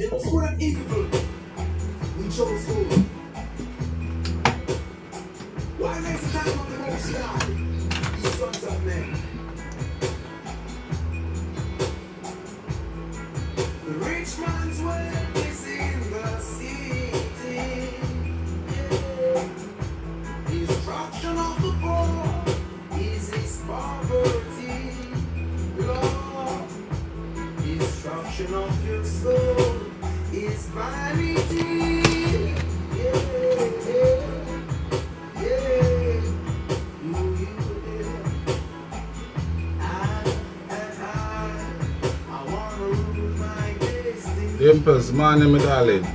It was good and evil. We chose good. Why makes the time of the most high? You sons of men. The rich man's wealth is in the city. Yeah. Destruction of the poor is his poverty. Lord, destruction of your soul is vanity. Dimples, morning, my darling.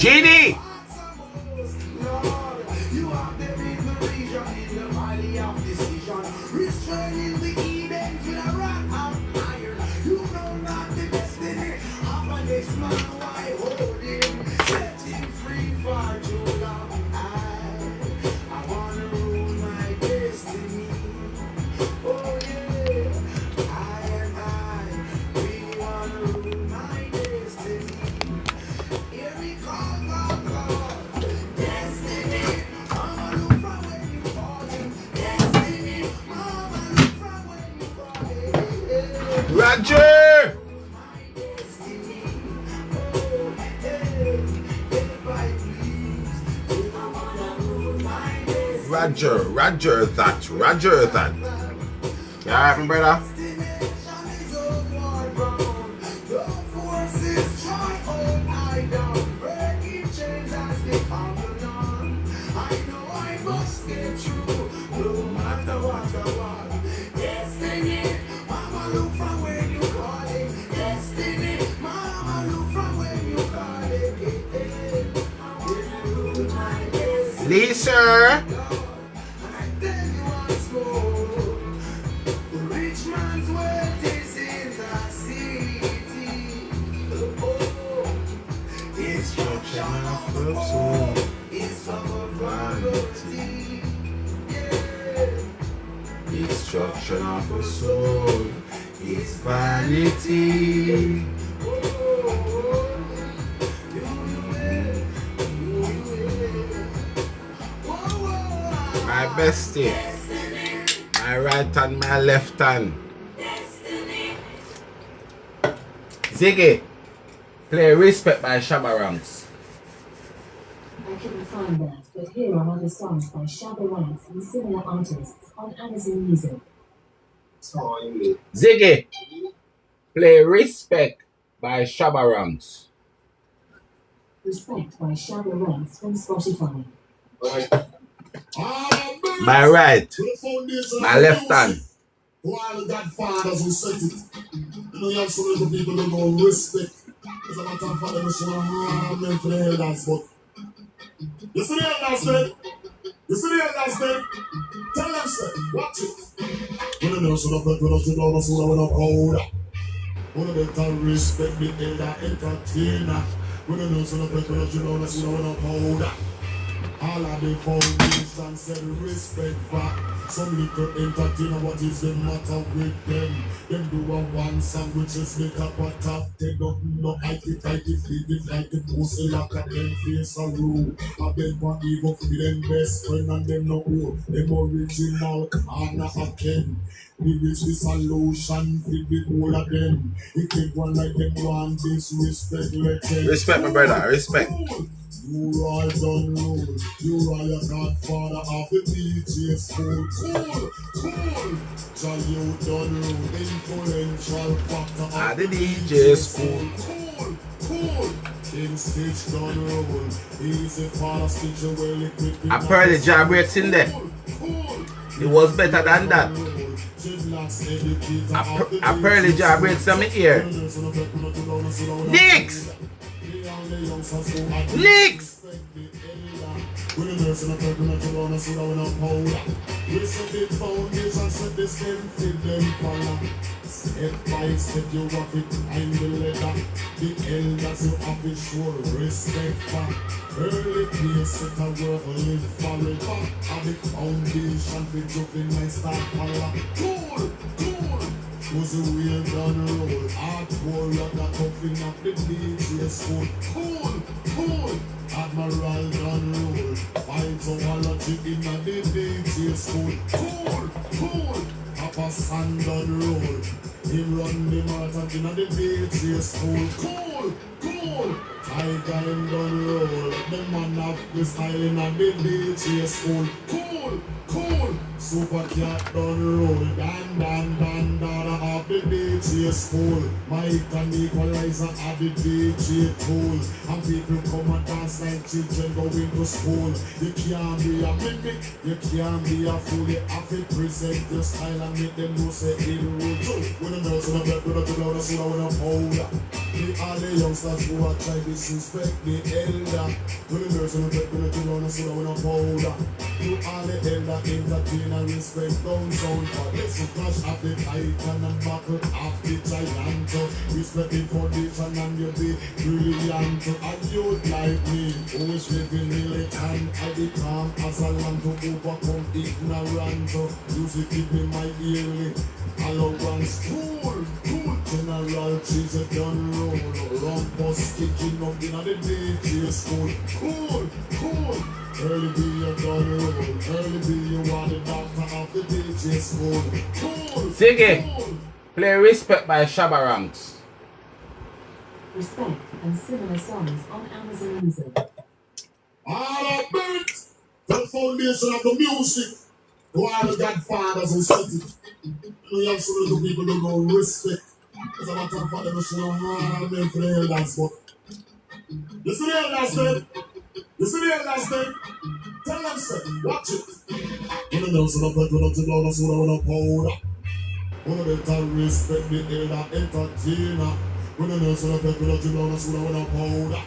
GD! Roger! Roger that. Yeah, my brother. Lisa. Destruction of the soul is vanity. My bestie, my right hand, my left hand. Ziggy, play Respect by Shabba Ranks. I couldn't find that, but here are other songs by Shabba Ranks and similar artists on Amazon Music. Ziggy, play Respect by Shabba Ranks. Respect by Shabba Ranks from Spotify. My right, my left hand. To all the godfathers who set it. You know, you have some little people that don't respect. It's a matter of fact, they show harm them for the elders, but you see the elders, man? You see the elders, man? Tell them, sir, watch it. When the nation of the production of the soul of the cold. When the better respect the elder entertainer. When the nation of the production of the soul of the cold. All of the foundation said respect back. Some little entertainer, what is the matter with them? Them do a one song which is make up a top. They don't know I get feed it like the pussy like a them face a rule. I beg one evil for them best friend and them no old. Them original Anna Aken. We reach the solution with the whole of them. If they want like them want disrespect, let them. Respect, my brother, respect. You are done rule. You are your godfather of the DJ school. Cool. So you done rule. Influential factor The DJ school. Cool. In stage done rule. Easy father stitch well equipped. I heard the jab rates in there. It was better than that. I heard the jab rates in my ear. Nicks! When the nurse and a purple and the one so down a powder. We set the foundation, set the stem, fit them follow. Step by step you rough it, I'm the leather. The elders you have it sure respect for. Early place set a work, live forever. Have the foundation, fit up in my star color. Cool. Was a real gun roll, hardcore like a coffin of the DJ school. Cool. Admiral gun roll, fight so all a chicken at the DJ school. Cool. Papa San gun roll, him run the marathon at the DJ school. Cool. Tiger him gun roll, the man have the style at the DJ school. Cool. Super cat done roll, dan dada of the DJ school. Mike and Equalizer of the DJ tool. And people come and dance like children going to school. You can't be a mimic, you can't be a fool. You have to present your style and make them know say it real true. When the nurse and the black with the loud, so down a powder. All the youngsters who are trying to disrespect the elder. When the nurse and the black with the loud, so down a powder. You all the elder entertainer respect don't sound for this to clash of the titan and buckle of the giant. Respect the foundation and you be brilliant. And you'd like me, always living militant. I be calm as a lamb to overcome ignorant. Music keep me my early allowance. Cool. General cheese a gun roll. Rumpus kicking up in the DJ school. Cool. Early be your gun roll. Early be you are the doctor of the DJ school. Cool. Ziggy, play Respect by Shabba Ranks. Respect and similar songs on Amazon Music. All of it. The foundation of the music. To all the godfathers who set it. You have some little people who don't respect. As a matter of fact, they show all men for the elders, but you see the elders then? Tell them, say, watch it. When the nurse and the pet with the blood, so down a powder. When the better respect the elder entertainer. When the nurse and the pet with the blood, so down a powder.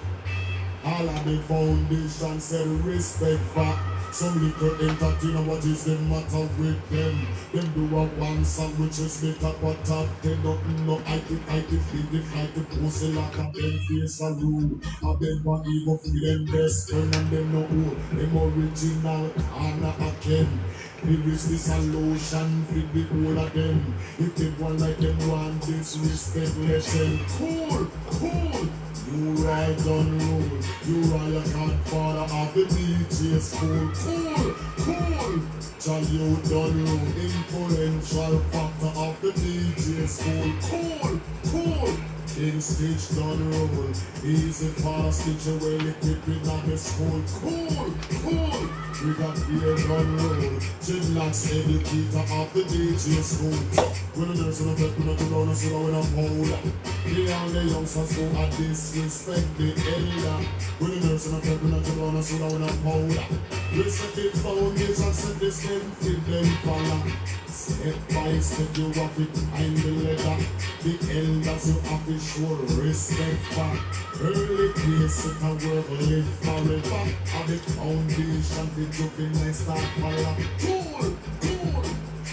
All of the foundation said respect for. Some little entertainer, what is the matter with them? Them do a one song which is make up a top. They don't know I can feed it like the pussy like a them face a rule. I beg one evil for them best friend and them no old. Them original Anna Aken. We reach the solution with the whole of them. If they want like them want disrespect, let them. Cool. You are done rule. You are your godfather of the DJ school. Cool. So you done rule. Influential factor of the DJ school. Cool. In stage done rule. Easy fast teacher well equipped in the school. Cool. We got beer done rule. Gymnasts educator of the DJ school. When the nurse and the pet with the down and sit down a powder. They are the youngsters who are disrespect the elder. When the nurse and the pet with the down and sit down a powder. We set the foundation, set the stem, fit them follow. Step by step you rough it, I'm the leather. The elders you have to show respect for. Early place set a work, live forever. Have the foundation, fit up in my star color. Cool.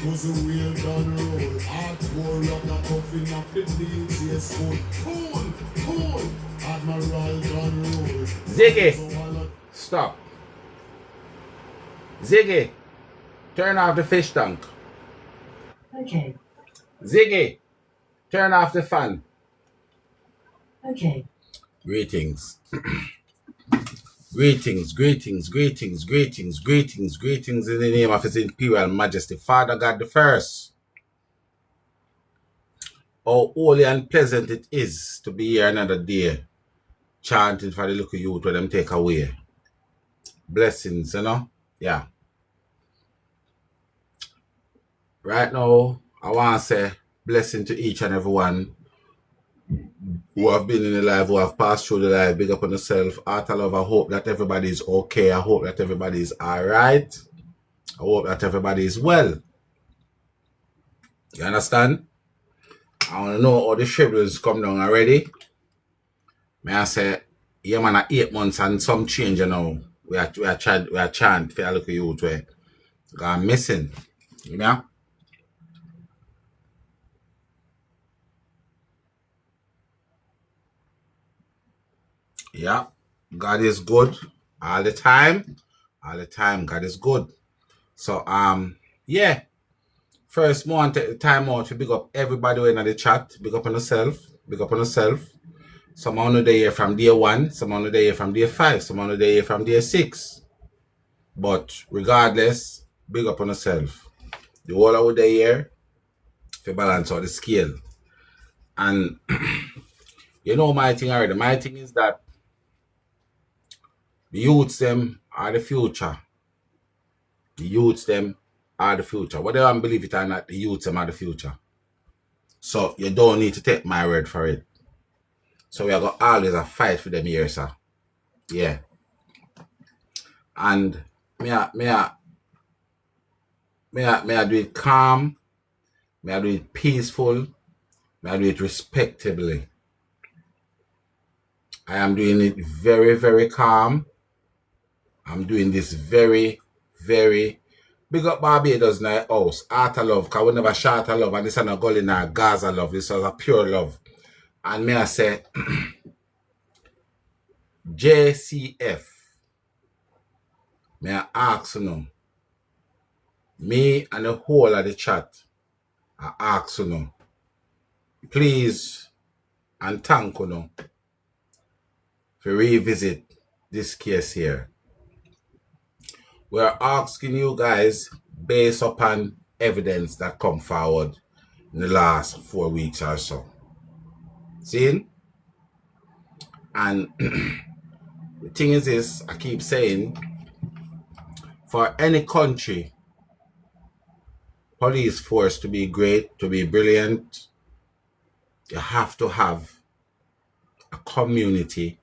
Was a real gun roll, hardcore like a coffin of the DJ school. Cool. Admiral gun roll. Ziggy, stop. Ziggy, turn off the fish tank. Okay. Ziggy, turn off the fan. Okay. Greetings. Greetings, greetings, greetings, greetings, greetings, greetings in the name of His Imperial Majesty, Father God the First. How holy and pleasant it is to be here another day, chanting for the little youth where them take away. Blessings, you know? Yeah. Right now, I want to say blessing to each and everyone who have been in the life, who have passed through the life. Big up on yourself. Heart of love. I hope that everybody is okay. I hope that everybody is all right. I hope that everybody is well. You understand? I want to know how the schedules come down already. May I say, yeah, man, 8 months and some change, you know. We are chant for a look at youth where gone missing. You know? Yeah. God is good all the time. All the time, God is good. So, yeah. First, more take the time out to big up everybody in the chat. Big up on yourself. Big up on yourself. Some on the here from day 1. Some on the here from day 5. Some on the here from day 6. But regardless, big up on yourself. The whole of the year, if you balance out the scale. And you know my thing already. My thing is that the youths them are the future. The youths them are the future. Whether I believe it or not, the youths them are the future. So you don't need to take my word for it. So we are going to always a fight for them here, sir. Yeah. And me I do it calm. Me I do it peaceful. Me I do it respectably. I am doing it very, very calm. I'm doing this very, very big up Barbados night house. Heart of love, because we never short of love, and this is not going in our Gaza love. This is a pure love. And me I say JCF. May I ask you now, me and the whole of the chat, I ask you now, please and thank you now for revisit this case here. We're asking you guys based upon evidence that come forward in the last 4 weeks or so. See? And the thing is this, I keep saying, for any country, police force to be great, to be brilliant, you have to have a community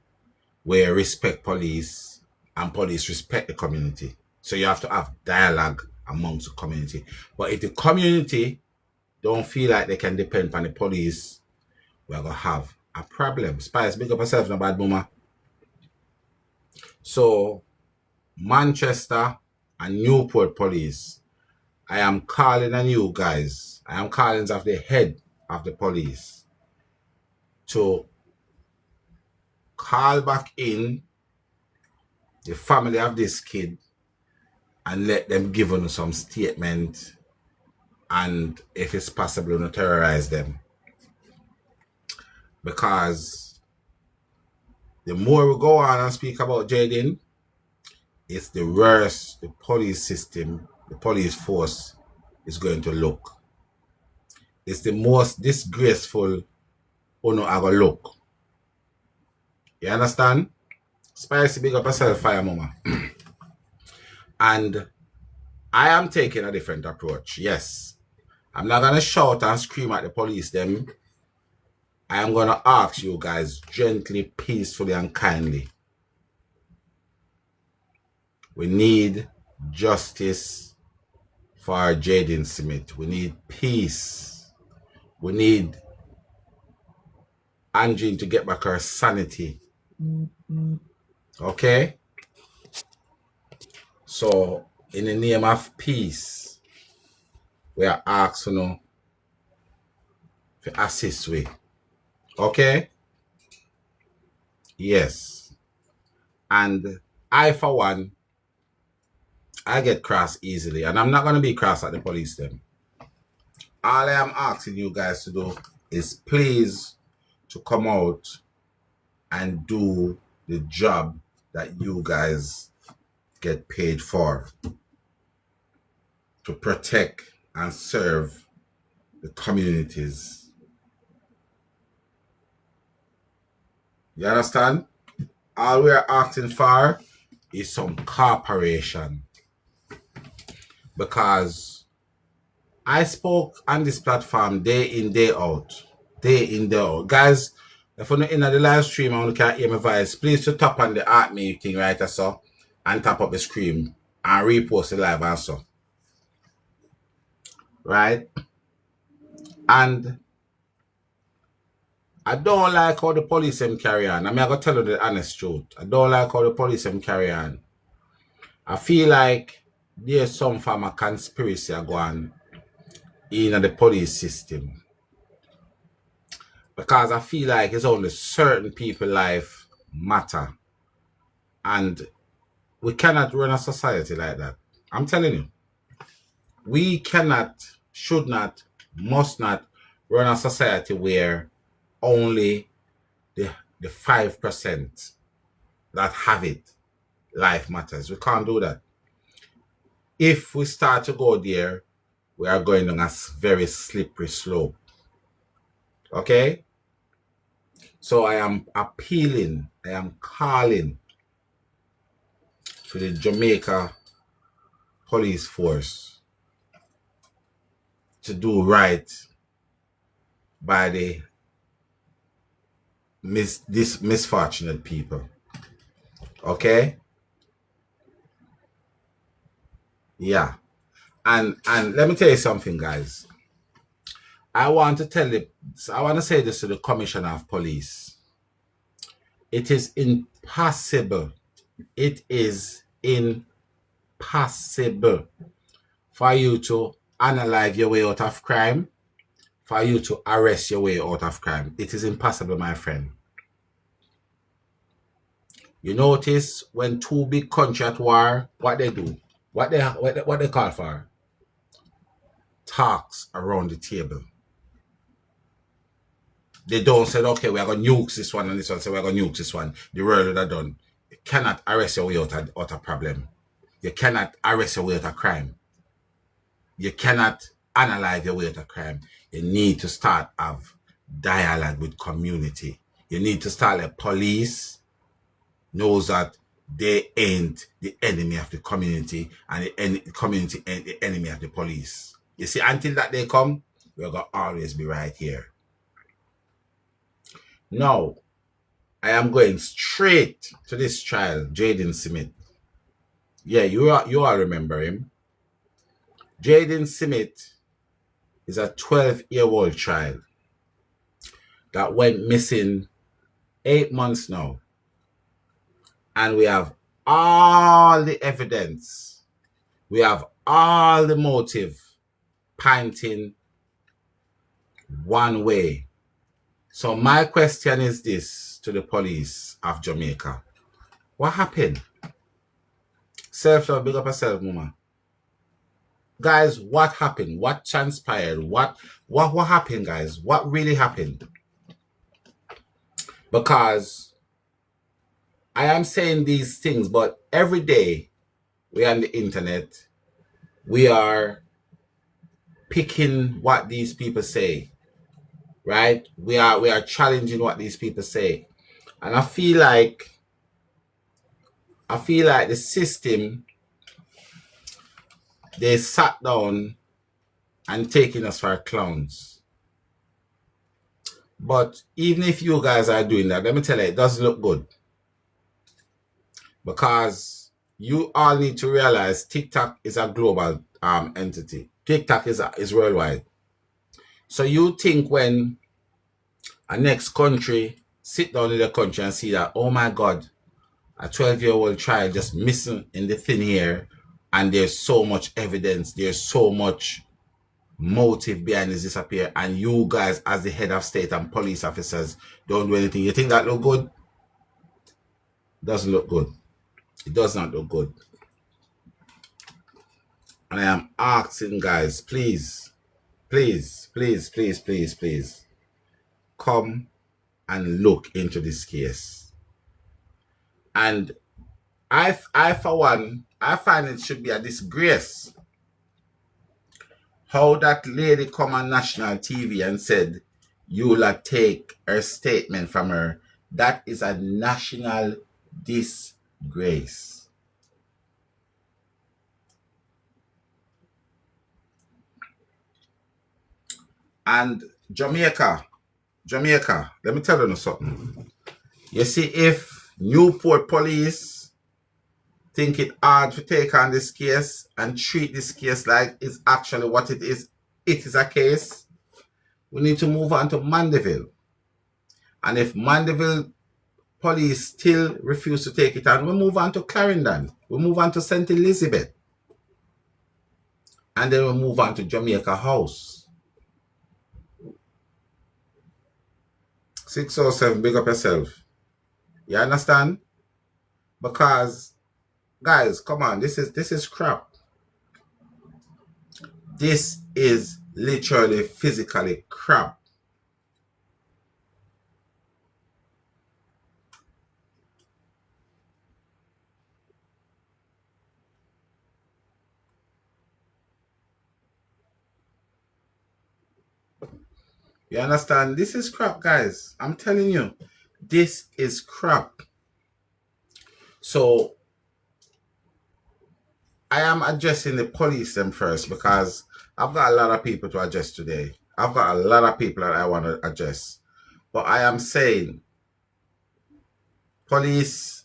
where respect police and police respect the community. So you have to have dialogue amongst the community. But if the community don't feel like they can depend on the police, we're going to have a problem. Spice, big up yourself, no bad boomer. So, Manchester and Newport police, I am calling on you guys. I am calling of the head of the police to call back in the family of this kid and let them give us some statement, and if it's possible, not terrorize them. Because the more we go on and speak about Jaden, it's the worse the police system, the police force is going to look. It's the most disgraceful Uno I go look. You understand? Spicy, big up yourself, fire mama. And I am taking a different approach. Yes. I'm not going to shout and scream at the police them. I am going to ask you guys gently, peacefully, and kindly. We need justice for Jaden Smith. We need peace. We need Angie to get back her sanity. Okay? So, in the name of peace, we are asking you to assist we. Okay? Yes. And I, for one, I get cross easily, and I'm not going to be cross at the police then. All I am asking you guys to do is please to come out and do the job that you guys get paid for, to protect and serve the communities. You understand? All we are asking for is some cooperation, because I spoke on this platform day in, day out. Day in, day out. Guys, if you're not in the live stream and you can't hear my voice, please to tap on the art me thing right so and tap up the screen and repost the live answer. Right? And I don't like how the police them carry on. I'm going to tell you the honest truth. I don't like how the police them carry on. I feel like there's some form of conspiracy going on in the police system. Because I feel like it's only certain people's life matter. And we cannot run a society like that. I'm telling you. We cannot, should not, must not run a society where only the 5% that have it, life matters. We can't do that. If we start to go there, we are going on a very slippery slope. Okay? So I am appealing, I am calling to the Jamaica police force to do right by these misfortunate people. Okay? Yeah. And let me tell you something, guys. I want to say this to the Commissioner of Police. It is impossible. It is impossible for you to analyze your way out of crime, for you to arrest your way out of crime. It is impossible, my friend. You notice when two big countries at war, what they do? What they call for? Talks around the table. They don't say, okay, we are going to nuke this one and this one, so we are going to nuke this one. The world would have done. You cannot arrest your way out of problem. You cannot arrest your way out of crime. You cannot analyze your way out of crime. You need to start have dialogue with community. You need to start like police knows that they ain't the enemy of the community and the community ain't the enemy of the police. You see, until that day come, we're going to always be right here. Now, I am going straight to this child, Jaden Smith. Yeah, you all remember him. Jaden Smith is a 12-year-old child that went missing 8 months now. And we have all the evidence. We have all the motive pointing one way. So my question is this to the police of Jamaica. What happened? Self-love, big up yourself, mama. Guys, what happened? What transpired? What happened, guys? What really happened? Because I am saying these things, but every day we are on the internet, we are picking what these people say, right? We are challenging what these people say. And I feel like the system, they sat down and taking us for clowns. But even if you guys are doing that, let me tell you, it doesn't look good. Because you all need to realize TikTok is a global entity. TikTok is worldwide. So you think when a next country sit down in the country and see that, oh my God, a 12-year-old child just missing in the thin air, and there's so much evidence, there's so much motive behind his disappear, and you guys as the head of state and police officers don't do anything. You think that look good? Doesn't look good. It does not look good. And I am asking, guys, please, please, please, please, please, please, come and look into this case. And I for one, I find it should be a disgrace how that lady come on national TV and said, you'll take her statement from her. That is a national disgrace. And Jamaica, let me tell you something. You see, if Newport police think it hard to take on this case and treat this case like it's actually what it is a case, we need to move on to Mandeville. And if Mandeville police still refuse to take it on, we move on to Clarendon. We move on to St. Elizabeth. And then we move on to Jamaica House. 607, big up yourself. You understand? Because, guys, come on, this is crap. This is literally physically crap. You understand? This is crap, guys. I'm telling you, this is crap. So, I am addressing the police them first because I've got a lot of people to address today. I've got a lot of people that I want to address. But I am saying, police,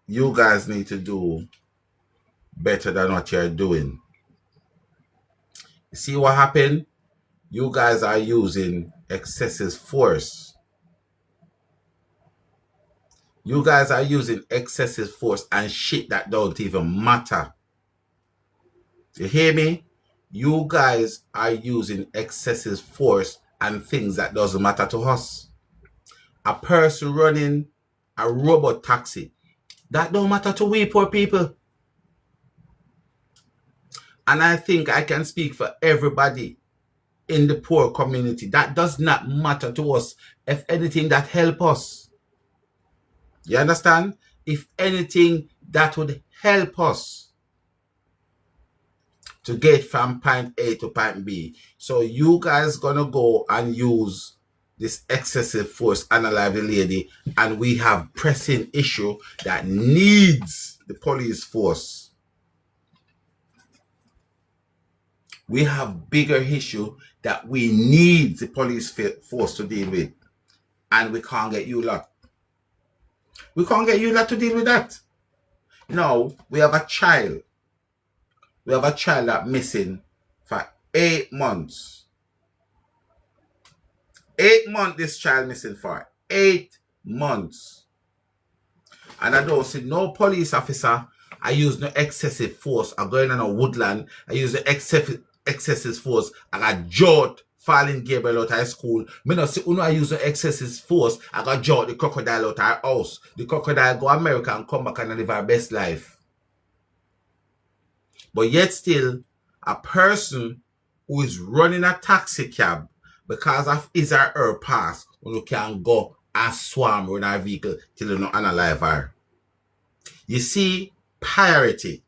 you guys need to do better than what you're doing. You see what happened? You guys are using excessive force. You guys are using excessive force and shit that don't even matter. You hear me? You guys are using excessive force and things that doesn't matter to us. A person running a robot taxi, that don't matter to we poor people. And I think I can speak for everybody in the poor community. That does not matter to us. If anything, that help us. You understand? If anything, that would help us to get from point A to point B. So you guys gonna go and use this excessive force, analyze the lady, and we have pressing issue that needs the police force. We have bigger issue that we need the police force to deal with. And we can't get you lot. We can't get you lot to deal with that. No, we have a child. We have a child that missing for 8 months. 8 months this child missing for. 8 months. And I don't see no police officer. I use no excessive force. I'm going on a woodland. I use the excessive force. I got jot falling Gabriel out of school. Me not see I use the excessive force. I got jot the crocodile out of our house. The crocodile go America and come back and live our best life. But yet still, a person who is running a taxi cab because of his or her past, when you can go and swarm with our vehicle till you don't analyze her. You see, priority.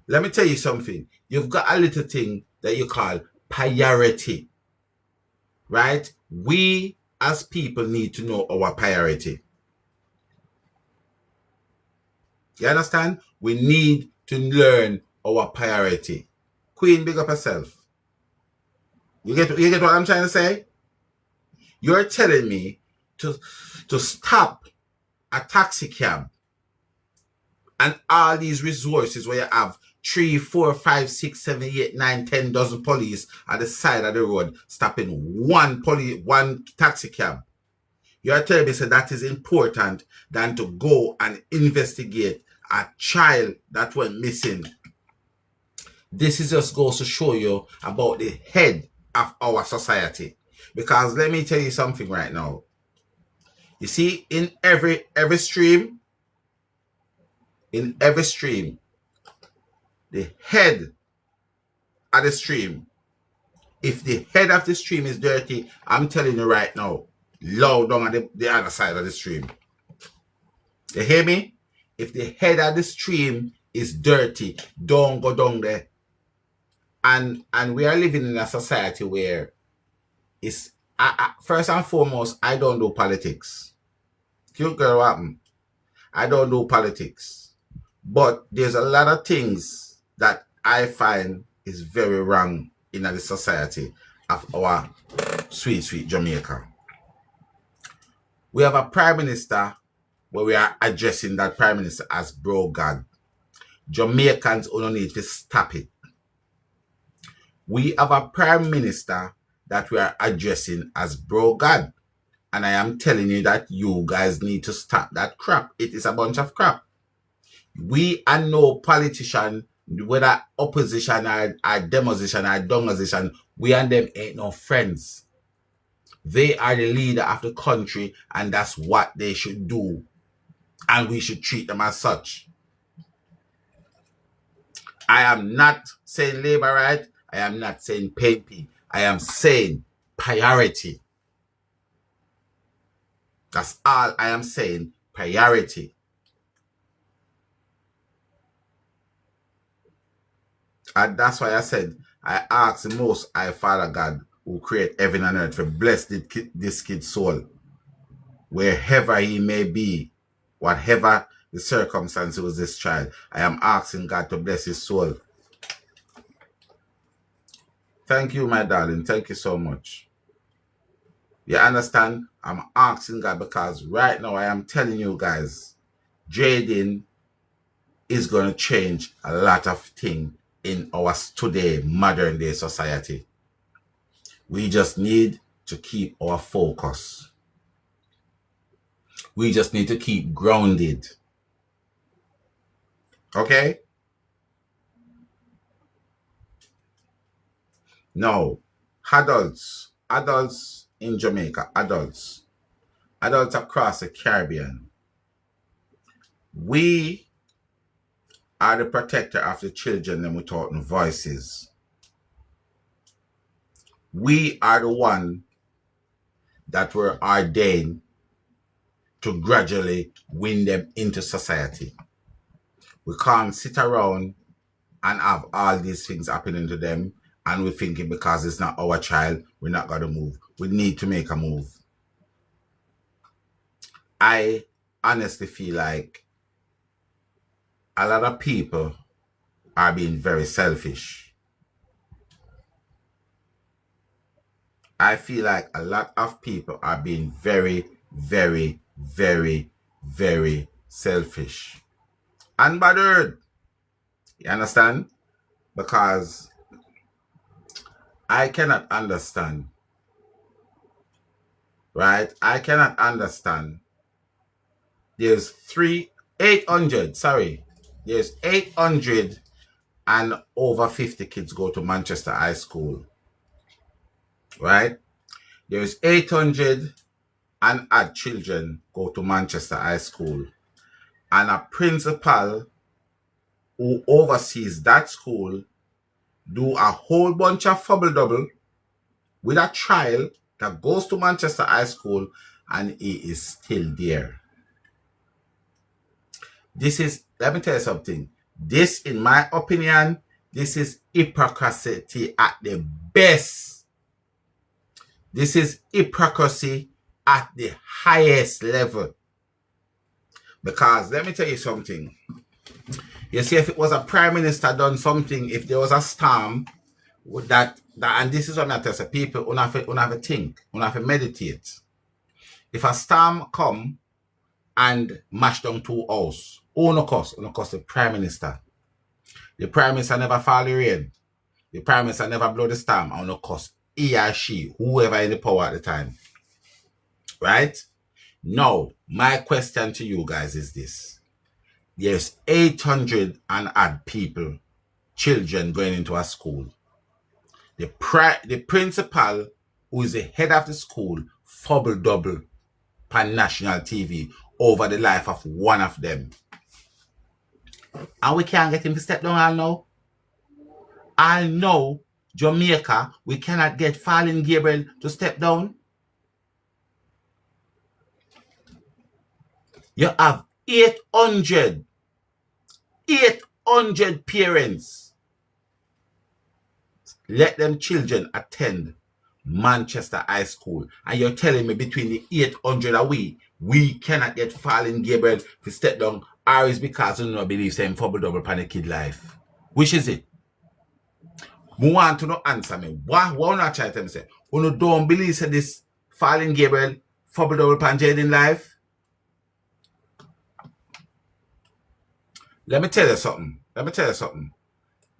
Let me tell you something. You've got a little thing that you call priority. Right? We as people need to know our priority. You understand? We need to learn our priority. Queen, big up herself. You get what I'm trying to say? You're telling me to stop a taxi cab and all these resources where you have 3, 4, 5, 6, 7, 8, 9, 10 dozen police at the side of the road stopping one taxi cab. You're telling me so that is important than to go and investigate a child that went missing. This is just goes to show you about the head of our society. Because let me tell you something right now. You see, in every stream, the head of the stream, if the head of the stream is dirty, I'm telling you right now, low down on the other side of the stream. You hear me? If the head of the stream is dirty, don't go down there. And we are living in a society where it's first and foremost, I don't do politics. Cute girl, what happened? I don't do politics. But there's a lot of things that I find is very wrong in the society of our sweet, sweet Jamaica. We have a prime minister where we are addressing that prime minister as bro God. Jamaicans only need to stop it. We have a prime minister that we are addressing as bro God. And I am telling you that you guys need to stop that crap. It is a bunch of crap. We are no politician, whether opposition or demonstration or donation, we and them ain't no friends. They are the leader of the country, and that's what they should do. And we should treat them as such. I am not saying labor right. I am not saying PNP. I am saying priority. That's all I am saying. Priority. And that's why I said, I ask the most high Father God who create heaven and earth to bless this kid's soul. Wherever he may be, whatever the circumstances with this child, I am asking God to bless his soul. Thank you, my darling. Thank you so much. You understand? I'm asking God because right now I am telling you guys, Jaden is going to change a lot of things in our today modern day society. We just need to keep our focus. We just need to keep grounded. Okay? Now, adults in Jamaica, adults across the Caribbean, we are the protector of the children and without voices. We are the one that were ordained to gradually win them into society. We can't sit around and have all these things happening to them and we're thinking because it's not our child, we're not going to move. We need to make a move. I honestly feel like a lot of people are being very selfish. I feel like a lot of people are being very, very, very, very selfish. Unbothered. You understand? Because I cannot understand. Right? I cannot understand. There's 800 and over 50 kids go to Manchester High School. Right? There's 800 and odd children go to Manchester High School. And a principal who oversees that school do a whole bunch of fubble-double with a child that goes to Manchester High School and he is still there. This is, let me tell you something. This, in my opinion, this is hypocrisy at the best. This is hypocrisy at the highest level. Because let me tell you something. You see, if it was a prime minister done something, if there was a storm, would that and this is what I tell you, people, you have to think, you have to meditate. If a storm come and mash down 2 houses, who no cost the prime minister. The prime minister never fall the rain. The prime minister never blow the storm, and no cost he or she, whoever in the power at the time. Right? Now, my question to you guys is this. There's 800 and odd people, children going into a school. The principal, who is the head of the school, fubble-double on national TV over the life of one of them. And we can't get him to step down all now. I know Jamaica, we cannot get Fallen Gabriel to step down. You have 800 parents. Let them children attend Manchester High School. And you're telling me between the 800 and we cannot get Fallen Gabriel to step down, or is because you don't believe same fumble double upon a kid life? Which is it? We want to know answer me. What not try to say? You don't believe this Fallen Gabriel fumble double upon Jaden life? Let me tell you something.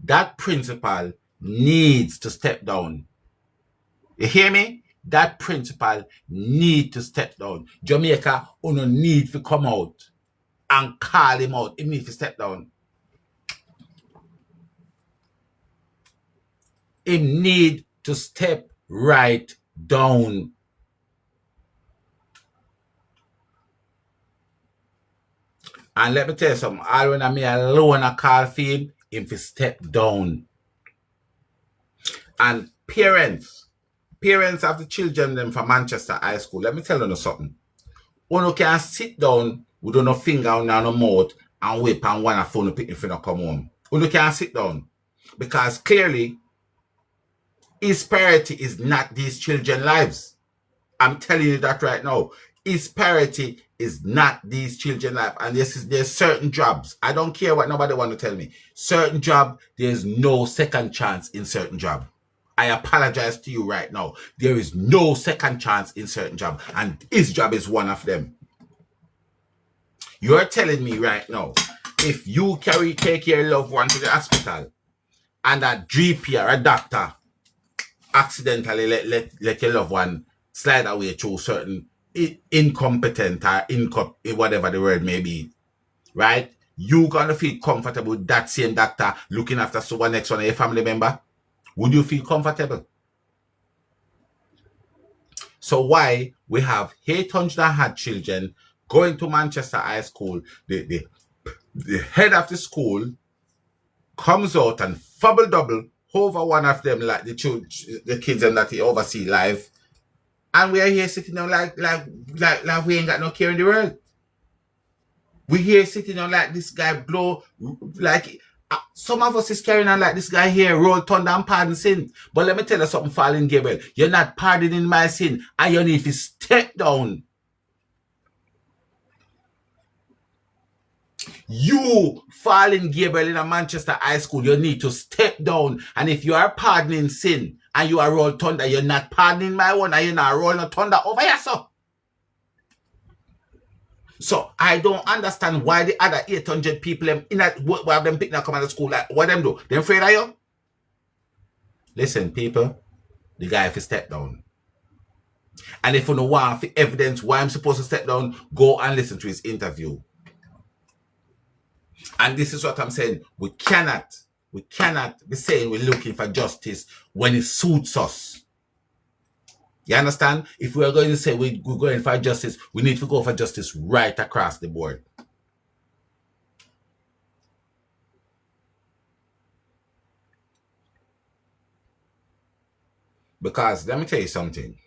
That principal needs to step down. You hear me? That principal need to step down. Jamaica only need to come out and call him out. He need to step down. He need to step right down. And let me tell you something. All when I me alone a call for him to step down. And parents of the children them from Manchester High School, let me tell you something. One can sit down with no finger on no mouth and wait and one phone to pick if you not come home. One can sit down. Because clearly, his priority is not these children's lives. I'm telling you that right now. His priority is not these children's lives. And there's certain jobs. I don't care what nobody want to tell me. Certain job, there's no second chance in certain job. I apologize to you right now. There is no second chance in certain job. And his job is one of them. You're telling me right now, if you take your loved one to the hospital and a GP or a doctor accidentally let your loved one slide away through certain incompetent or whatever the word may be, right? You gonna feel comfortable with that same doctor looking after someone next one of your family member? Would you feel comfortable? So why we have 800 had children going to Manchester High School, the head of the school comes out and fumble double over one of them, like the kids and that he oversee live, and we are here sitting down like we ain't got no care in the world. We here sitting down like this guy blow like. Some of us is carrying on like this guy here, roll thunder and pardon sin. But let me tell you something, Fallen Gabriel. You're not pardoning my sin, and you need to step down. You, Fallen Gabriel in a Manchester High School, you need to step down. And if you are pardoning sin and you are roll thunder, you're not pardoning my one, and you're not rolling thunder over here, so. So I don't understand why the other 800 people in that have them picking up come to school, like what them do? They afraid of you? Listen, people, the guy have to step down. And if you don't want evidence why I'm supposed to step down, go and listen to his interview. And this is what I'm saying. We cannot be saying we're looking for justice when it suits us. You understand? If we are going to say we're going for justice, we need to go for justice right across the board. Because let me tell you something.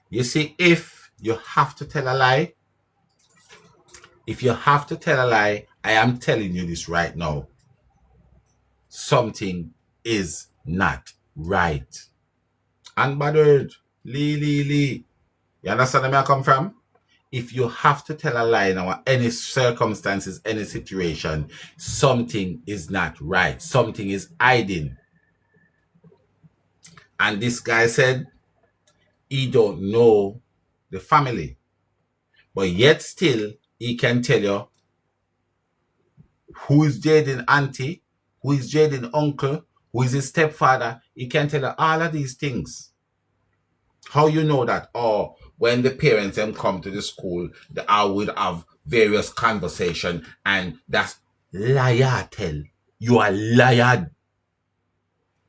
You see, if you have to tell a lie, I am telling you this right now. Something is not right. Unbothered. Lee. You understand where I come from? If you have to tell a lie in any circumstances, any situation, something is not right. Something is hiding. And this guy said he don't know the family. But yet still, he can tell you who is Jaden auntie, who is Jaden uncle, who is his stepfather. He can tell you all of these things. How you know that? Or when the parents them come to the school, I would have various conversation, and that's liar tell. You are liar.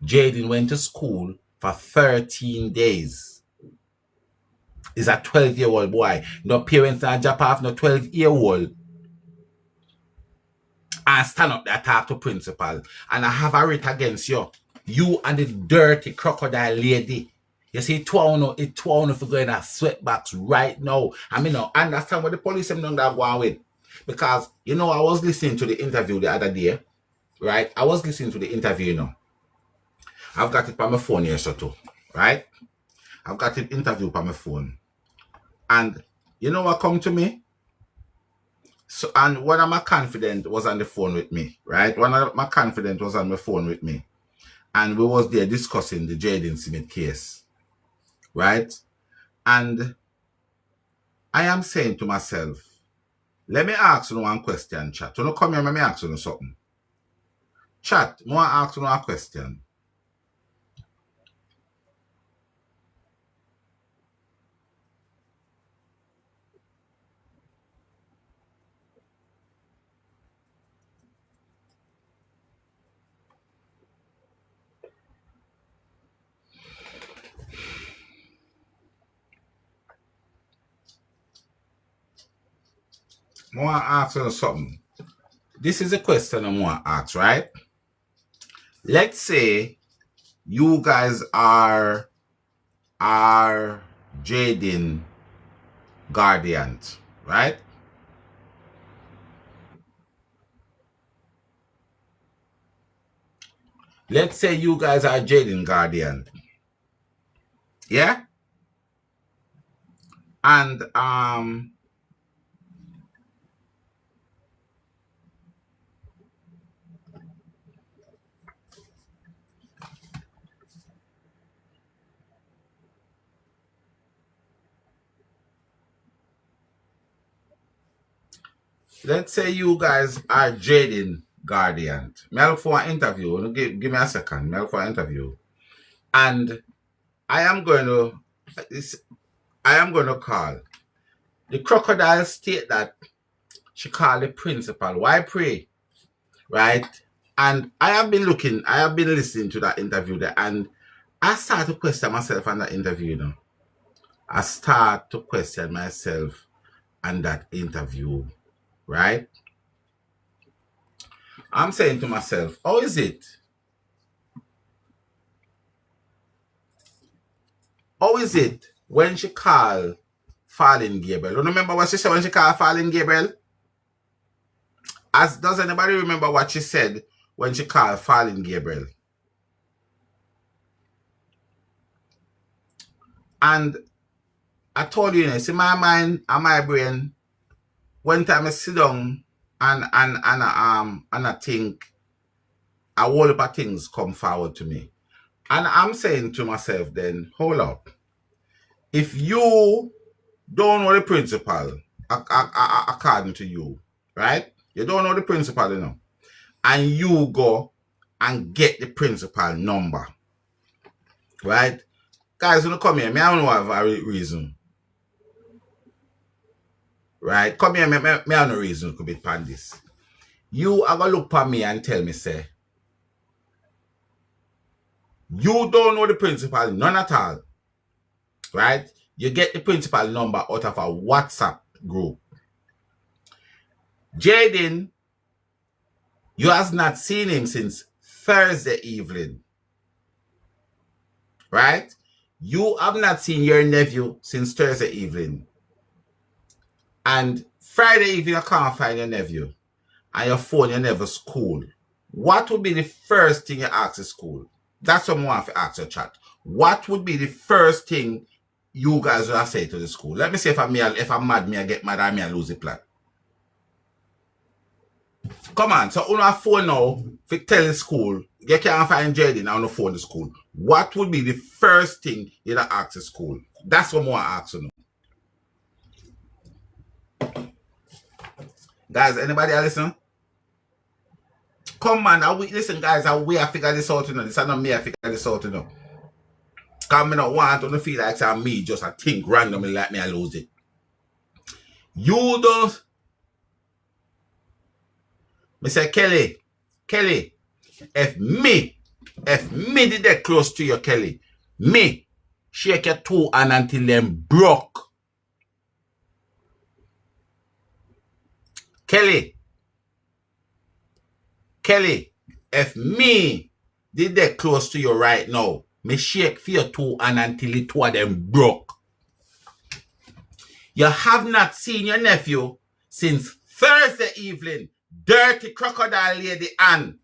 Jaden went to school for 13 days. He's a 12-year-old boy. No parents are drop off no 12-year-old. and stand up there talk to principal. And I have a writ against you. You and the dirty crocodile lady. You see, it if you go in a sweatbox right now. I mean, I understand what the police have done that going with. Because, I was listening to the interview the other day. Right? I was listening to the interview, I've got it on my phone here, so too. Right? I've got an interview on my phone. And you know what come to me? So, and one of my confidant was on the phone with me, right? One of my confidant was on the phone with me. And we was there discussing the Jaden Smith case, right? And I am saying to myself, let me ask you one question, chat. You know, come here, let me ask you something. Chat, I want to ask you a question. I want to ask you something. This is a question I want to ask, right? Let's say you guys are Jaden guardians, right? Let's say you guys are Jaden guardian. Yeah? And let's say you guys are Jaden guardian. Me look for an interview. Give me a second. Me look for an interview. And I am going to call. The crocodile state that she called the principal. Why pray? Right? And I have been listening to that interview there, and I start to question myself on that interview, I start to question myself on that interview, right? I'm saying to myself, how is it? How is it when she called Fallen Gabriel? You remember what she said when she called Fallen Gabriel? Does anybody remember what she said when she called Fallen Gabriel? And I told you, see, my mind and my brain, when time I sit down and I think, a whole heap of things come forward to me. And I'm saying to myself then, hold up. If you don't know the principal, according to you, right? You don't know the principal, and you go and get the principal number, right? Guys, when you come here, I don't know a reason. Right? Come here, I have no reason to be pan this. You are going to look at me and tell me, say, you don't know the principal, none at all. Right? You get the principal number out of a WhatsApp group. Jaden, you have not seen him since Thursday evening. Right? You have not seen your nephew since Thursday evening. And Friday evening, you can't find your nephew. And your phone, you never school. What would be the first thing you ask the school? That's what I want to ask your chat. What would be the first thing you guys will say to the school? Let me see if I'm mad, I get mad, I lose the plan. Come on, so on our phone now, if you tell the school, you can't find Jaden on the phone the school. What would be the first thing you'd ask the school? That's what I want to ask you now. Guys, anybody listen? Come on, listen, guys, we have figured this out, This is not me, I figure this out, Because I don't want to feel like I'm me, just a think randomly like me, I lose it. You don't. I say, Kelly, if me did that close to you, Kelly, me, shake your two hand until them broke. Kelly, Kelly, if me did that close to you right now, me shake for your two and until the two of them broke. You have not seen your nephew since Thursday evening. Dirty crocodile lady Ann.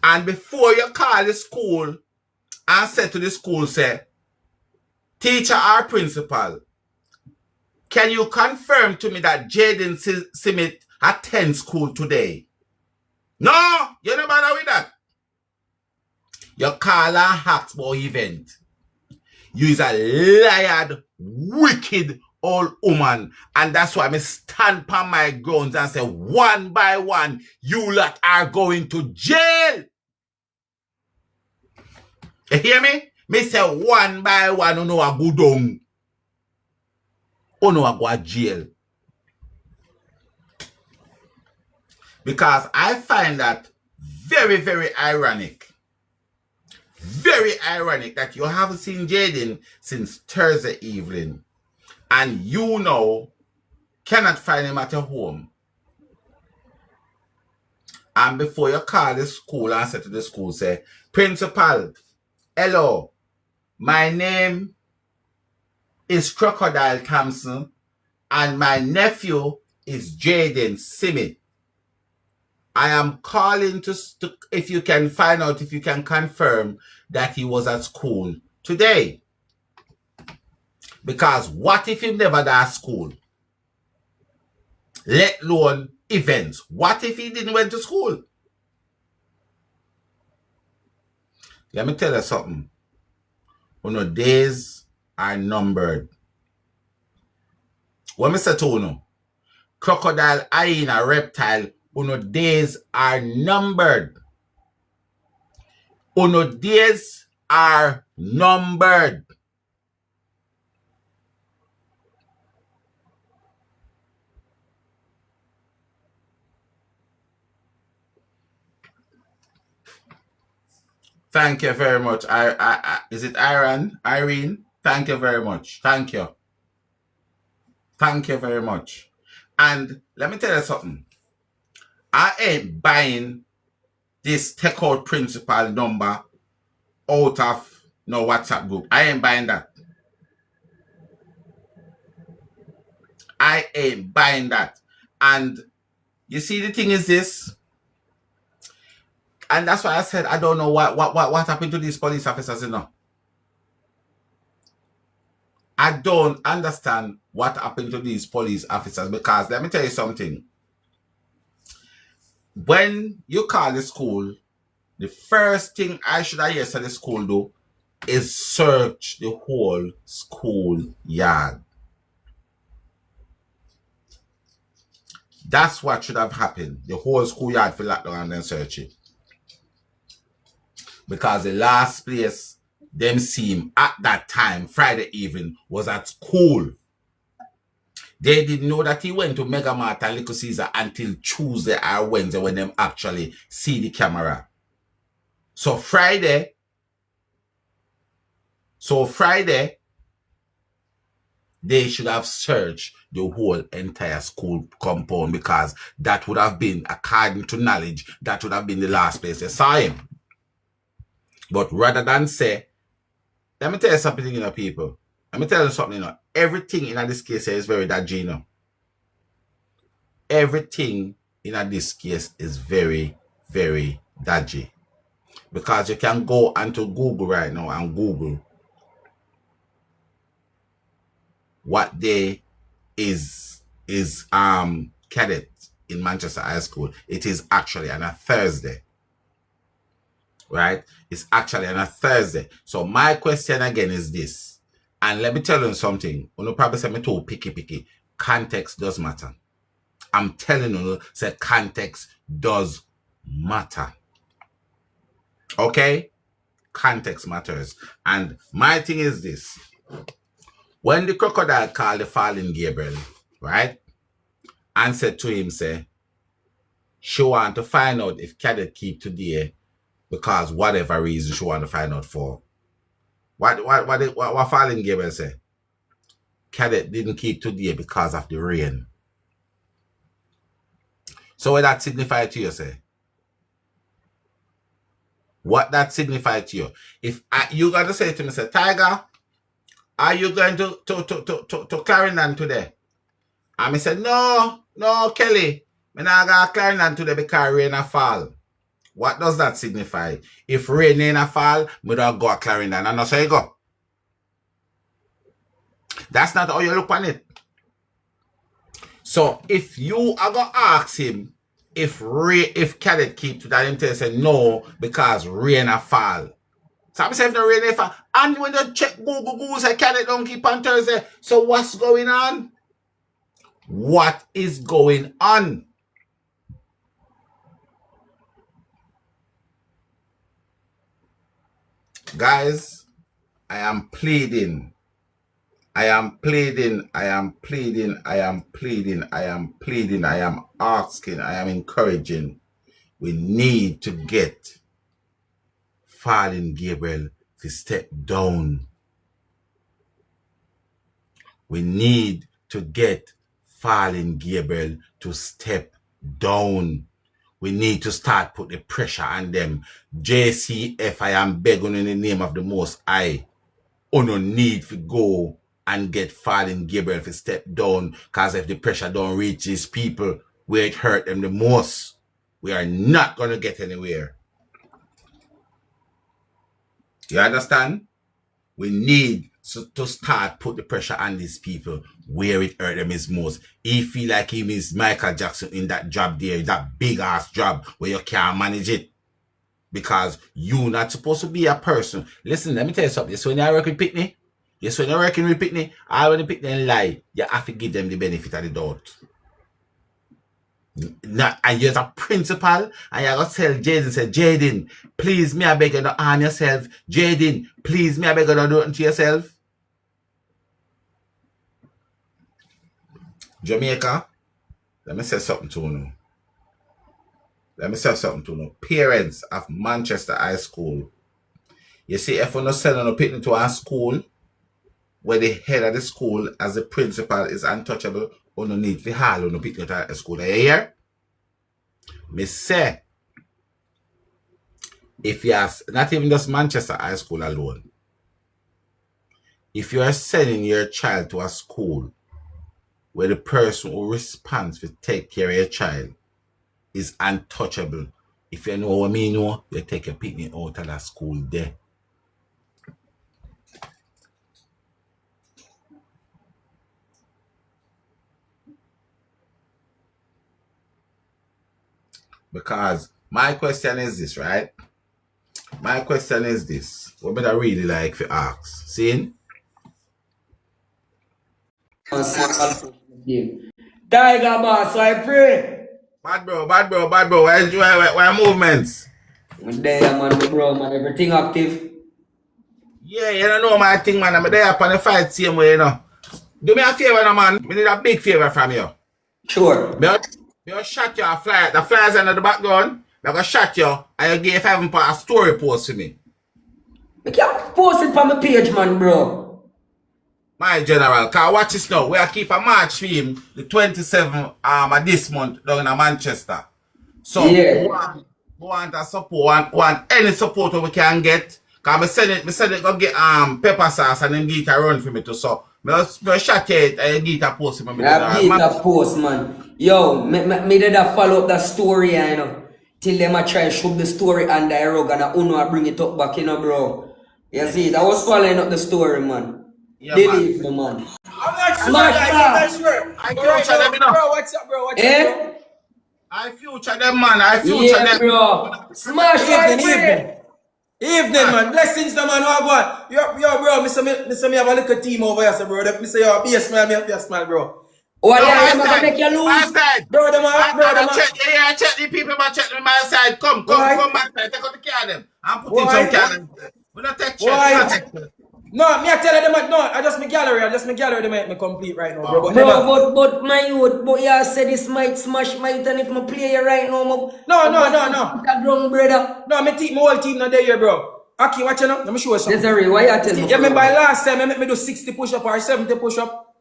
And before you call the school and say to the school, say, teacher or principal, can you confirm to me that Jaden Simit attends school today? No, you don't bother with that. You call and ask about event. You is a liar, wicked old woman. And that's why I stand on my grounds and say, one by one, you lot are going to jail. You hear me? Me say one by one, you know a go down. You know a go to jail. Because I find that very, very ironic. Very ironic that you haven't seen Jaden since Thursday evening. And you know cannot find him at your home. And before you call the school and say to the school, say, principal, hello, my name is Crocodile Thompson and my nephew is Jaden Simit. I am calling to if you can find out, if you can confirm that he was at school today. Because what if he never at school? Let alone events. What if he didn't went to school? Let me tell you something. Uno days are numbered. When I say to Uno, crocodile, hyena, reptile, Uno days are numbered. Uno days are numbered. Thank you very much. Is it Irene? Thank you very much. Thank you. Thank you very much. And let me tell you something. I ain't buying this takeout principal number out of no WhatsApp group. I ain't buying that. I ain't buying that. And you see, the thing is this. And that's why I said I don't know what happened to these police officers, you know. I don't understand what happened to these police officers, because let me tell you something. When you call the school, the first thing I should have heard the school do is search the whole school yard. That's what should have happened. The whole schoolyard for lockdown and then search it. Because the last place them seen at that time, Friday evening, was at school. They didn't know that he went to Mega Mart and Little Caesar until Tuesday or Wednesday when them actually see the camera. So Friday, they should have searched the whole entire school compound, because that would have been, according to knowledge, that would have been the last place they saw him. But rather than say, let me tell you something, you know, people. Let me tell you something, you know. Everything in this case is very dodgy, you know. Everything in this case is very, very dodgy. Because you can go onto Google right now and Google what day is cadet in Manchester High School. It is actually on a Thursday. Right? It's actually on a Thursday. So my question again is this. And let me tell you something. You know, probably say me too picky. Context does matter. I'm telling you, say context does matter. Okay? Context matters. And my thing is this. When the crocodile called the fallen Gabriel, right? And said to him, say, she want to find out if Cadet keep today because whatever reason she want to find out for. What fallen Gabriel say? Cadet didn't keep today because of the rain. So what that signify to you, say? What that signify to you? If you got to say to me, say, Tiger, are you going to Clarendon today? And I said, no, Kelly. I not go to Clarendon today because rain a fall. What does that signify? If rain ain't a fall, we don't go to Clarendon. And that's how you go. That's not how you look on it. So if you are going to ask him if Khaled keep to that, him tell say no because rain a fall. So I'm saying if the rain a fall. And when you check Google say Khaled don't keep on Thursday. So what's going on? What is going on? Guys, I am pleading. I am asking, I am encouraging. We need to get Fallen Gabriel to step down. We need to get Fallen Gabriel to step down. We need to start put the pressure on them. JCF, I am begging in the name of the Most High. No need to go and get Fallen Gabriel to step down, because if the pressure don't reach these people where it hurt them the most, we are not going to get anywhere. You understand? We need to start put the pressure on these people where it hurt them is most. He feel like he is Michael Jackson in that job there, that big ass job where you can't manage it. Because you're not supposed to be a person. Listen, let me tell you something. So when you work with Pitney, I when the Pitney lie, you have to give them the benefit of the doubt. And you're a principal, and you got to tell Jaden, say, Jaden, please, me I beg you to harm yourself. Jaden, please, me I beg you to do it to yourself. Jamaica, let me say something to you. Parents of Manchester High School. You see, if you're not sending a Pitney to a school where the head of the school as a principal is untouchable, or no need to haul on the Pitney to a school. You hear? Me say, if you are not even just Manchester High School alone, if you are sending your child to a school where the person who responds to take care of your child is untouchable, if you know what I mean, you take your Pitney out of that school there. Because my question is this, right? My question is this. What would I really like to ask? See? Tiger boss, I pray. Bad bro. Where movements? There, man, bro, man, everything active. Yeah, you don't know my thing, man. I'm there up on the fight same way, you know. Do me a favor, no, man. I need a big favor from you. Sure. You shot your flyer. The flyers under the background. I'm going to shot you. And you gave heaven for a story post to me. I can't post it on my page, man, bro. My general, can watch this now. We are keep a match for him the 27th of this month down in Manchester. So yeah. want a support, want any support we can get. Cause me send it go get pepper sauce and then get a run for me too. So me shot it and get a post for me. Get a post, man. Yo, me did a follow up that story, you know. Till them a try shove the story under the rug and I bring it up back, you know, bro. You see, that was following up the story, man. Yeah, believe me, man. I'm not sure. I future them, you know. Bro, what's up, bro? What's up, bro? I future them, man. I future them. Bro. Smash Evening, man. Blessings, the man. What go on? Yo, bro. Me have a little team over here, so bro. Me say, yo, be a smile, me have a smile, bro. What are you make you lose? Bro, Check the people, man. Check them my side. Come back there. Take out the car them. I'm putting some car. We don't take check. No, me I tell them no. I just my gallery. They make me complete right now, bro. But my youth, but you said this might smash my and if my play right now, No. Brother. No, my whole team not there here, bro. Aki, watch you now. Let me show you something. Desiree, why you tell me? Yeah, remember last time I make me do 60 push-up or 70 push-up?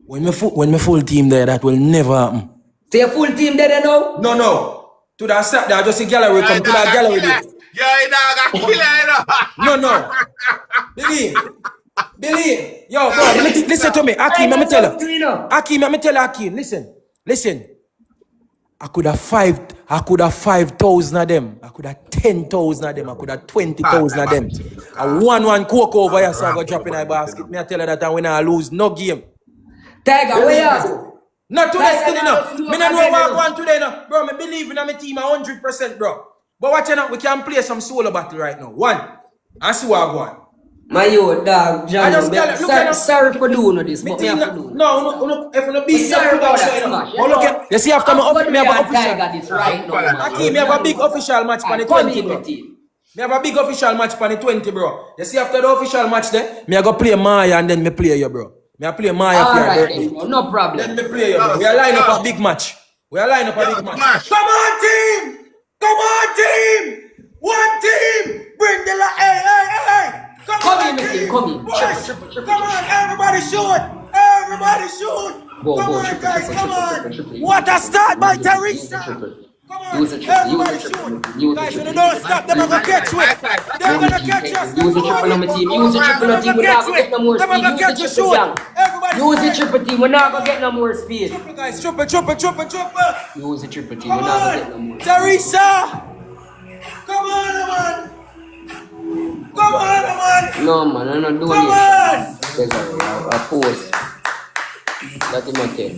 When my full team there, that will never happen. So your full team there now? No. To that sat there, just a gallery come to that gallery there. Yo, you dog a killer, you know. No. Believe. Yo, bro, listen to me. Akeem, let me tell you. Akeem, listen. I could have 5,000 of them. I could have 10,000 of them. I could have 20,000 of them. I one coke over here, so I go drop in a basket. Me I tell you that I win I lose no game. Tiger, where you? Not today still enough. Tiger, Me not know what I want today now. Bro, me believe in my team 100%, bro. But watch out, we can play some solo battle right now. One. And see what I want. My yo, dog, John, I just tell you, look at them. sorry for doing this, Me but me team have to do it. no, if you beat me, Sorry about that, you know. Smash. But look at, you see after me have an official. Tiger this right now, man. Akeem, me have a big official match for the Come 20, in bro. with it. Me have a big official match for the 20, bro. You see after the official match there, me I go play Maya and then me play you, bro. Me I play Maya for your Alright, birthday. then, bro, no problem. Then me play you, bro. We are line up a big match. Come on, team! One team! Bring the hey! Come in, team, come in. Boys, Triple. come on, everybody shoot! Go, Come on, triple, guys, triple, come on! triple. What a start by Use it, Teresa! triple. Come on, Use it, triple. everybody Use it, shoot! triple. Use it, Guys, when triple. you don't stop, they're gonna catch you! They're gonna catch us! Use the triple on my team. Use the triple on team. We're not gonna get no more speed. Use the triple, gang. Use the triple team. We're not gonna get no more speed. Triple, guys, triple! Use the triple team. We're Come not gonna get no on, more speed. Teresa! Come on, man! No, man, I'm not doing Come it. on! There's a post. That's in my tail.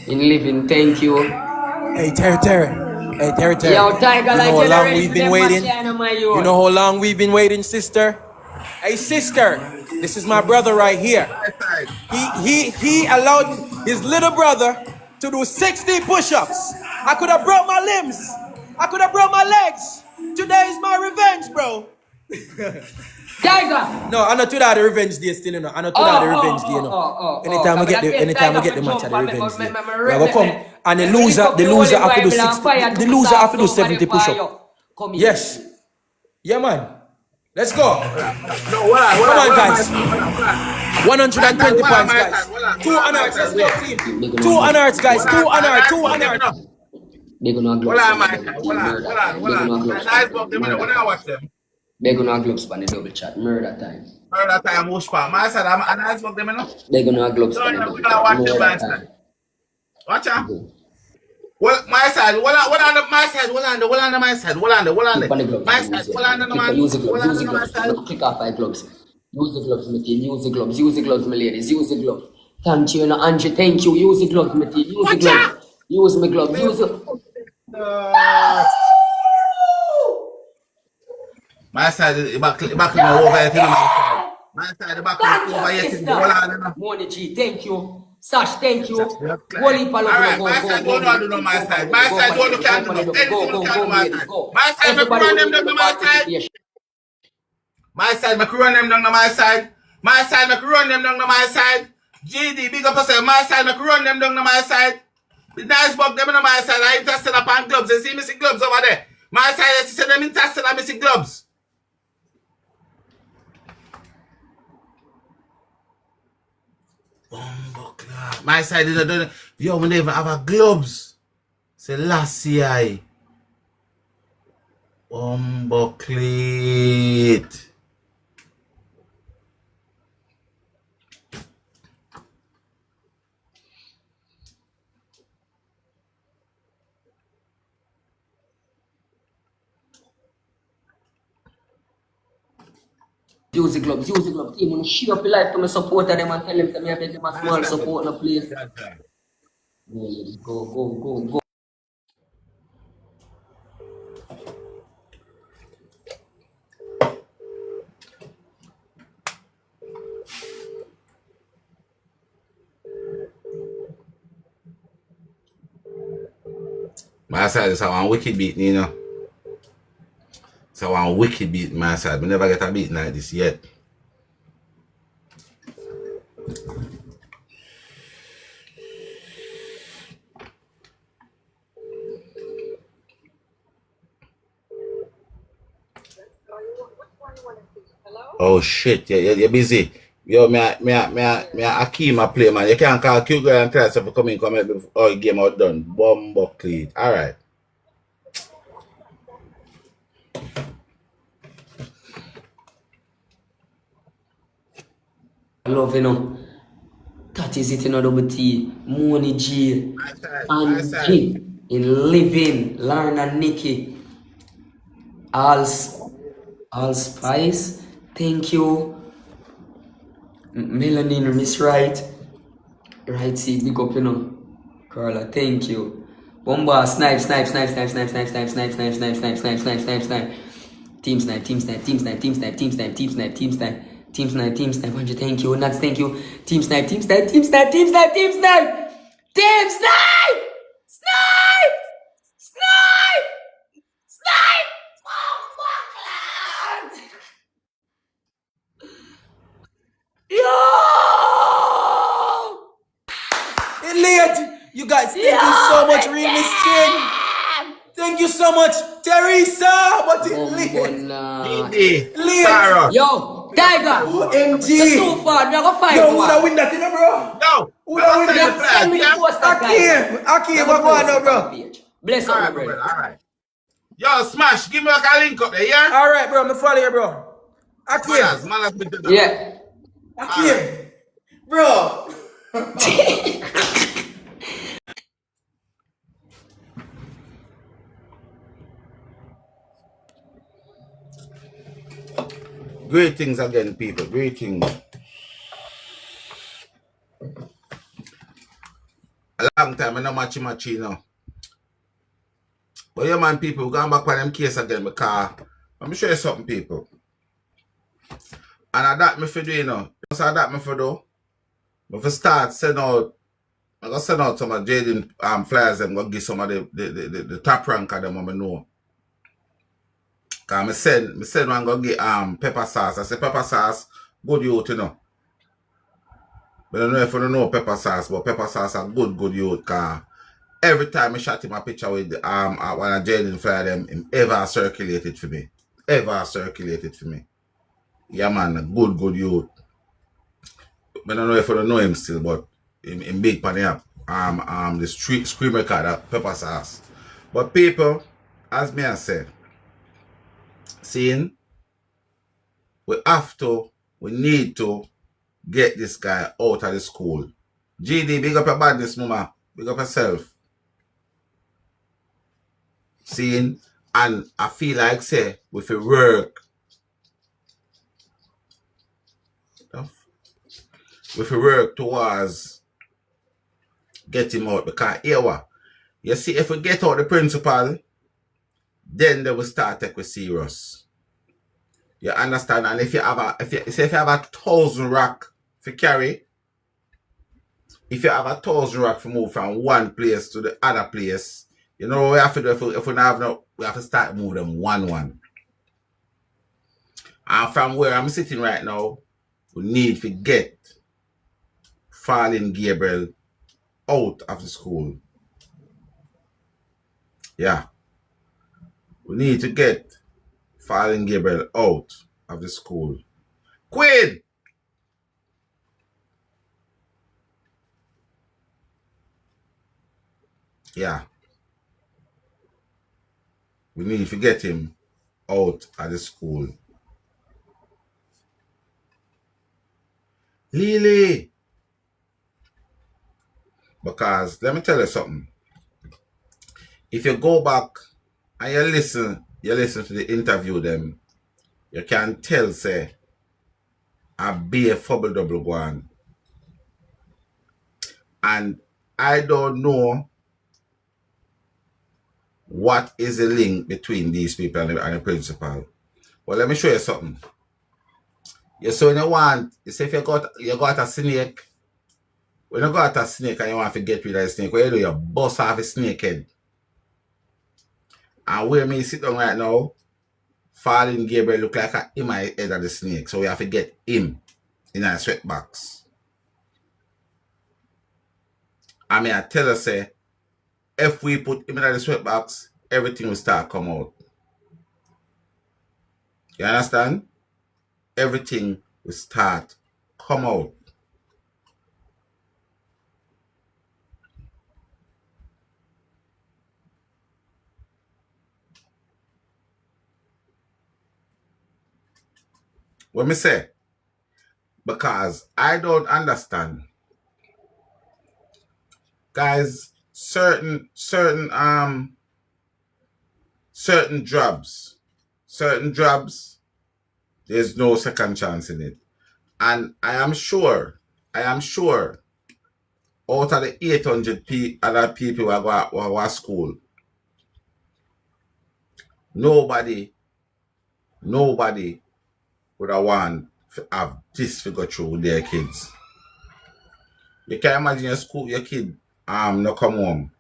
In living, thank you. Hey, Terry. Yo, Tiger, You like know how you're long ready we've for been them waiting? Marciano, my You youth. know how long we've been waiting, sister? Hey, sister, this is my brother right here. He allowed his little brother to do 60 push-ups. I could have broke my limbs. I could have broke my legs. Today is my revenge, bro. Tiger! No, I'm not to that the revenge day still, you know. I'm not to that the revenge day, you know. Anytime we get the match at the revenge day, we are gonna come and the loser have to do 60. The loser have to do 70 push-ups. Yes. Yeah, man. Let's go. Come on, guys. 120 points, guys. 2 unearths. Let's go, team. 2 unearths, guys. 2 unearths. They're gonna gloves. They're gonna gloves on the double chat. Murder time. They're gonna gloves on the double chat. Murder time. Watch out. Well, my side. What on my side? What on my side? Click on the gloves. My side. Use the gloves. Click off 5 gloves. Use the gloves, my team. Use the gloves, my ladies. Use the gloves. Thank you, Angie. Thank you. Use the gloves, my team. Use the gloves. Use my gloves. Use the. My side, back over here. My side, back over here. Money G, thank you. Sash, thank you. Alright, my side don't do no my side. My side don't look at no. Anything look at my side. My side, me run them down to my side. My side, me run them down to my side. My side, me run them down to my side. GD, big up yourself. My side, me run them down to my side. The nice bug them on my side. I interested upon gloves. You see me see gloves over there. My side, you see them interested on me see gloves. My side is a yo, we never have a gloves. Say last year. Bucklet. Use the gloves. Team, when you share up your life to my supporter them and tell them to me I beg them a small support in a place. Yeah, go. My side is one wicked beat, you know. So one wicked beat my side. We never get a beat like this yet. Oh shit, you're busy. Yo, me Akima play, man. You can't call Q girl and tell us if you come in, come here before the game out done. Bumbo clean. Alright. Love, you know. That is it, you know, double T. Money G. And G. In Living. Lauren and Nikki. Allspice. Thank you. Melanin, Miss Right. Right, see, big up, you know. Carla, thank you. Bomba, snipe. Team snipe. Team snipe, Andrew, thank you. Nuts, thank you. Team snipe. Snipe! Yo! Elliot, you guys, thank you so much, Remix Chin. Thank you so much, Teresa. But Elliot. Yo, Tiger. OMG. The so far, we are gonna fight. Yo, who da win that, you know, bro? No. Who da win that? Send me the poster, Akeem, what going on, bro? Bless up, Alright, bro. brother. Alright. Yo, Smash, give me like a link up there, yeah? All right, bro, me follow you, bro. Akeem, Man, been doing that. Yeah. Akeem, bro. Greetings again, people. Greetings. A long time, I no matchy, you know. But yeah, man, people, we're going back on them case again because let me show you something, people. And I that me for do, you know. So that me for do. But for start, I'm gonna send out some of Jaden flyers and gonna give some of the top rank of them I know. Cause me send one gonna get pepper sauce. I say pepper sauce, good youth, you know. But I don't know if you don't know pepper sauce, but pepper sauce are good youth. Cause every time I shot him a picture with one of Jaden flyer them, him ever circulated for me. Yeah, man, good youth. I don't know if you don't know him still, but in big pan up. The street scream record that pepper sauce. But people, as me I said, seeing we need to get this guy out of the school. GD, big up your badness, mama. Big up yourself. Seeing, and I feel like say with a work. With a work towards get him out, because here what? You see, if we get out the principal, then they will start take with serious. You understand? And if you have a 1,000 rack for carry, if you have 1,000 rack for move from one place to the other place, you know what we have to do if we don't have no, we have to start move them one. And from where I'm sitting right now, we need to get Fallen Gabriel out of the school. Yeah. We need to get Fallen Gabriel out of the school. Queen! Yeah. We need to get him out of the school. Lily! Because let me tell you something. If you go back and you listen to the interview them, you can tell say I be a fubble double one. And I don't know what is the link between these people and the principal. Well, let me show you something. You say if you got a snake. When you got a snake and you want to get rid of the snake, what you do? You bust off a snake head. And where me sit down right now, Fallen Gabriel look like him at the head of the snake. So we have to get him in a sweatbox. I mean, I tell her, say, if we put him in the sweatbox, everything will start come out. You understand? Everything will start come out. What me say? Because I don't understand. Guys, certain jobs, there's no second chance in it. And I am sure, out of the 800 other people who go to school, nobody would have want to have this to go through with their kids. You can imagine your kid no come home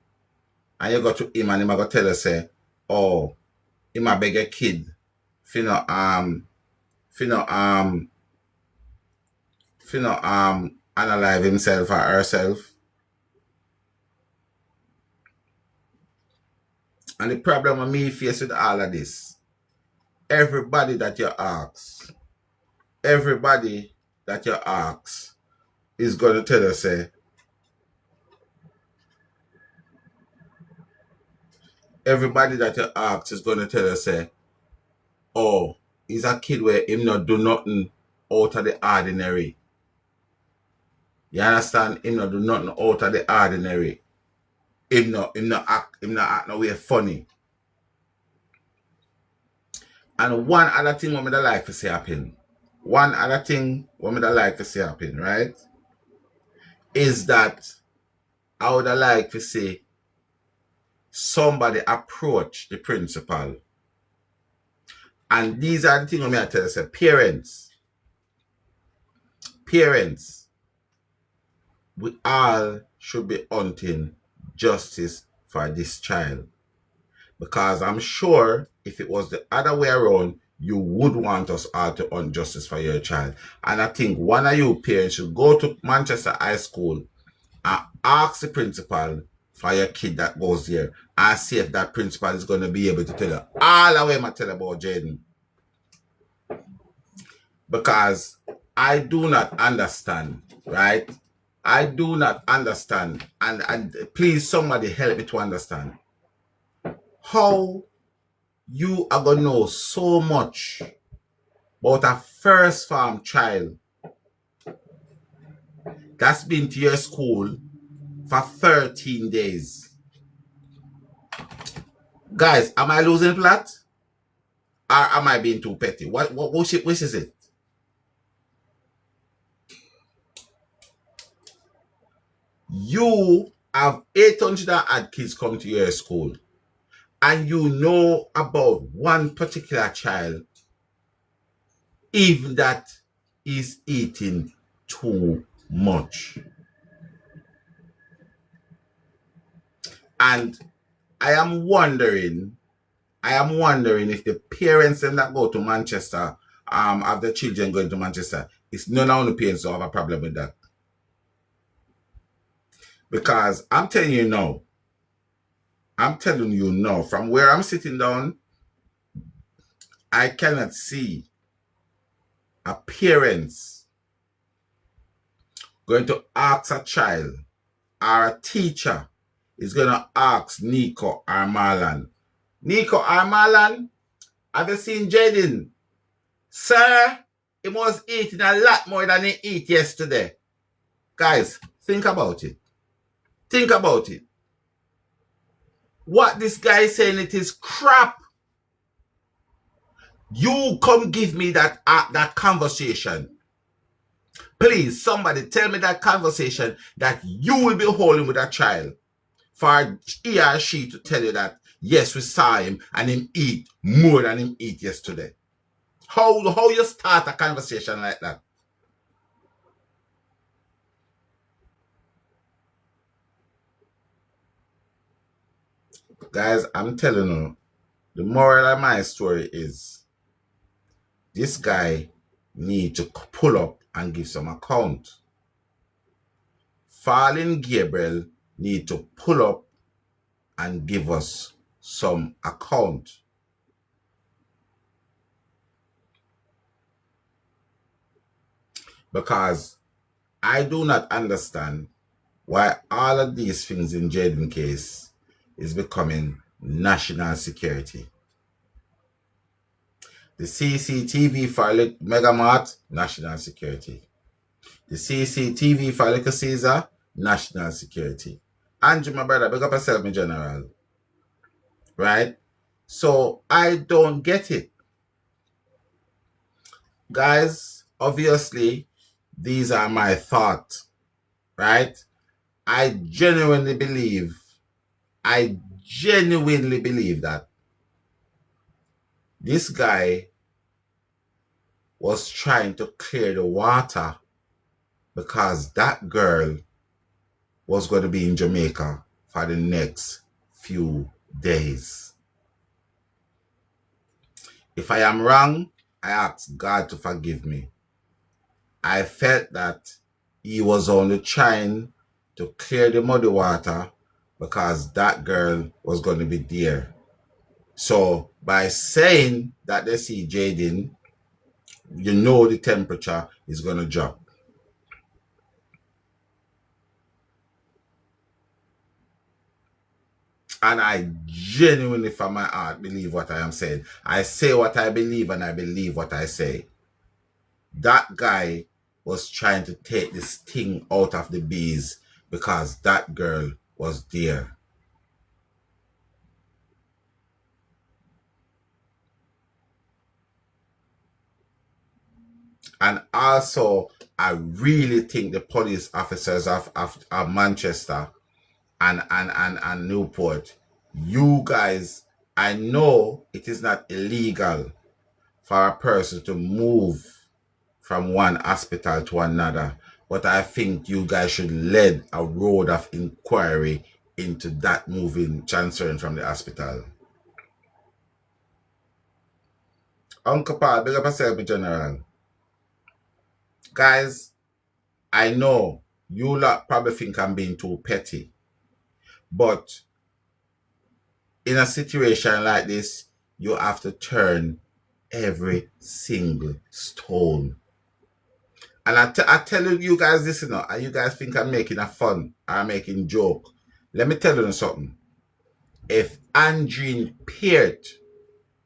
and you go to him and him go tell us say, oh, him a beg a kid analyze himself or herself. And the problem with me face with all of this, everybody that you ask is going to tell us, say, oh, he's a kid where him not do nothing out of the ordinary. You understand? Him not do nothing out of the ordinary. Him not act no way funny. And one other thing what me da like to see happen, right, is that I would like to see somebody approach the principal. And these are the things I'm going to tell you, say, parents, we all should be hunting justice for this child. Because I'm sure if it was the other way around, you would want us all to hunt justice for your child. And I think one of you parents should go to Manchester High School and ask the principal for your kid that goes there and see if that principal is going to be able to tell you all the way I tell about Jaden. Because I do not understand, right? I do not understand. And please, somebody help me to understand. How you are going to know so much about a first farm child that's been to your school for 13 days. Guys, am I losing plot? Or am I being too petty? Which is it? You have 800 odd kids come to your school and you know about one particular child, even that is eating too much. And I am wondering if the parents that go to Manchester, of the children going to Manchester, it's none of the parents who have a problem with that. Because I'm telling you now, from where I'm sitting down, I cannot see a parents going to ask a child, or a teacher is going to ask Nico or Marlon, have you seen Jaden? Sir, he was eating a lot more than he ate yesterday. Guys, think about it. What this guy is saying, it is crap. You come give me that conversation. Please, somebody tell me that conversation that you will be holding with that child for he or she to tell you that, yes, we saw him and him eat more than him eat yesterday. How you start a conversation like that? Guys, I'm telling you, the moral of my story is this guy needs to pull up and give some account. Fallen Gabriel need to pull up and give us some account. because I do not understand why all of these things in Jaden case is becoming national security. The CCTV for Megamart, national security. The CCTV for Little Caesar, national security. Andrew, my brother, big up yourself, my general. Right? So I don't get it. Guys, obviously, these are my thoughts. Right? I genuinely believe that this guy was trying to clear the water because that girl was going to be in Jamaica for the next few days. If I am wrong, I ask God to forgive me. I felt that he was only trying to clear the muddy water because that girl was going to be there. So by saying that they see Jaden, you know the temperature is going to drop. And I genuinely from my heart believe what I am saying. I say what I believe and I believe what I say. That guy was trying to take this thing out of the bees because that girl was there. And also, I really think the police officers of Manchester and Newport, you guys, I know it is not illegal for a person to move from one hospital to another, but I think you guys should lead a road of inquiry into that moving, transferring from the hospital. Uncle Paul, big up yourself, General. Guys, I know you lot probably think I'm being too petty, but in a situation like this, you have to turn every single stone. And I tell you guys this, you know, and you guys think I'm making a fun or I'm making joke. Let me tell you something. If Andreen Peart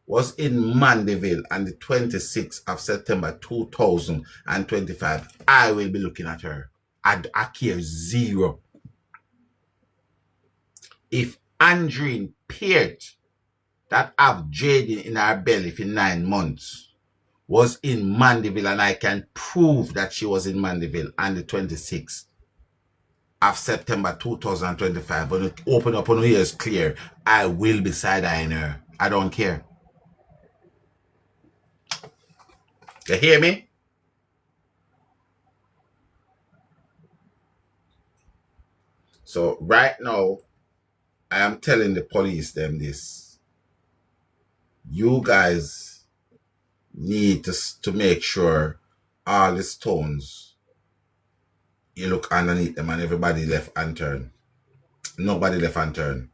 was in Mandeville on the 26th of September 2025, I will be looking at her. I care zero. If Andreen Peart, that have Jaden in her belly for 9 months, was in Mandeville, and I can prove that she was in Mandeville on the 26th of September 2025, when it open up on her ears clear, I will be side-eyeing her. I don't care. You hear me? So right now, I am telling the police them this. You guys need to make sure all the stones, you look underneath them and everybody left unturned. Nobody left unturned.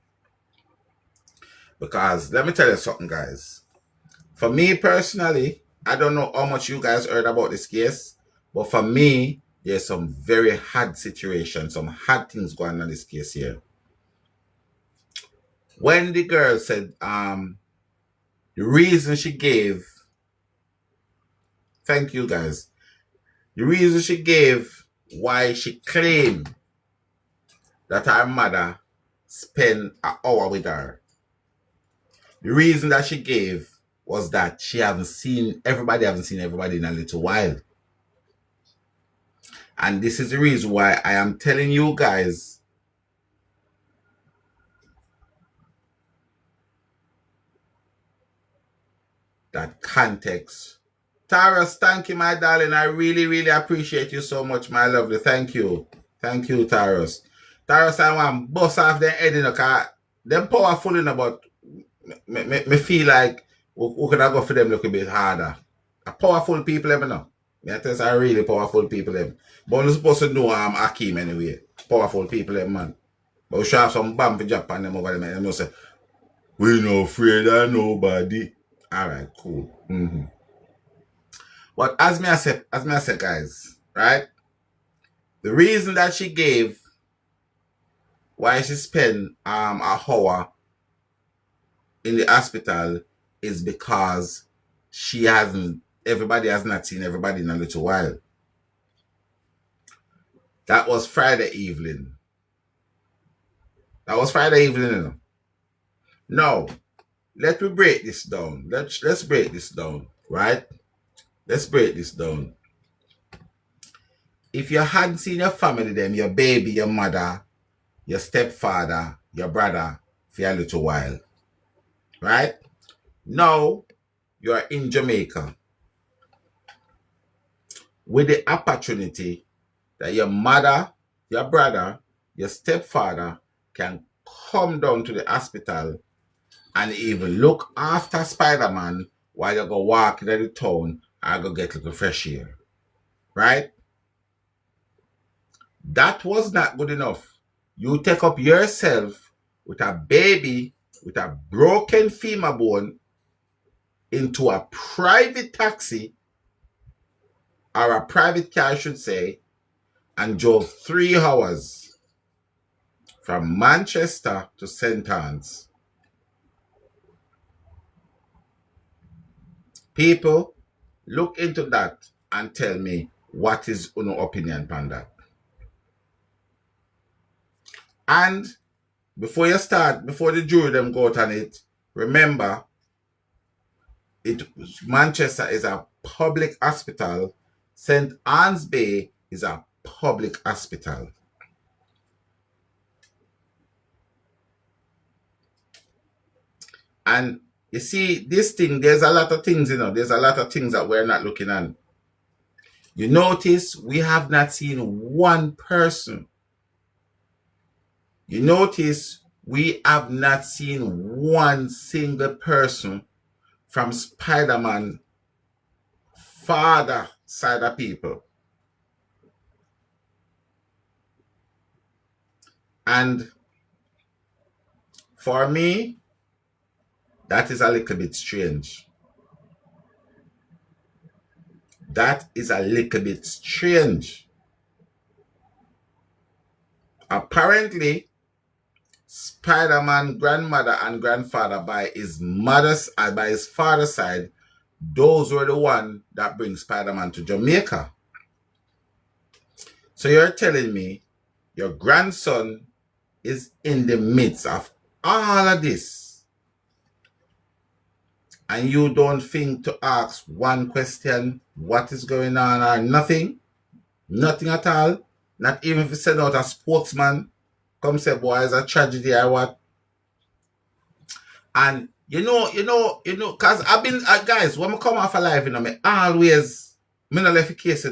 Because let me tell you something, guys. For me personally, I don't know how much you guys heard about this case, but for me, there's some very hard situations, some hard things going on in this case here. When the girl said the reason she gave, thank you guys, the reason she gave why she claimed that her mother spent an hour with her, the reason that she gave was that she haven't seen everybody in a little while. And this is the reason why I am telling you guys that context. Taurus, thank you, my darling. I really, really appreciate you so much, my lovely. Thank you. Thank you, Taurus. Taurus, I want to bust off their head, you know, because they're powerful, you know, but me feel like we could have go for them a little bit harder. A powerful people, you know. I tell you, are really powerful people, them. But we're supposed to know I'm Akeem anyway. Powerful people, them, man. But we should have some bomb for Japan, them over there, and they say, we're not afraid of nobody. All right, cool. But as me I said, guys, right? The reason that she gave why she spent an hour in the hospital is because everybody has not seen everybody in a little while. That was Friday evening. Now, let me break this down. Let's break this down, right? Let's break this down. If you hadn't seen your family, them, your baby, your mother, your stepfather, your brother, for a little while, right? Now, you're in Jamaica with the opportunity that your mother, your brother, your stepfather can come down to the hospital and even look after Spider-Man while you go walk in the town and go get a little fresh air, right? That was not good enough. You take up yourself with a baby with a broken femur bone into a private taxi, or a private car, I should say, and drove 3 hours from Manchester to St. Anne's. People, look into that and tell me what is your opinion on that. And before the jury them go out on it, remember, Manchester is a public hospital. St. Anne's Bay is a public hospital. And you see, this thing, there's a lot of things, there's a lot of things that we're not looking at. You notice we have not seen one person. You notice we have not seen one single person from Spider-Man father side of people. And for me, that is a little bit strange. That is a little bit strange. Apparently, Spider-Man grandmother and grandfather by his father's side, those were the one that bring Spider-Man to Jamaica. So you're telling me your grandson is in the midst of all of this, and you don't think to ask one question, what is going on, or nothing? Nothing at all? Not even if you send out a spokesman, come say, boy, it's a tragedy or what? And you know, because I've been, guys, when I come off alive, me always, me not left a case,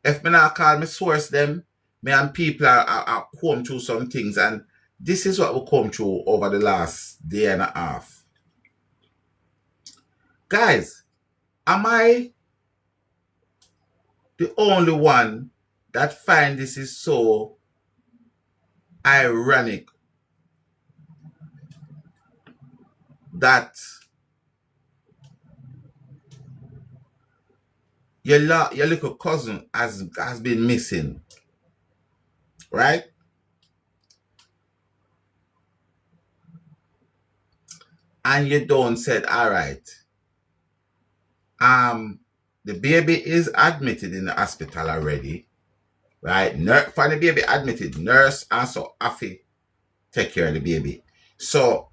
If me not call me source them, me and people are come through some things, and this is what we come through over the last day and a half. Guys, am I the only one that find this is so ironic that your little cousin has been missing, right? And you don't said, all right, the baby is admitted in the hospital already, right? For the baby admitted, nurse also Afi take care of the baby. So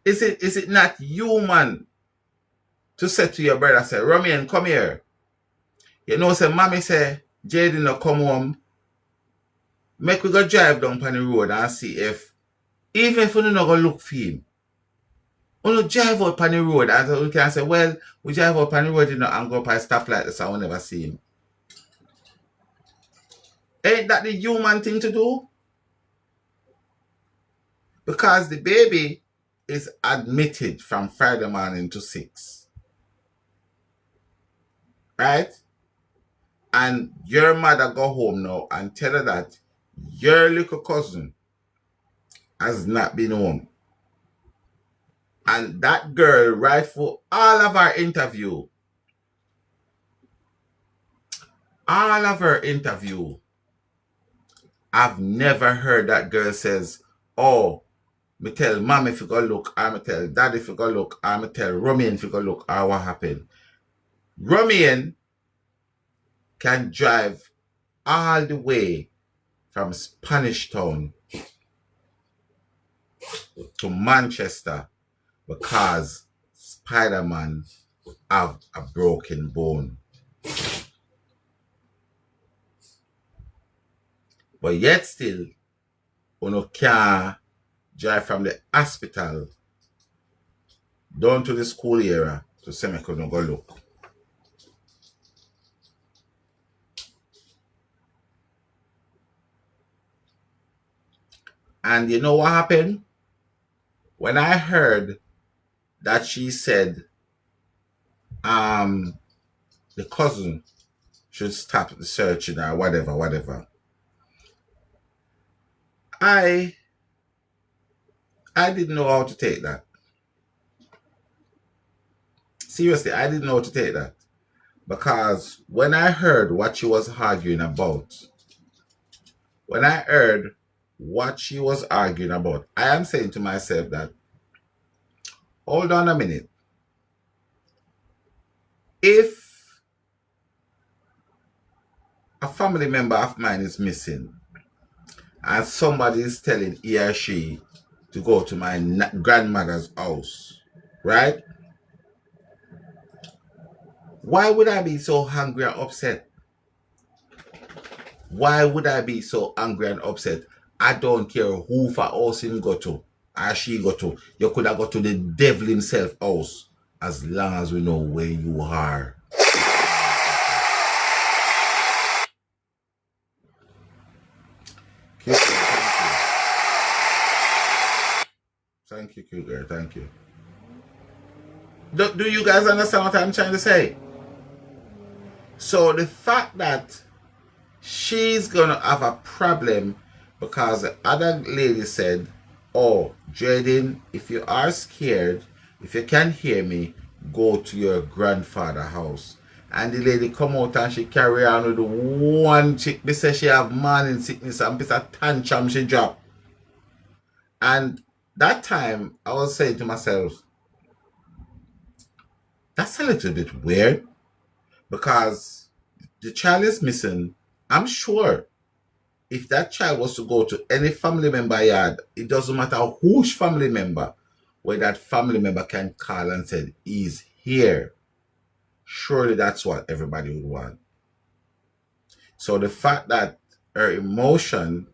is it not human to say to your brother, say, Romian, come here. You know, say, mommy say, Jaden no come home. Make we go drive down on the road and see if, even if we don't go look for him, we don't drive out on the road and we can say, well, we drive out on the road, and go up and stop like this and we never see him. Ain't that the human thing to do? Because the baby is admitted from Friday morning to 6. Right? And your mother go home now and tell her that your little cousin has not been home. And that girl, right for all of our interview, all of her interview, I've never heard that girl says, oh, me tell mom if you go look, or me tell dad if you go look, or me tell Romian if you go look, or what happened. Romian can drive all the way from Spanish Town to Manchester because Spider-Man have a broken bone. But yet still, you can't drive from the hospital down to the school area to say me couldn't go look. And you know what happened? When I heard that she said the cousin should stop the searching or whatever. I didn't know how to take that. Seriously, I didn't know how to take that. Because when I heard what she was arguing about, I am saying to myself that, hold on a minute. If a family member of mine is missing and somebody is telling he or she to go to my grandmother's house, right? Why would I be so hungry and upset? Why would I be so angry and upset? I don't care who for house him go to or she go to. You could have go to the devil himself house as long as we know where you are. Thank you, cute girl. Thank you. Do you guys understand what I'm trying to say? So the fact that she's gonna have a problem because the other lady said, oh, Jaden, if you are scared, if you can't hear me, go to your grandfather's house. And the lady come out and she carry on with the one chick. They say she have morning sickness and piece of tantrum she drop. And that time I was saying to myself, that's a little bit weird because the child is missing. I'm sure if that child was to go to any family member yard, it doesn't matter whose family member, where that family member can call and say, he's here. Surely that's what everybody would want. So the fact that her emotion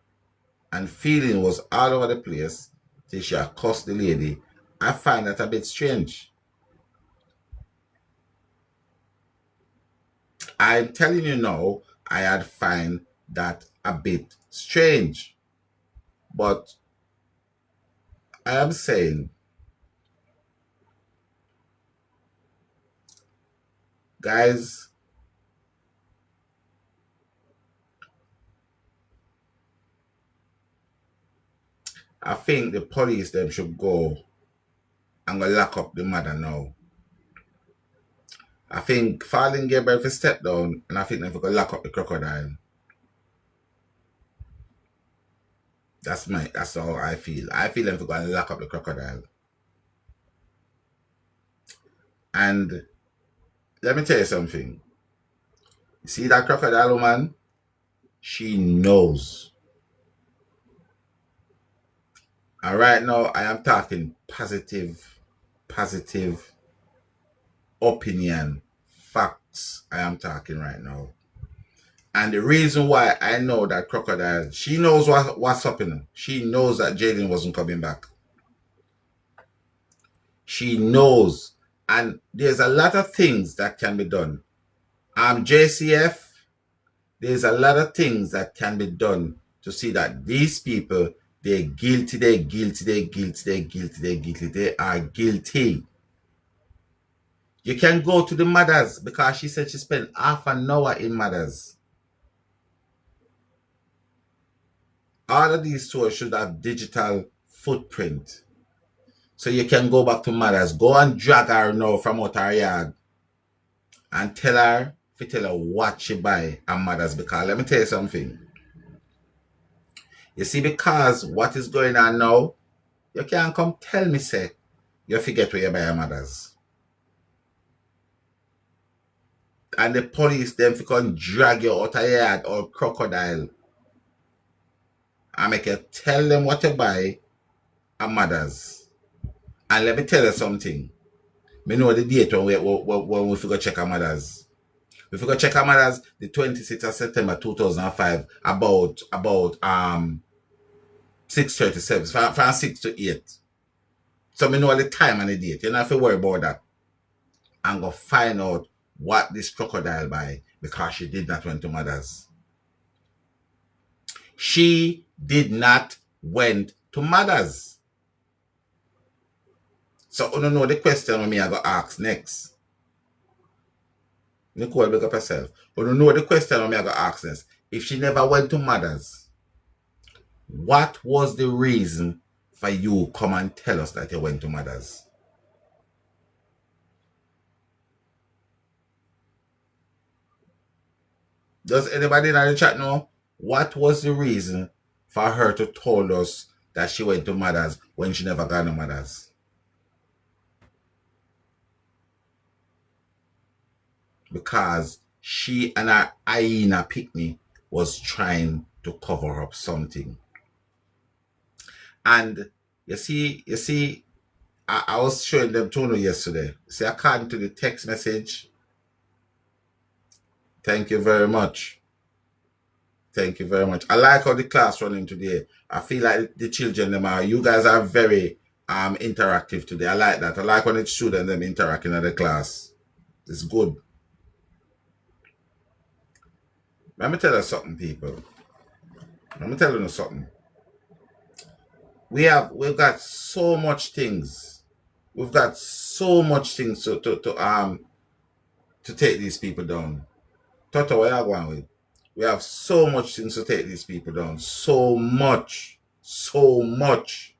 and feeling was all over the place till she accosted the lady, I find that a bit strange. I'm telling you now, I had find that a bit strange. But I am saying, guys, I think the police them should go and go lock up the mother now. I think Falling Gabriel will step down and I think they will go lock up the crocodile. That's how I feel. I feel them to go and lock up the crocodile. And let me tell you something. You see that crocodile woman? She knows. And right now I am talking positive opinion, facts. I am talking right now. And the reason why I know that crocodile, she knows what's happening. She knows that Jaden wasn't coming back. She knows. And there's a lot of things that can be done. JCF, there's a lot of things that can be done to see that these people, they're guilty, they are guilty. You can go to the mothers because she said she spent half an hour in mothers. All of these stores should have digital footprint. So you can go back to mothers. Go and drag her now from out her yard and tell her to tell her what she buy her mother's, because let me tell you something. You see, because what is going on now, you can't come tell me, say, you forget where you buy your mother's. And the police them fi come drag you out of yard or crocodile and make you tell them what you buy a mother's. And let me tell you something. Me know the date when we go check our mothers. We go check our mothers the 26th of September 2005 about 6:37 from 6 to 8. So me know the time and the date. You don't have to worry about that. And go find out what this crocodile buy, because she did not went to mothers. She did not went to mothers. So you don't know the question when me I go ask next. Nicole, look up yourself. You don't know the question when me I go ask next. If she never went to mothers, what was the reason for you come and tell us that you went to mothers? Does anybody in the chat know what was the reason for her to told us that she went to mothers when she never got to mothers? Because she and her hyena picnic was trying to cover up something. And you see, I was showing them Tono yesterday. See, according to the text message, thank you very much. Thank you very much. I like how the class running today. I feel like the children, you guys are very interactive today. I like that. I like when the students them interacting in the class. It's good. Let me tell you something, people. Let me tell you something. We've got so much things. We've got so much things to take these people down. Toto, where are you going with? We have so much things to take these people down. So much. So much.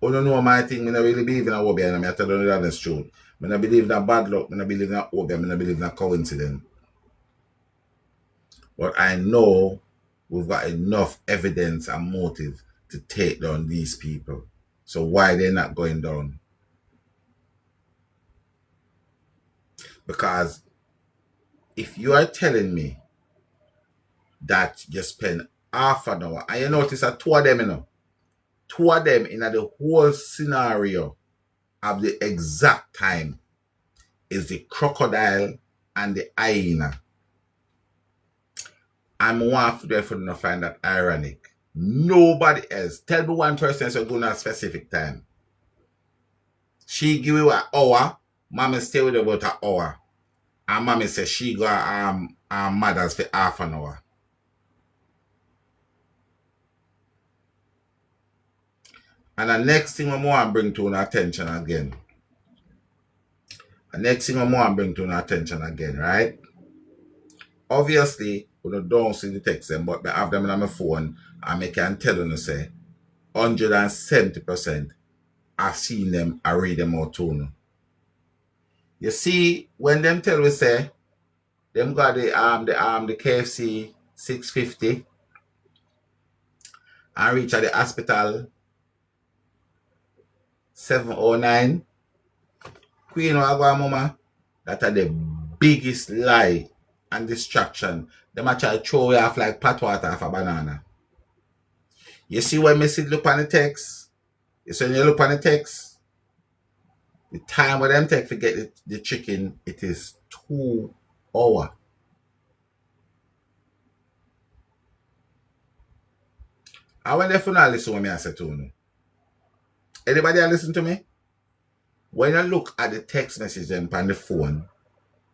You don't know my thing. I don't really believe in a Obi, and I tell you the honest truth. I don't believe in a bad luck. I don't believe in a Obi. I don't believe in a coincidence. But I know we've got enough evidence and motive to take down these people. So why they're not going down? Because if you are telling me that you spend half an hour, and you notice that two of them in the whole scenario of the exact time is the crocodile and the hyena. I'm one for them find that ironic. Nobody else. Tell me one person is going at a specific time. She give you an hour, mommy stay with her about an hour. And mommy says she got mothers for half an hour. And the next thing I want to bring to your attention again. Right? Obviously, we don't see the text them, but I have them on my phone and I can tell you, say, 170% I've seen them, I read them out too. You see, when them tell we say, them got the KFC 650 and reach at the hospital 709. Queen of Mama, that are the biggest lie and distraction. Them actually throw you off like pot water off a banana. You see when me see look on the text? You see when you look on the text? The time where them take to get the chicken, it is 2 hours. I wonder if you not listen when I say to you. Anybody listen to me? When you look at the text message on the phone,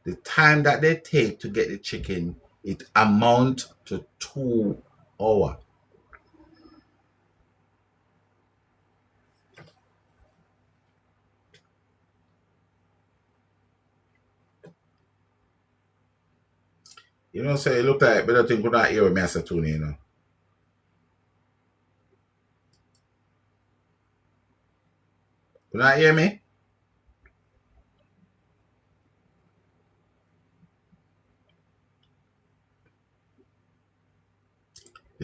the time that they take to get the chicken, it amounts to 2 hours. You know, so it look like better thing could not hear me as a tune, you know. Could not hear me?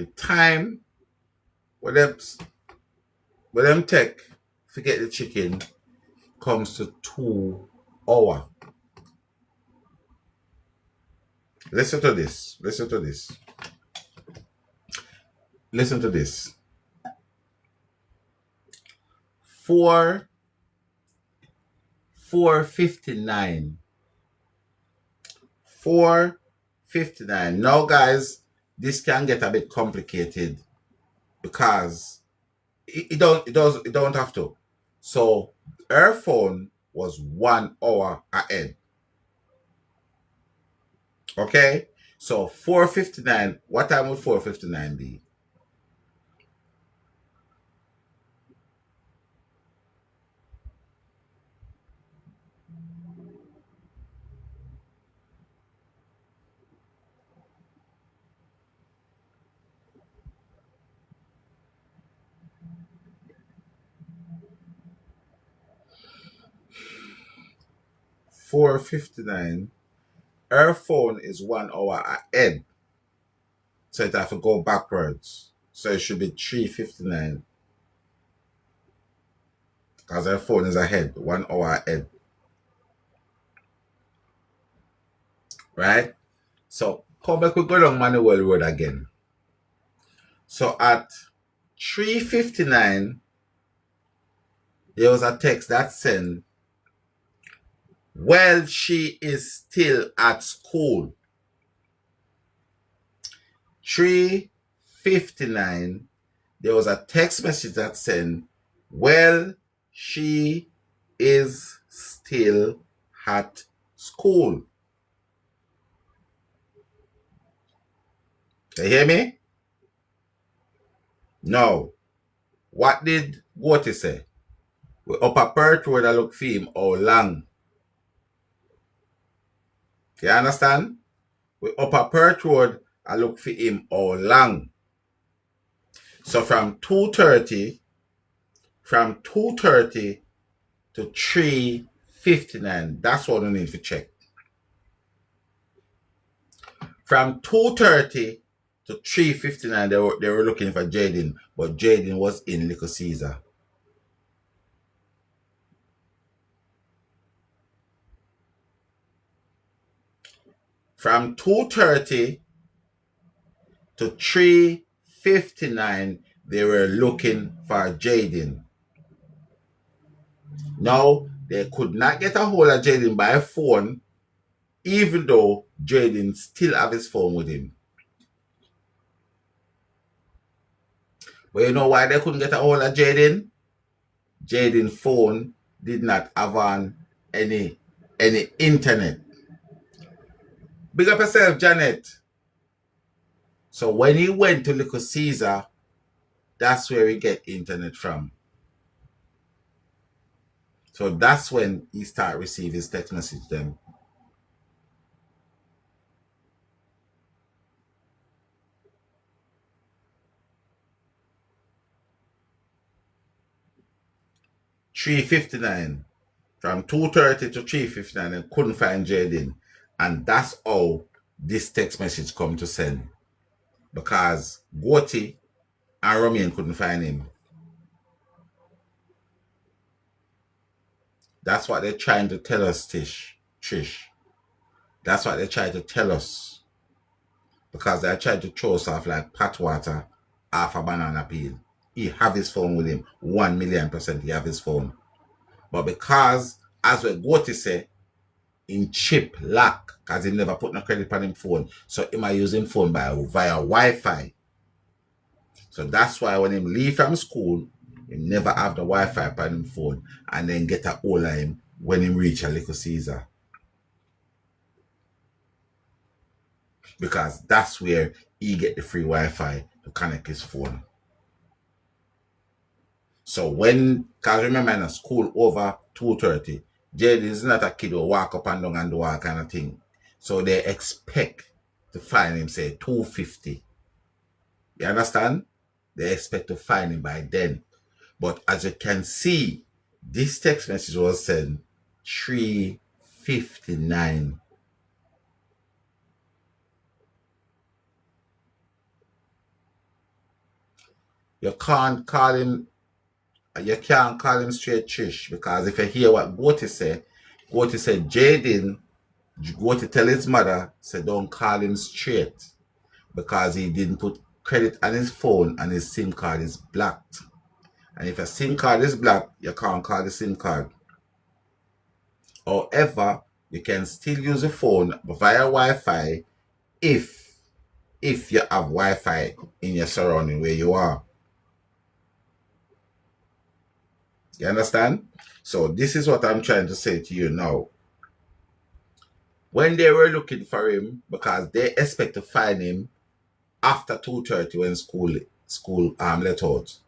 the time where them take to get the chicken comes to 2 hours. Listen to this. Listen to this. Listen to this. 4:59. 4:59. Now, guys, this can get a bit complicated because it don't have to. So her phone was 1 hour ahead. Okay, so 4:59. What time would 4:59 be? $4:59. Her phone is 1 hour ahead, so it have to go backwards. So it should be 3:59 because her phone is ahead, 1 hour ahead. Right? So come back, we go down Manuel Road again. So at 3:59, there was a text that said, well, she is still at school. 3:59, there was a text message that said, well, she is still at school. You hear me? No. What did Gotti say? We up a perch road, I look for him how long. You understand? We up a perch road, I look for him how long. So from 2:30 to 3:59, that's what we need to check. From 2:30 to 3:59, they were looking for Jaden, but Jaden was in Little Caesar. From 2:30 to 3:59, they were looking for Jaden. Now, they could not get a hold of Jaden by phone, even though Jaden still have his phone with him. But you know why they couldn't get a hold of Jaden? Jaden's phone did not have on any internet. Big up yourself, Janet. So when he went to Little Caesar, that's where he get internet from. So that's when he start receiving his text message then. $3:59. From 2:30 to 3:59, and couldn't find Jaden. And that's how this text message come to send. Because Gotti and Romain couldn't find him. That's what they're trying to tell us, Trish. That's what they're trying to tell us. Because they're trying to throw us off like pot water off a banana peel. He have his phone with him. 1,000,000% he have his phone. But because, as what Gotti say, in chip lock, because he never put no credit on him phone, so he might use him phone via Wi-Fi. So that's why when him leave from school, he never have the Wi-Fi on him phone, and then get a hold of him when he reach a Little Caesar. Because that's where he get the free Wi-Fi to connect his phone. So because remember in a school over 2:30, Jaden is not a kid who walk up and down and do all kind of thing. So they expect to find him, say, 2:50. You understand? They expect to find him by then. But as you can see, this text message was sent 3:59. you can't call him straight Trish, because if you hear what Gotti said Jaden, Gotti tell his mother, say don't call him straight because he didn't put credit on his phone and his SIM card is blocked. And if a SIM card is blocked, you can't call the SIM card. However, you can still use the phone via Wi-Fi if you have Wi-Fi in your surrounding where you are. You understand? So this is what I'm trying to say to you now. When they were looking for him, because they expect to find him after 2:30 when school let out,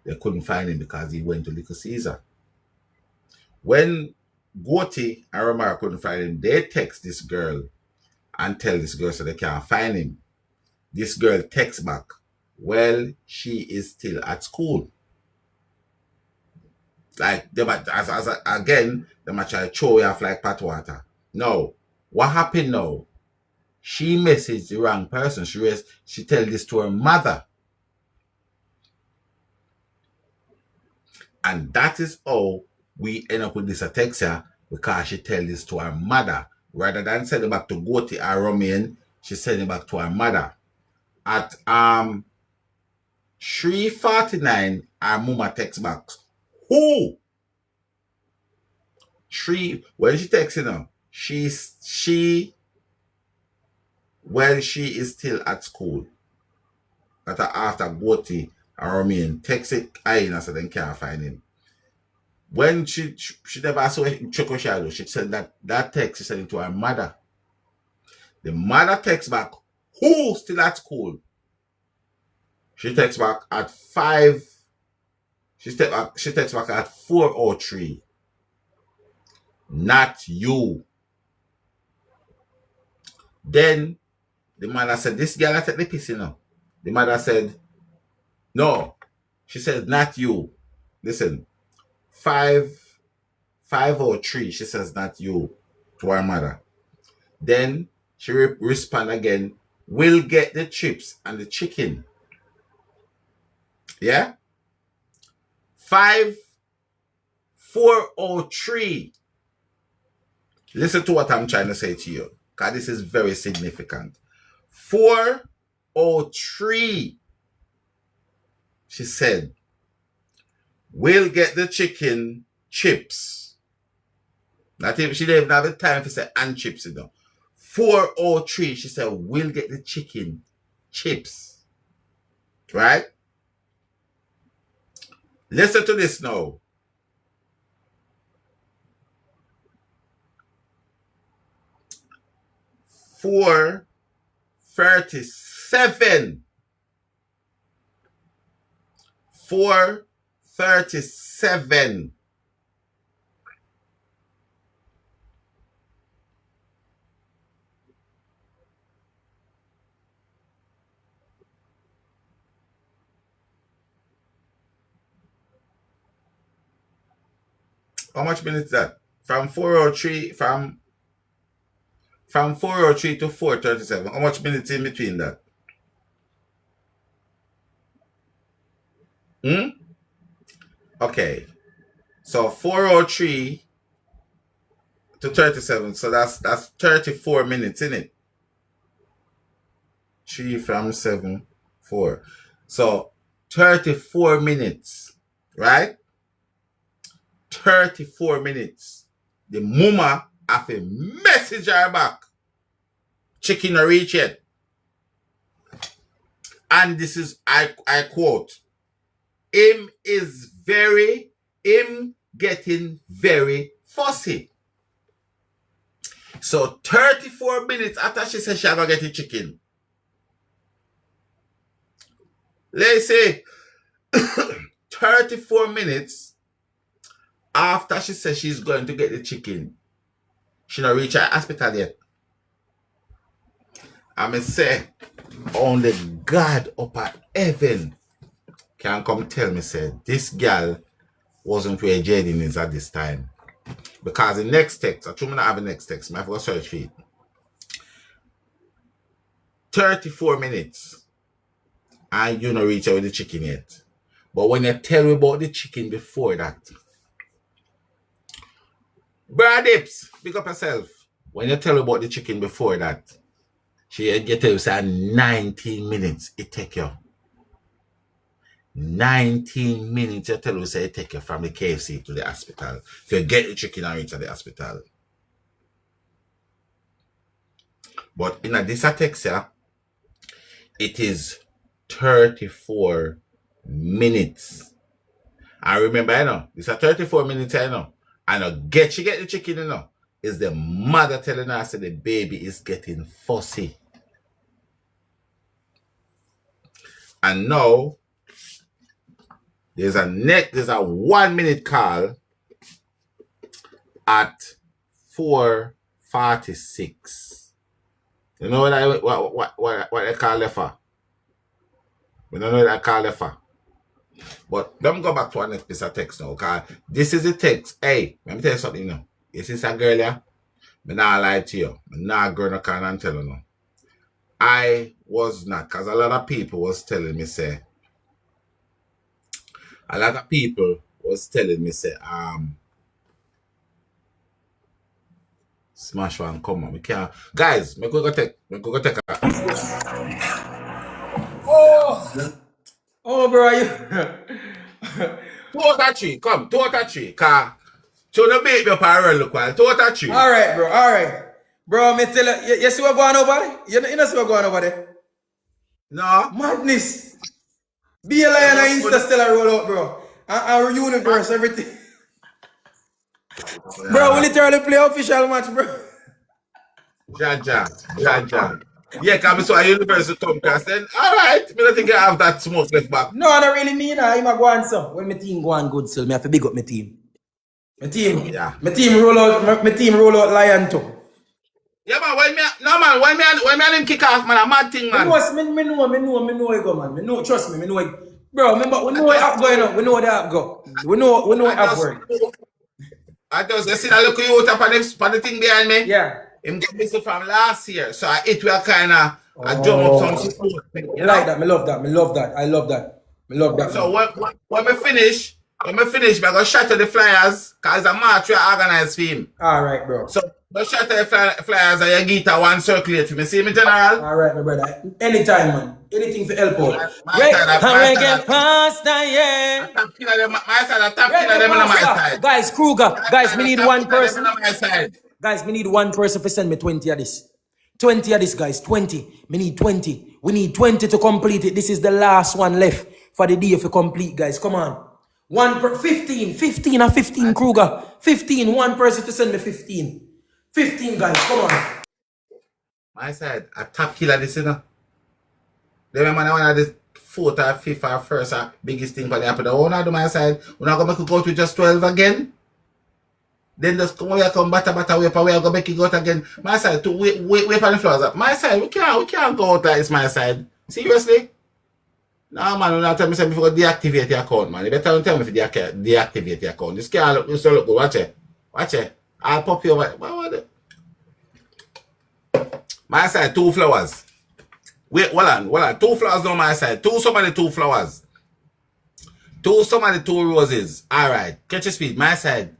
they couldn't find him because he went to Little Caesar. When Gotti and Romaro couldn't find him, they text this girl and tell this girl so they can't find him. This girl texts back, well, she is still at school. Like, they might, again, they might try to throw you off like pot water. No. What happened now? She messaged the wrong person. She tell this to her mother. And that is how we end up with this Atexia, because she tell this to her mother. Rather than send it back to Gotti or Romain, she send it back to her mother. At 3:49, her mama texts back. Who? When she texts her, she is still at school. But after Gotti and Romain text it, I so then can't find him. When she never saw Choco Shadow, she said that text, she sent it to her mother. The mother texts back, who still at school? She texts back at 5. She texts back at 4:03. Not you. Then the mother said, this girl I take the piss, you know. The mother said, no. She said, not you. Listen, 5:03. She says, not you, to her mother. Then she respond again, we'll get the chips and the chicken. Yeah? 4:03. Listen to what I'm trying to say to you, because this is very significant. 4:03. She said, we'll get the chicken chips. Not even, she didn't even have the time to say and chips, you know. 4:03. She said, we'll get the chicken chips. Right? Listen to this now. 4:37. 4:37. How much minutes is that? From 4:03, from 4:03 to 4:37. How much minutes in between that? Okay. So 4:03 to 37. So that's 34 minutes, isn't it? 3 from 7, 4. So 34 minutes, right? 34 minutes. The mama have a message her back. Chicken no reach yet. And this is, I quote, him getting very fussy. So 34 minutes after she said she gonna get the chicken. Let's say 34 minutes after she said she's going to get the chicken, she not reach her hospital yet. I may say, only God up at heaven can come tell me, say, this girl wasn't where Jaden is at this time. Because the next text, I told me not have the next text, I have to search for it. 34 minutes. And you not reach out with the chicken yet. But when you tell me about the chicken before that, Brad Dips, pick up yourself. When you tell me about the chicken before that, she get tell you say 19 minutes it take you. 19 minutes you tell you say it take you from the KFC to the hospital. If you get the chicken and reach to the hospital. But in a this text here, it is 34 minutes. I remember, I know, it's a 34 minutes, I know. And she get the chicken, you know. Is the mother telling us that the baby is getting fussy. And now, there's a 1 minute call at 4:46. You know what they call it for? We don't know what I call it for. But let me go back to our next piece of text now, because this is the text. Hey, let me tell you something now. You see that girl here? I'm not lie to you. I'm not going to call and tell you no. I was not, because a lot of people was telling me, say, smash one, come on. We can't. Guys, we go take a. Oh, bro, you. 2 come, 2 car. So the baby up a roll look while 2 All right, bro, all right. Bro, me tell you see what going over there? You know see what going over there? No. Madness. Be a lion and Insta still a roll out, bro. Our universe, everything. Bro, we literally play official match, bro. Jaja. Yeah, because I saw a universal come cast then. Alright, me don't think I have that smoke left back. No, I don't really mean that. I'm go on so. When my team go on good, still, me have to big up my team. My team roll out lion too. Yeah, man, when me him kick off, man, a mad thing, man. Me know it go, man. Trust me, me know it. Bro, remember, we know it up going on. We know the app go. We know it up work. I just see that look you out on the thing behind me. Yeah. Him get missing from last year, so it will kind of drum up some support. You like that? Me love that. I love that. So when we finish, I go shout to the Flyers, because the match we organized for him. All right, bro. So go shout to the Flyers and you get one circulate for me. See me, General? All right, my brother. Anytime, man. Anything for help out. My side, pasta, yeah. top killer them on my side. Guys, Kruger. Guys, we need one person. On my side. Guys, we need one person to send me 20 of this. 20 of this, guys. 20. We need 20. We need 20 to complete it. This is the last one left for the day for complete, guys. Come on. 15 or 15, Kruger. 15. One person to send me 15. 15, guys. Come on. My side, a top killer this, you know. Them man, one of the 4th or 5th or 1st or biggest thing for the happen. One of my side, we're not going to make it go to just 12 again. Then just come here, come batter, we are going to make it go out again. My side, to wait for the flowers up. My side, we can't go out like this, my side. Seriously? No, man, you not tell me if you go deactivate your account, man. You better tell me if you deactivate your account. This can't look good. Watch it. I'll pop you over. My side, 2 flowers. Wait, hold on. 2 flowers on my side. 2 flowers. 2 roses. Alright. Catch your speed. My side.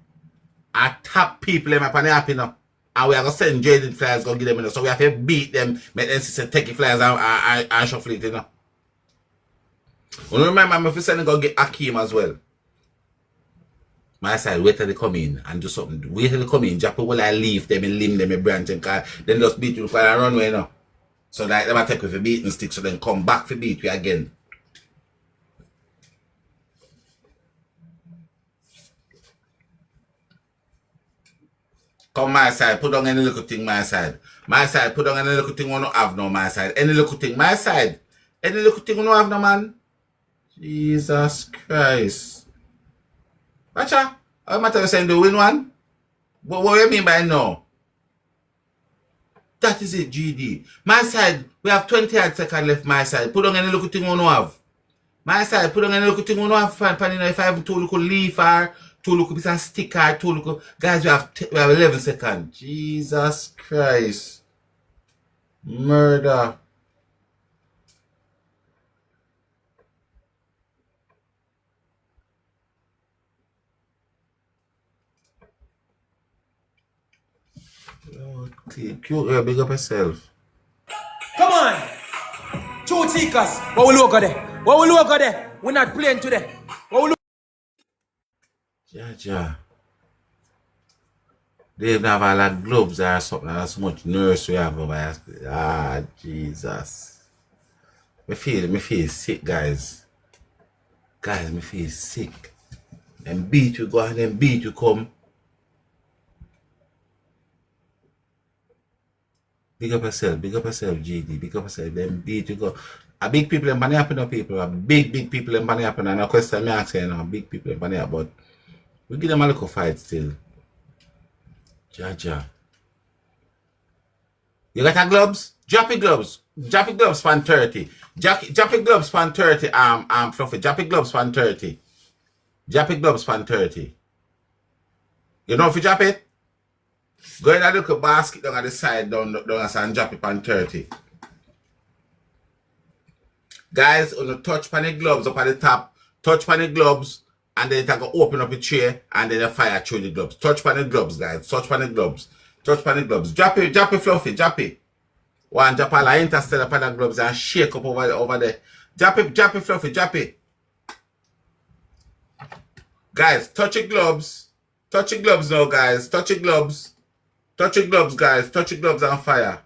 I tap people in my pan happy now. And we are going to send Jaden Flyers, go give them, you know. So we have to beat them, make them say, take the Flyers and shuffle it, you know. You remember, I'm going to go get Akeem as well. My side, wait till they come in and do something. Wait till they come in. Japan will I leave them and limb them and branch and car. Then just beat you for a runway, you know. So like them take with a beating stick, so then come back for beat you again. Come my side, put on any little thing my side. My side, put on any little thing we don't have no my side. Any little thing my side. Any little thing we don't have no man. Jesus Christ. Watcha, I'm not saying the win one. But what do you mean by no? That is it, GD. My side, we have 20 seconds left my side. Put on any little thing we don't have. My side, put on any little thing we don't have. If I have 2 little leaf or 2 little piece of sticker, 2 little... Guys, we have 11 seconds. Jesus Christ. Murder. Oh, cute girl, big up yourself. Come on. Two Tikas. What will look at there? What will look at there? We're not playing today. What will look? Ja. They even have all like gloves or something. That's much nurse we have over here. Ah, Jesus. Me feel sick, guys. Guys, me feel sick. Them beat you go and them beat you come. Big up yourself, GD. Big up yourself, them beat you go. A big people in Bani happen, people. A big people in Bani happen. And a question me ask you, big people in Bani, but we give them a little fight still. Ja. You got a gloves? Drop your gloves. Drop your gloves fan 30. Drop your gloves fan 30. Fluffy. Drop your gloves fan 30. Drop your gloves fan 30. You know if you drop it? Go in and look at basket down at the side down and drop it fan 30. Guys, on the touch pan the gloves up at the top, touch pan the gloves, and then you go open up a tray and then you fire through the gloves. Touch pan the gloves, guys. Touch pan the gloves. Touch pan the gloves. Drop it, Fluffy, drop it. One drop all the interstellar pan the gloves and shake up over there. Drop it, Fluffy, drop it. Guys, touch your gloves. Touch your gloves now, guys. Touch your gloves. Touch your gloves, guys. Touch your gloves on fire.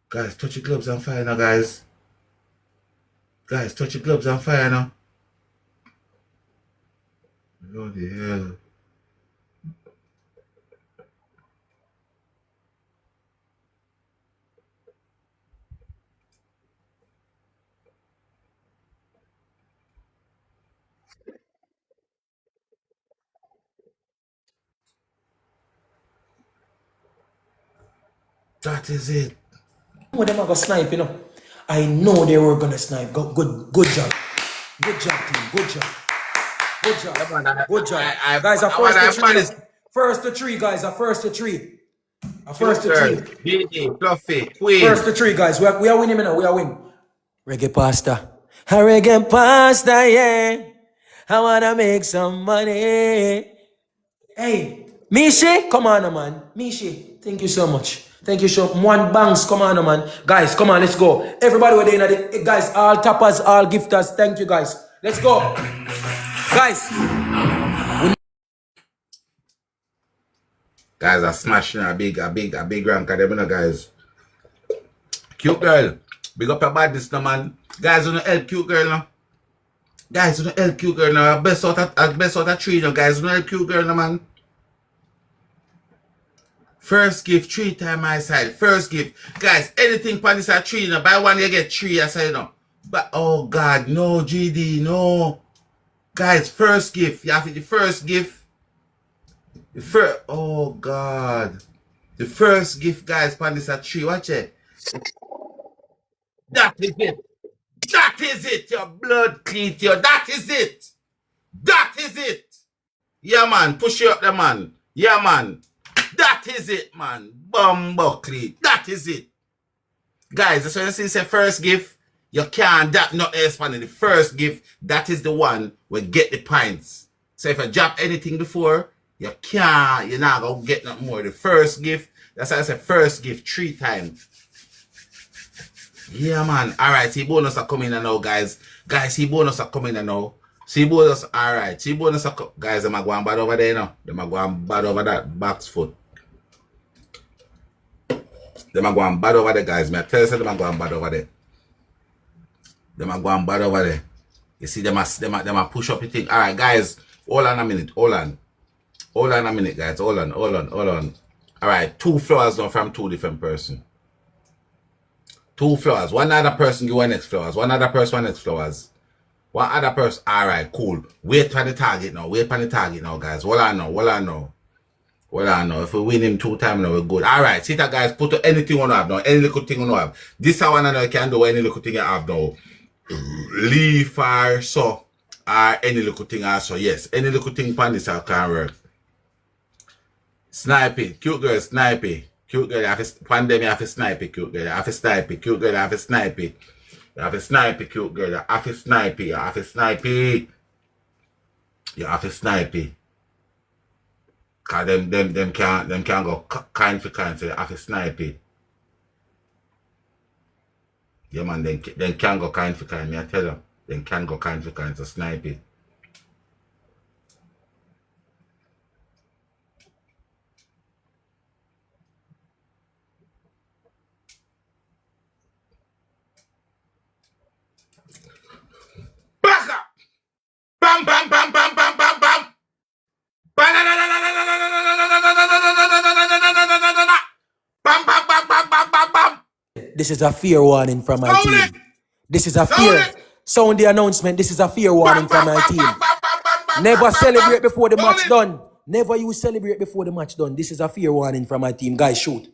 Guys, touch your gloves on fire now, guys. Guys, touch your gloves on fire now. Bloody hell. That is it. What them are gonna snipe, you know? I know they were gonna snipe. Good job. Good job, team. Good job. Good job. Guys, first to three, guys. First to three. BD, Fluffy, Queen. First to three, guys. We are winning now. We are winning. Reggae pasta. A reggae pasta, yeah. I wanna make some money. Hey, Mishi, come on, man. Mishi, thank you so much. Thank you so much. One bangs, come on, man. Guys, come on, let's go. Everybody were there, guys, all tappers, all gifters. Thank you, guys. Let's go. Guys. Guys are smashing a big rank of them, guys. Cute girl. Big up your badness, no, man. Guys, you know help cute girl now. Guys, you know help cute girl now. Best out of three now, guys. You know help cute girl now, man. First gift, 3 times my side. First gift. Guys, anything pan this at 3 now. Buy one, you get 3, I say no. But oh God, no, GD, no. Guys, first gift. You have the first gift. Oh God. The first gift, guys, pan this at 3. Watch it. That is it. That is it, your blood clean, that is it. That is it. Yeah, man. Push you up there, man. Yeah, man. That is it, man. Bumblecly. That is it. Guys, that's when you see say first gift, you can't that not expand the first gift. That is the one where get the pints. So if you drop anything before, you can't, you're not gonna get nothing more. The first gift, that's why I say first gift 3 times. Yeah, man. Alright, see bonus are coming now, guys. Guys, see bonus are coming now. See bonus, alright. See bonus are guys, them are going bad over there now. Them are going bad over that box foot. Them are going bad over there, guys. I tell you, them are going bad over there. Them are going bad over there. You see, them are push up the thing. Alright, guys. Hold on a minute. Hold on a minute, guys. Hold on. Alright, 2 flowers now from 2 different persons. 2 flowers. One other person give one next flowers. One other person one next flowers. One other person. Alright, cool. Wait for the target now. Guys. Hold on now. If we win him 2 times now, we're good. Alright, sit down, guys. Put anything on have now. Any little thing on have. This is one another can do any little thing you have now. Leaf or so. Or any little thing also. Yes. Any little thing pan this can work. Snipey. Cute girl, snipey. Cute girl, you have to snipe it, cute girl. You have to snipe it. Cute girl, you have to snipe it. You You have a sniper, cute girl. You have a sniper. You have a sniper. You have a sniper. Cause them can go kind for kind. So you have a sniper. Yeah man, then can go kind for kind. Me I tell you. Then can go kind for kind. So sniper. Back up! Bam bam bam bam bam bam bam! Bam bam bam bam bam bam bam! This is a fear warning from my Sound team. it! This is a Sound fear. it! Sound the announcement. This is a fear warning Bam from bam my bam team. bam bam bam bam! Never celebrate before the Sound match it! done. Never you celebrate before the match done. This is a fear warning from my team. Guys, shoot.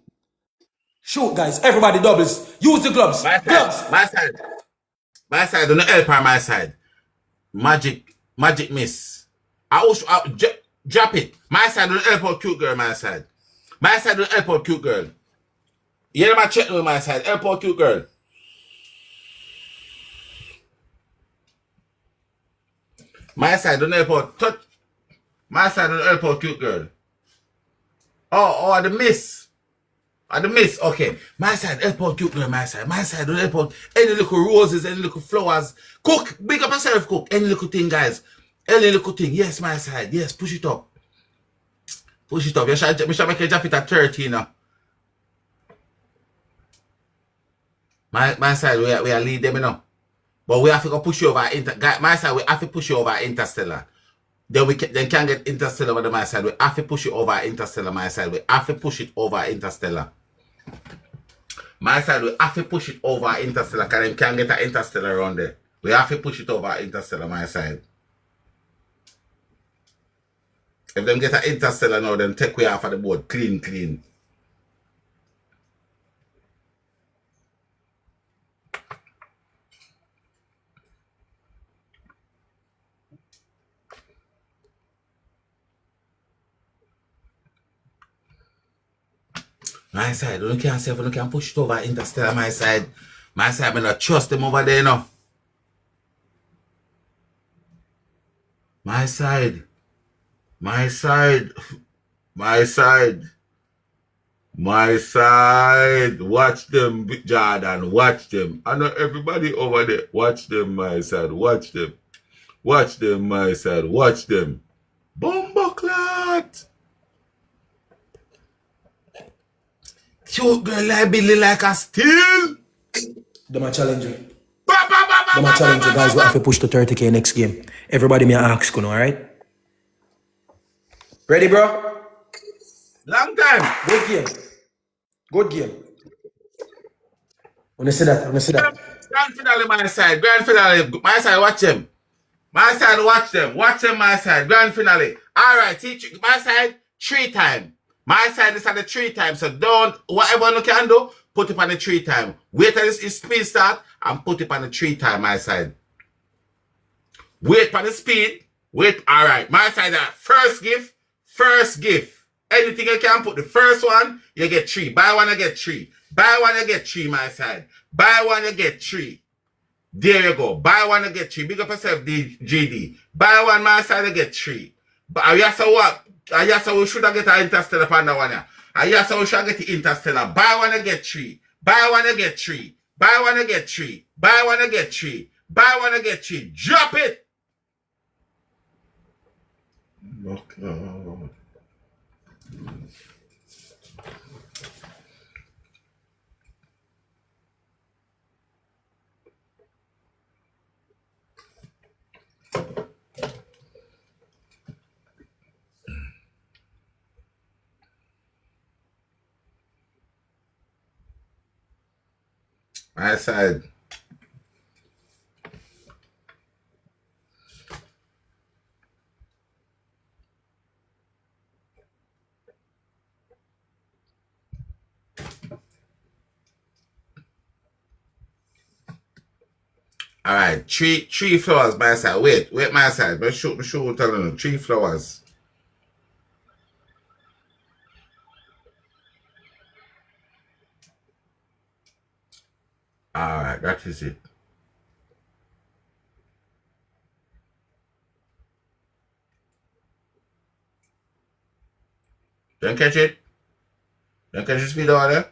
Shoot, guys. Everybody doubles. Use the gloves. My Gloves. side, my side. My side, don't help on my side. Magic miss. I also drop it. My side don't help out cute girl, my side. My side don't help out cute girl. You hear my check with my side. Help out cute girl. My side don't help out. Touch. My side don't help out cute girl. Oh, the miss. The miss. Okay. My side help out cute girl, my side. My side don't help out any little roses, any little flowers. Cook. Big up yourself, cook. Any little thing, guys. Any little thing. Yes, my side. Yes, push it up. Push it up. You should make a drop it at 30 now. My side, we are lead them, you know. But we have to go push you over my side, we have to push you over Interstellar. Then we can get Interstellar over my side. We have to push it over Interstellar, my side. We have to push it over Interstellar. My side, we have to push it over Interstellar because they can't get an Interstellar around there. We have to push it over Interstellar, my side. If them get an Interstellar now, then take way off of the board. Clean. My side, you can't say if you can push it over Interstellar, my side. My side, I don't trust them over there, you know. My side. Watch them, Jordan. Watch them. I know everybody over there. Watch them, my side. Watch them. Watch them, my side. Watch them. Bumbleclot. Cute girl like Billy like a steel. Them a challenger. Them a challenger, guys. We have to push to 30K next game. Everybody may ask, you know, alright? Ready, bro? Long time. Good game. Wanna see that? Grand finale, my side. Grand finale. My side, watch them. My side, watch them. Watch them, my side. Grand finale. Alright, my side, 3 times. My side is at the 3 times. So don't, whatever you can do, put it on the 3 times. Wait till this speed start and put it on the 3 times, my side. Wait for the speed. Wait, alright. My side, first gift. Anything you can put, the first one, you get 3. Buy one, you get 3. Buy one, you get 3, my side. Buy one, you get 3. There you go. Buy one, you get 3. Big up yourself, GD. Buy one, my side, you get 3. But I guess what? I guess we should have get an Interstellar upon that one. I guess we should get the Interstellar. Buy one, you get 3. Buy one, you get 3. Buy one, you get 3. Buy one, you get 3. Buy one, you get 3. Drop it! Okay. My side. All right, three flowers my side. Wait, my side. But show what I'm telling you. 3 flowers. All right, that is it. You catch it? You catch the speed over there?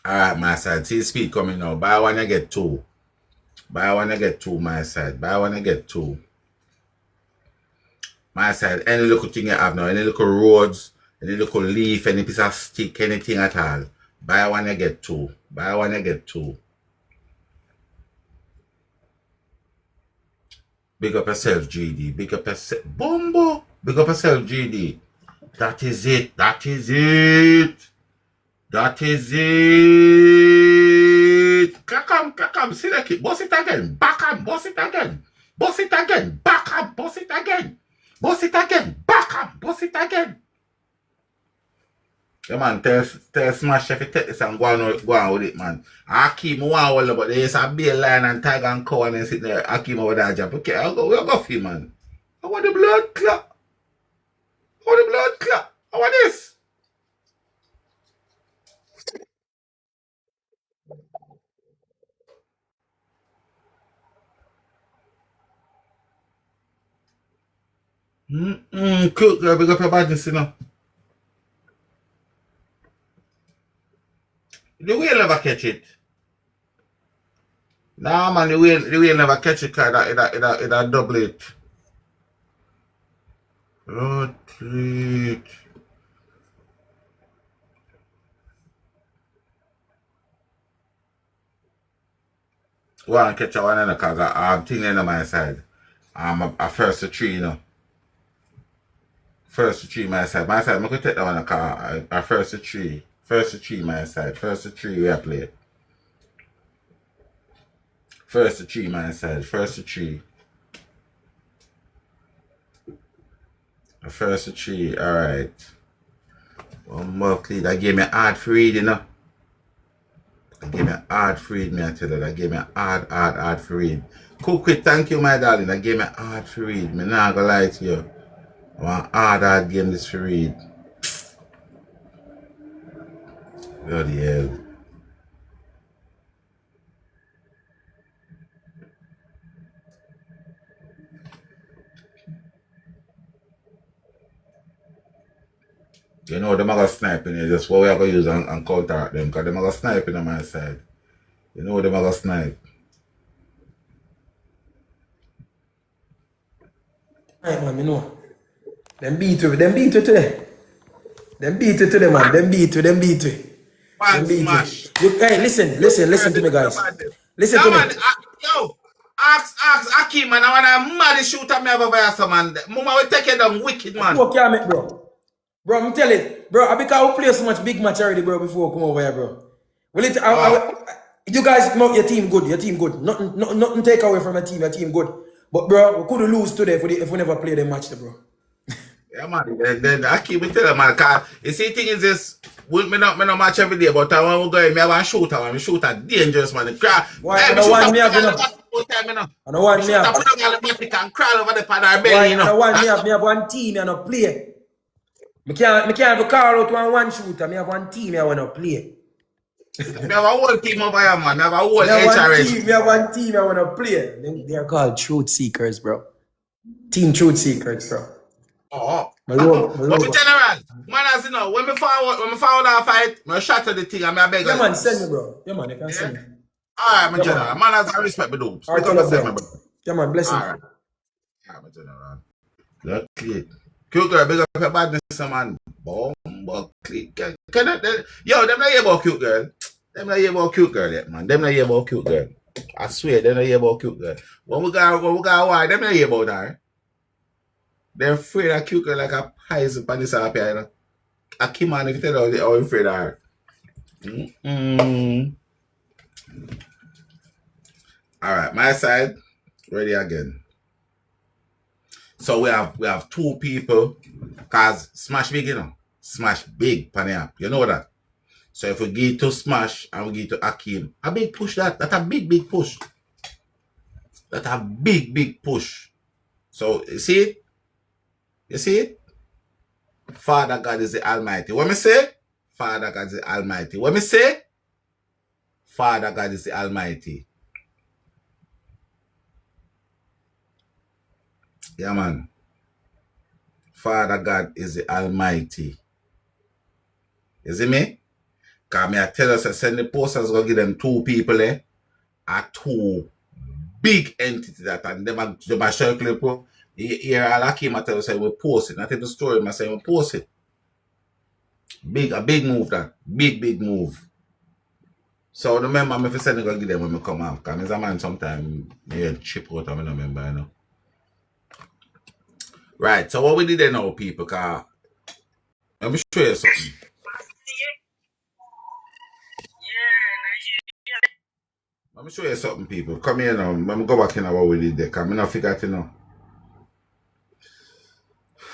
Alright, my side. See the speed coming now. Buy one, you get two. Buy one, you get two, my side. Buy one, you get two. My side, any little thing you have now, any little roads, any little leaf, any piece of stick, anything at all. Buy one, you get two. Buy one, you get two. Big up yourself, GD. Big up yourself. Bumbo. Big up yourself, GD. That is it. That is it. That is it. Kakam, select it. Boss it again. Back up, boss it again. Boss it again. Back up, boss it again. Boss it again. Back up, boss it again. Yeah, man, tell Smash if you take this and go on with it, man. Akeem, I want all about this. A beer lion and tiger and cow and then sit there. Akeem over that job. Okay, I'll go for you, man. I want the blood clot. I want the blood clot. I want this. Cook, girl, big up your badness, you know. The whale never catch it. Nah, man, the whale never catch it, cause it double it. Rotate. Go and catch a one in the cause I'm thinking on my side. I'm a first to three, you know. First to three, my side. My side, I'm going to take that one in the car. I first to three. First to three, my side. First to three, we are playing. First to three, my side. First to three. First to three, alright. One more clean. That gave me hard for read, you know. That gave me hard for read, me I tell you. That gave me hard for read. Cool, quick, thank you, my darling. That gave me hard for read. Me not gonna lie to you. I want hard game this for read. Bloody hell. You know, them are going to snipe in here. Just what we are going to use and counter them. Because them are going to snipe in on my side. You know, them are going to snipe. Right, man, you know. Them beat you today. Them beat you today, man. Them beat you. Man, smash. Hey, listen to me, guys. Listen to me. Yo, ask Akeem, man. I want a mad shooter me over there, man. Mama will take it down wicked, man. What can I make, bro? Bro, I'm telling you, bro, I because we play so much big match already, bro, before we come over here, bro. Will it, you guys know your team good. Nothing take away from your team good. But, bro, we could lose today if we never play the match, bro. Yeah, man. Then I keep telling you, man, because you see, thing is this, me not match every day, but I want to go in, me have a shooter, man. Me shooter dangerous, man. Why? I don't want me have, you know. I don't want me have. And crawl over the pad or belly, you know. I don't want me have one team and not play. Me can't have a call out one shooter. Me have one team I want to play. Me have a whole team over here, man. Me have a whole HRS. Me have one team I want to play. They are called Truth Seekers, bro. Team Truth Seekers, bro. Oh. My lord. But general, man, as you know, when me forward our fight, I shot at the thing and I beg. Yeah, man, send me, bro. Yeah, man, you can send me. Alright, my general. Man, as I respect me, do. Speak up yourself, bro. Yeah, man, bless you. Alright. Yeah, my general. Look, click. Cute girl, big up your badness, man. Bomb, click. Yo, them not hear about cute girl. Them not hear about cute girl yet, man. Them not hear about cute girl. I swear, them not hear about cute girl. When we go wide, them not hear about her. They're afraid of cute girl like a poison on this up here, you know. I keep on if you tell them how afraid of her. Alright, my side. Ready again. So we have two people, cause Smash big, you know. Smash big pan the app. You know that. So if we give to Smash and we give to Akeem, a big push that. That's a big push. That's a big push. So you see it? You see it? Father God is the Almighty. What me say? Father God is the Almighty. What me say? Father God is the Almighty. Yeah, man. Father God is the Almighty. You see me? Because me I tell us, I send the posters, going to give them two people there. Are two big entity that, and them a circle people. Here, all I came and tell us, I will post it. Not in the story, I say, we post it. A big move that. Big move. So remember, I'm send it, go give them when I come off. Because I'm a man sometimes, I chip out, I don't remember, you know. Right, so what we did there now, people, because let me show you something. Let me show you something, people. Come here now. Let me go back in what we did there, because I not figure it out.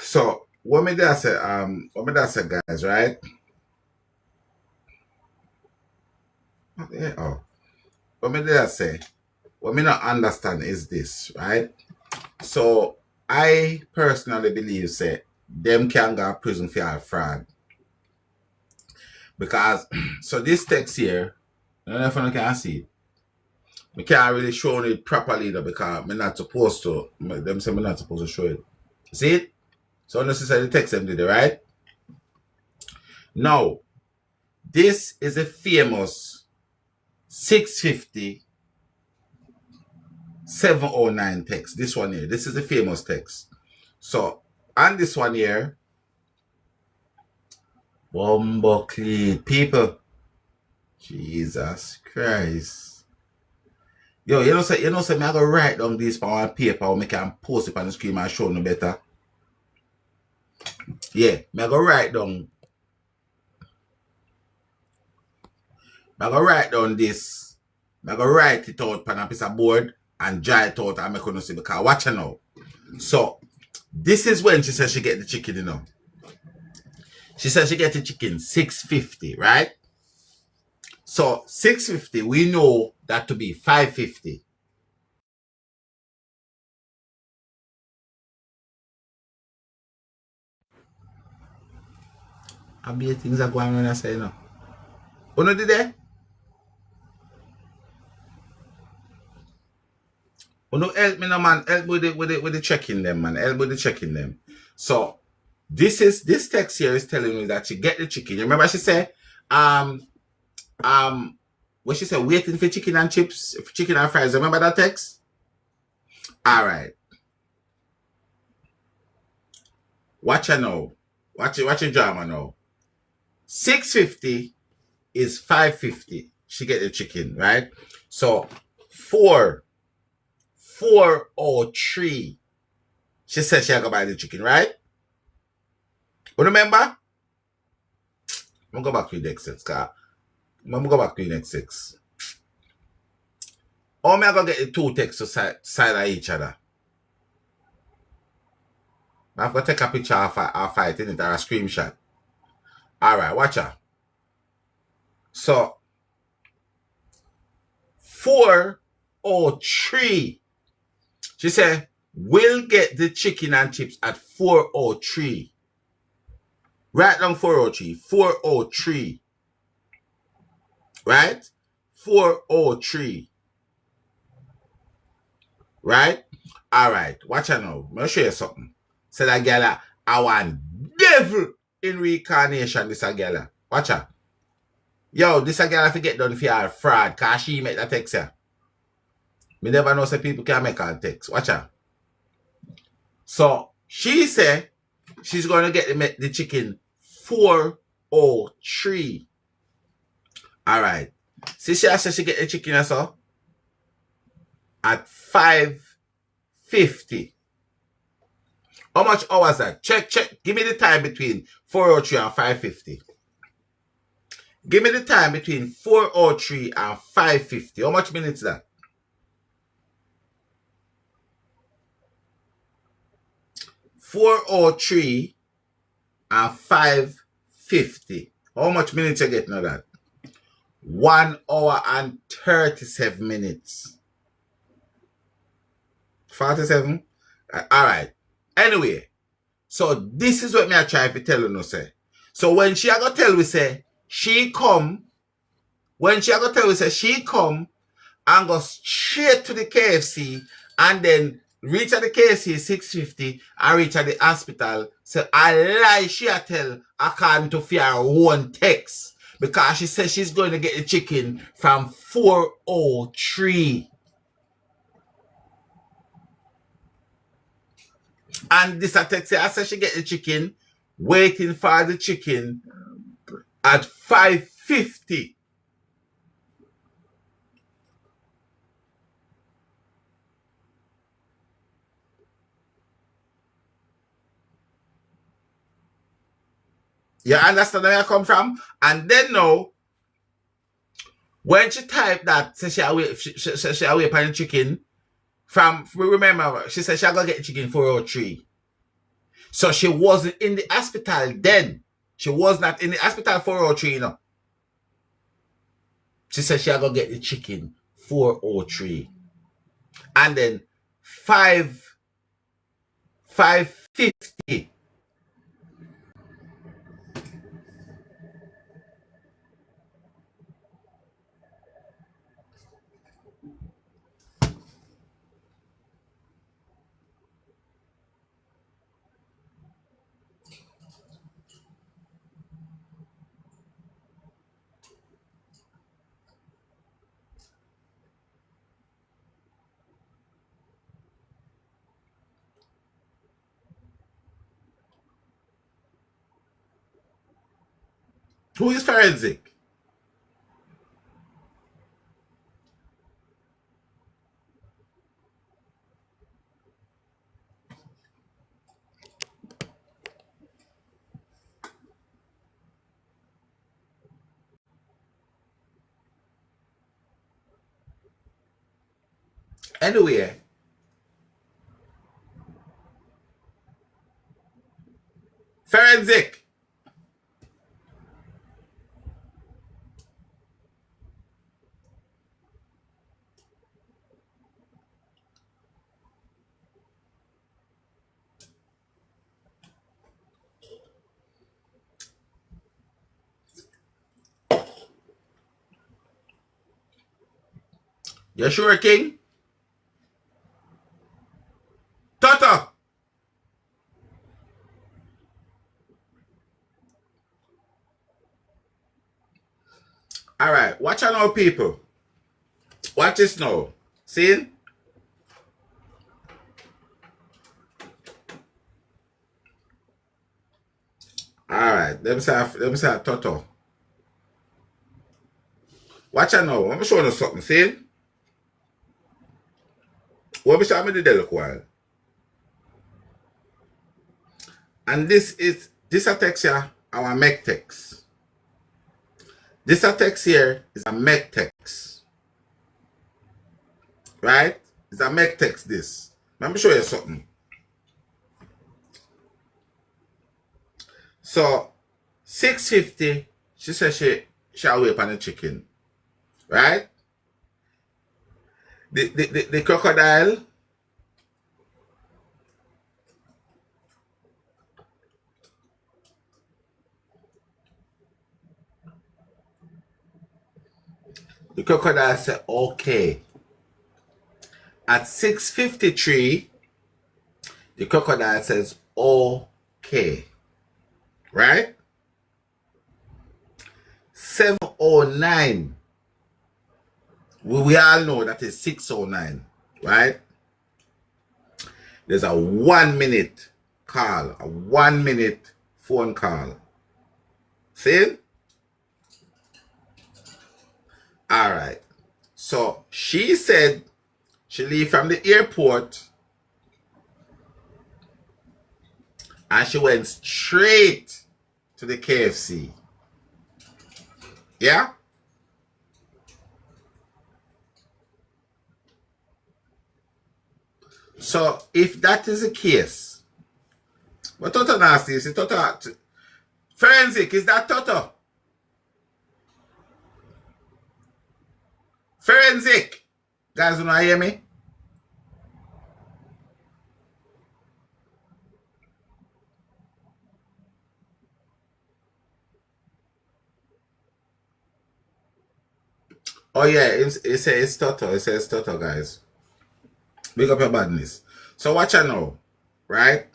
So, what me did say, guys, right? Oh. What me did say, what me not understand is this, right? So, I personally believe, say, them can go to prison for all fraud. Because, so this text here, I don't know if you can see it. I can't really show it properly though, because I'm not supposed to. Them say I'm not supposed to show it. See it? So unnecessarily the text them did it, right? Now, this is a famous 650 709 text. This one here. This is a famous text. So, on this one here, Bumbleclean people. Jesus Christ. Yo, you know, say me I go write down this on paper or me can post it on the screen and show no better. Yeah, me I go write down. I go write down this. I go write it out on a piece of board and dry it out and make you see because watch her now. So this is when she said she get the chicken, you know. She said she get the chicken 650, right? So 650, we know that to be 550. I be things are going on I say no. Oh no, did they? Oh no, help me no man, help with the checking them, man. Help with the checking them. So this text here is telling me that she get the chicken. You remember she said, what she said, waiting for chicken and chips, chicken and fries. Remember that text? All right. Watch her now. Watch your drama now. 650 is 550. She get the chicken, right? So 403. She said she had to buy the chicken, right? But remember? I'm gonna go back to the next 6, car. I'm gonna go back to the next 6. Or am I gonna get the two texts to side of each other? I'm gonna take a picture of our fight in it or a screenshot. Alright, watch her. So 403. She said, we'll get the chicken and chips at 403. Write down 403. 403. Right? 403. Right? Alright, watch her now. I'm gonna show you something. Say that girl, I want devil in reincarnation, this a girl. Watch her. Yo, this a girl have to get done for her fraud, cause she make that text here. Me never know say people can make her text. Watch her. So, she said she's going to get the chicken 403. Alright. See, she said she get the chicken also at 550. How much hours that? Check. Give me the time between 403 and 550. Give me the time between 403 and 550. How much minutes that? 4:03 and 5:50. How much minutes you getting of that? 1 hour and 37 minutes. 47? All right. Anyway, so this is what me I try to tell you, say. So when she a go tell we say, she come, when she a go tell we say, she come and go straight to the KFC and then reach at the KFC 6:50 and reach at the hospital. So I lie, she a tell according to her own text. Because she says she's going to get the chicken from 4:03. And this I text her, I said she get the chicken, waiting for the chicken at 5:50. You understand where I come from? And then now, when she typed that, say she away for the chicken, remember, she said she gonna get the chicken 4:03. So she wasn't in the hospital then. She was not in the hospital 4:03, you know. She said she gonna get the chicken 4:03. And then 5:50. Who is forensic? Anyway, forensic. You sure, King? Toto! All right, watch out now, people. Watch this now. See? All right, let me say Toto. Watch out now. I'm showing you something. See? What we show me the Delo while. And this a text here, our MEC text. This a text here is a MEC text. Right? It's a MEC text this. Let me show you something. So 6:50, she said she away upon the chicken. Right? The crocodile. The crocodile said, okay. At 6:53, the crocodile says, okay. Right? 7:09. We all know that is 6:09. Right? There's a 1 minute call. A 1 minute phone call. See? All right. So she said she leave from the airport and she went straight to the KFC. Yeah? So if that is the case, But Toto nasty, you see Toto. Forensic, is that Toto? Forensic. Guys, you know hear me? Oh yeah, it says Toto. It says Toto, guys. Big up your badness. So watch out now, right?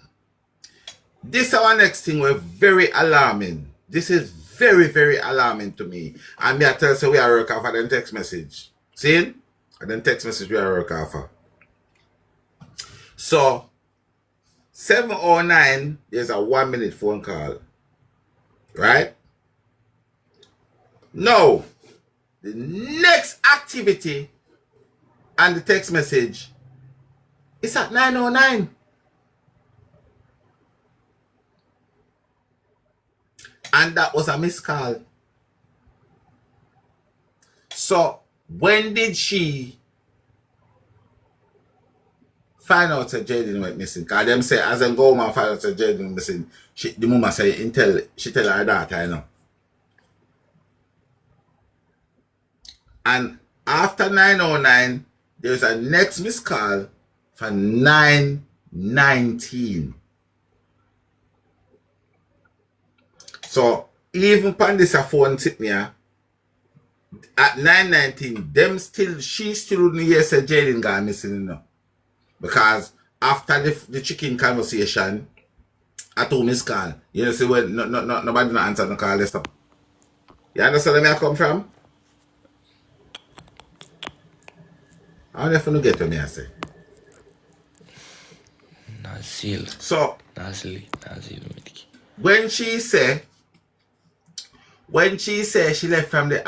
This our next thing was very alarming. This is very, very alarming to me. And me I tell you we are work off of them text message. See? And then text message we are work off of. So 7:09, there's a 1-minute phone call. Right? No. The next activity and the text message is at 9:09. And that was a missed call. So when did she find out that Jaden went missing? Because them say as them go home and find out that Jaden went missing, the mama say she tell her daughter, I know. And after 9:09, there's a next missed call for 9:19. So even on this phone sit me at 9:19, she still wouldn't hear say Jaden got missing, you know. Because after the chicken conversation, I told missed call. You know, see when nobody not answer the call list up. You understand where I come from? I don't know get to me, I say. Nazil. So Nazil. when she say she left from the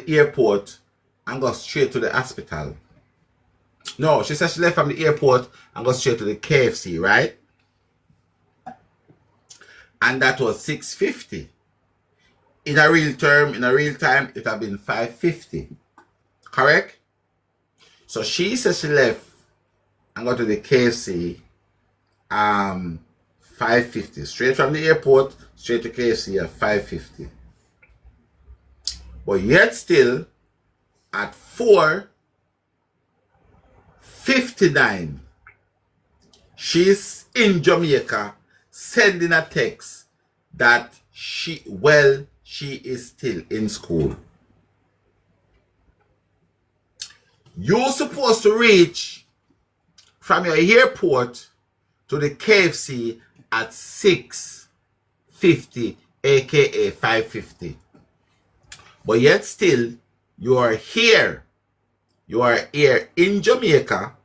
airport and go straight to the hospital. No, she said she left from the airport and go straight to the KFC, right? And that was 6:50. In a real time, it had been 5:50. Correct? So she said she left and go to the KFC 5:50. Straight from the airport, straight to KFC at 5:50. But yet still, at 4:59, she's in Jamaica sending a text that she is still in school. You're supposed to reach from your airport to the KFC at 6:50, aka 5:50. But yet still, you are here. You are here in Jamaica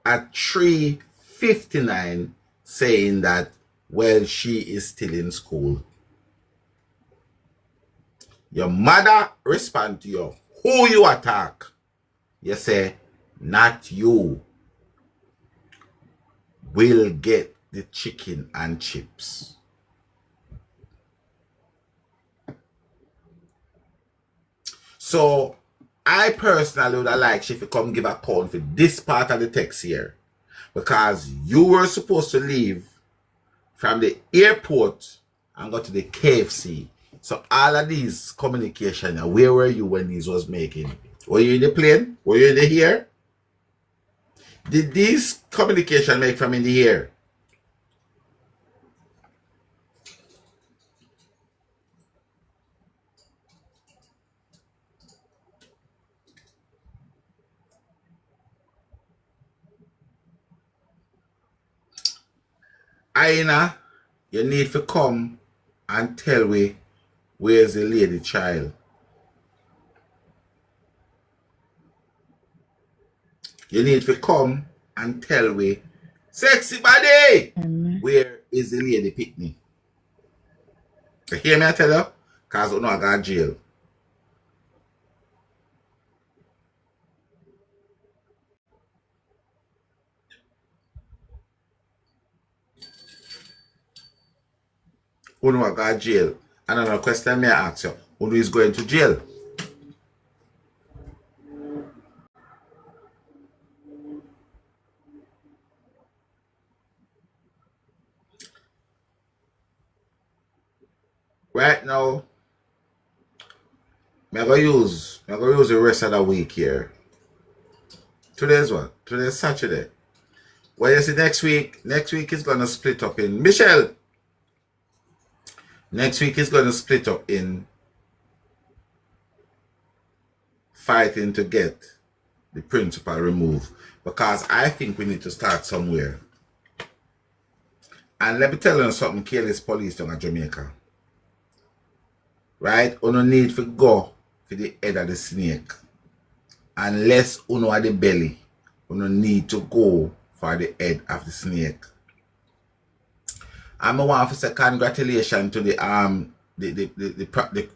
at 3:59 saying that, well, she is still in school. Your mother respond to you. Who you attack? You say, not you will get the chicken and chips. So I personally would like if you come give account for this part of the text here, because you were supposed to leave from the airport and go to the KFC. So all of these communication, where were you when these was making? Were you in the plane? Were you in the air? Did these communication make from in the air? Aina, you need to come and tell me where's the lady child. You need to come and tell me, sexy body, where is the lady picnic? You hear me I tell you? Because you know I got jail. You know I got jail. And another question may I ask you, who is going to jail? right now, I'm gonna use the rest of the week here. Today's what? Today's Saturday. Well, you see, next week is gonna split up in Michelle. Next week is gonna split up in fighting to get the principal removed, because I think we need to start somewhere. And let me tell you something, careless police down at Jamaica. Right? You don't need to go for the head of the snake. Unless you know at the belly, you don't need to go for the head of the snake. I want to say congratulations to the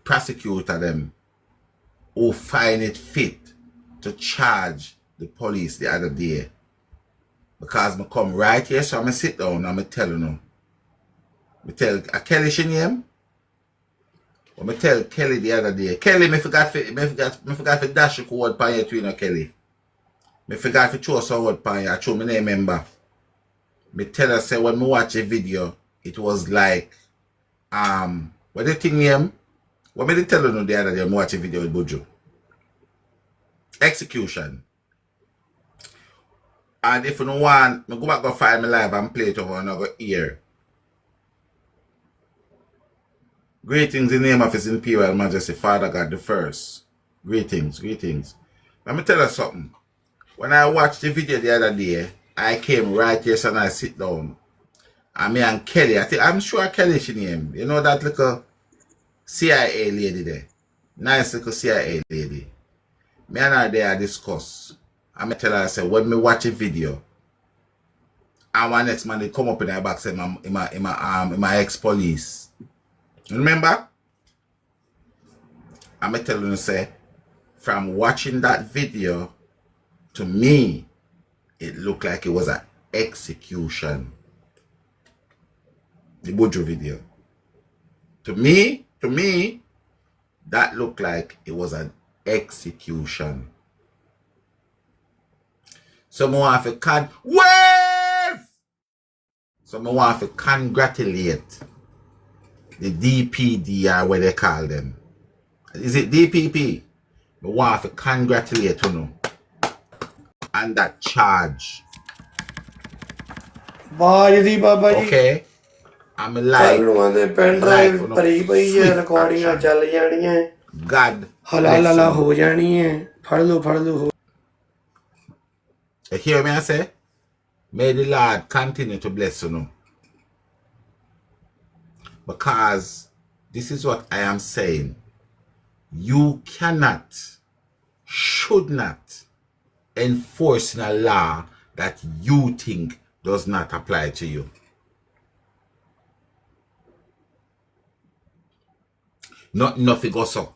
prosecutor them who find it fit to charge the police the other day. Because I come right here, so I'm sit down and I tell you. I tell Kelly she name. I tell Kelly the other day. Kelly, me forgot to dash a word pan you to Kelly. Me forgot to throw some word pan you. I throw my name member. Me tell her say when me watch a video, it was like what do you think name? What me tell you the other day? Me watch a video with Bojo. Execution. And if you don't want, I go back and find me live and play it over another ear. Greetings in the name of His Imperial Majesty, Father God the First. Greetings. Let me tell you something. When I watched the video the other day, I came right here and I sit down. And me and Kelly, I'm sure Kelly she name. You know that little CIA lady there? Nice little CIA lady. Me and her there discuss. I tell her, I say, when me watch a video, and one next man they come up in her back say, my ex-police. Remember? I tell you, say, from watching that video, to me, it looked like it was an execution. The Bojo video. To me, that looked like it was an execution. So I want to congratulate the DPD or what they call them. Is it DPP? I want to congratulate you on that charge. Okay? I'm like God. You hear me I say? May the Lord continue to bless you. Because this is what I am saying. You cannot, should not enforce a law that you think does not apply to you. Nothing goes so.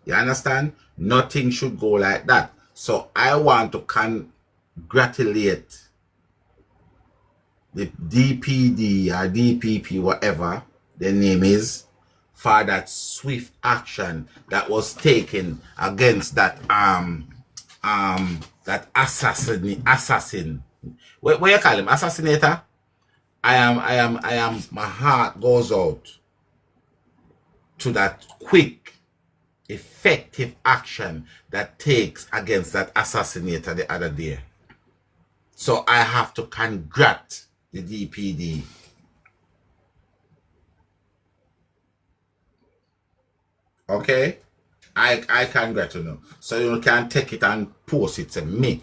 You understand? Nothing should go like that. So I want to congratulate the DPD or DPP, whatever their name is, for that swift action that was taken against that that assassin. What you call him? Assassinator? I am my heart goes out to that quick, effective action that takes against that assassinator the other day. So I have to congratulate the DPD. Okay? I congratulate you. So you can take it and post it. Say me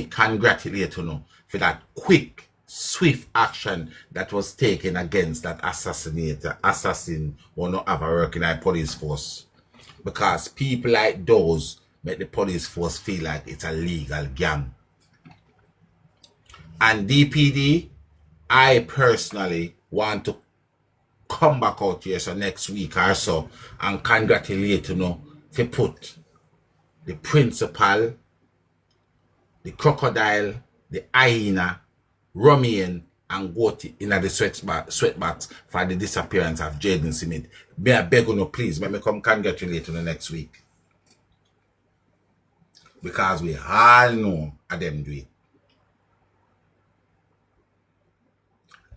congratulate you for that quick, swift action that was taken against that assassin or not ever work in our police force. Because people like those make the police force feel like it's a legal gang. And DPD, I personally want to come back out here so next week or so and congratulate you for put the principal, the crocodile, the hyena, Romain and Gotti in the sweatbox for the disappearance of Jaden Smith. May I beg you please, let me come congratulate you next week. Because we all know how them do it.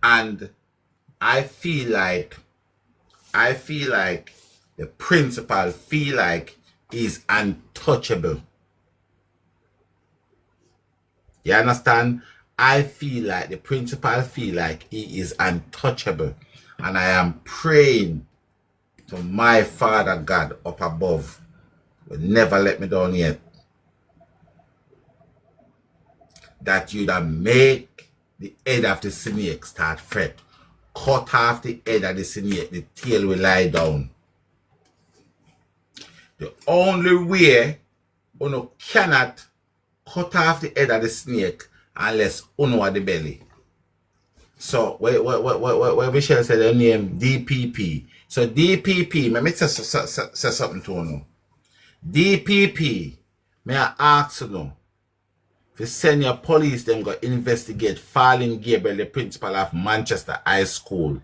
And I feel like I feel like the principal feel like he's untouchable. You understand? I feel like the principal feel like he is untouchable. And I am praying to my Father God up above. Will never let me down yet. That you'd make the head of the snake start fret. Cut off the head of the snake, the tail will lie down. The only way you cannot cut off the head of the snake unless you know the belly. So, what Michelle said the name DPP. So, DPP, let me say something to you. DPP, may I ask you now, if you send your police, them go investigate Fallen Gabriel, the principal of Manchester High School,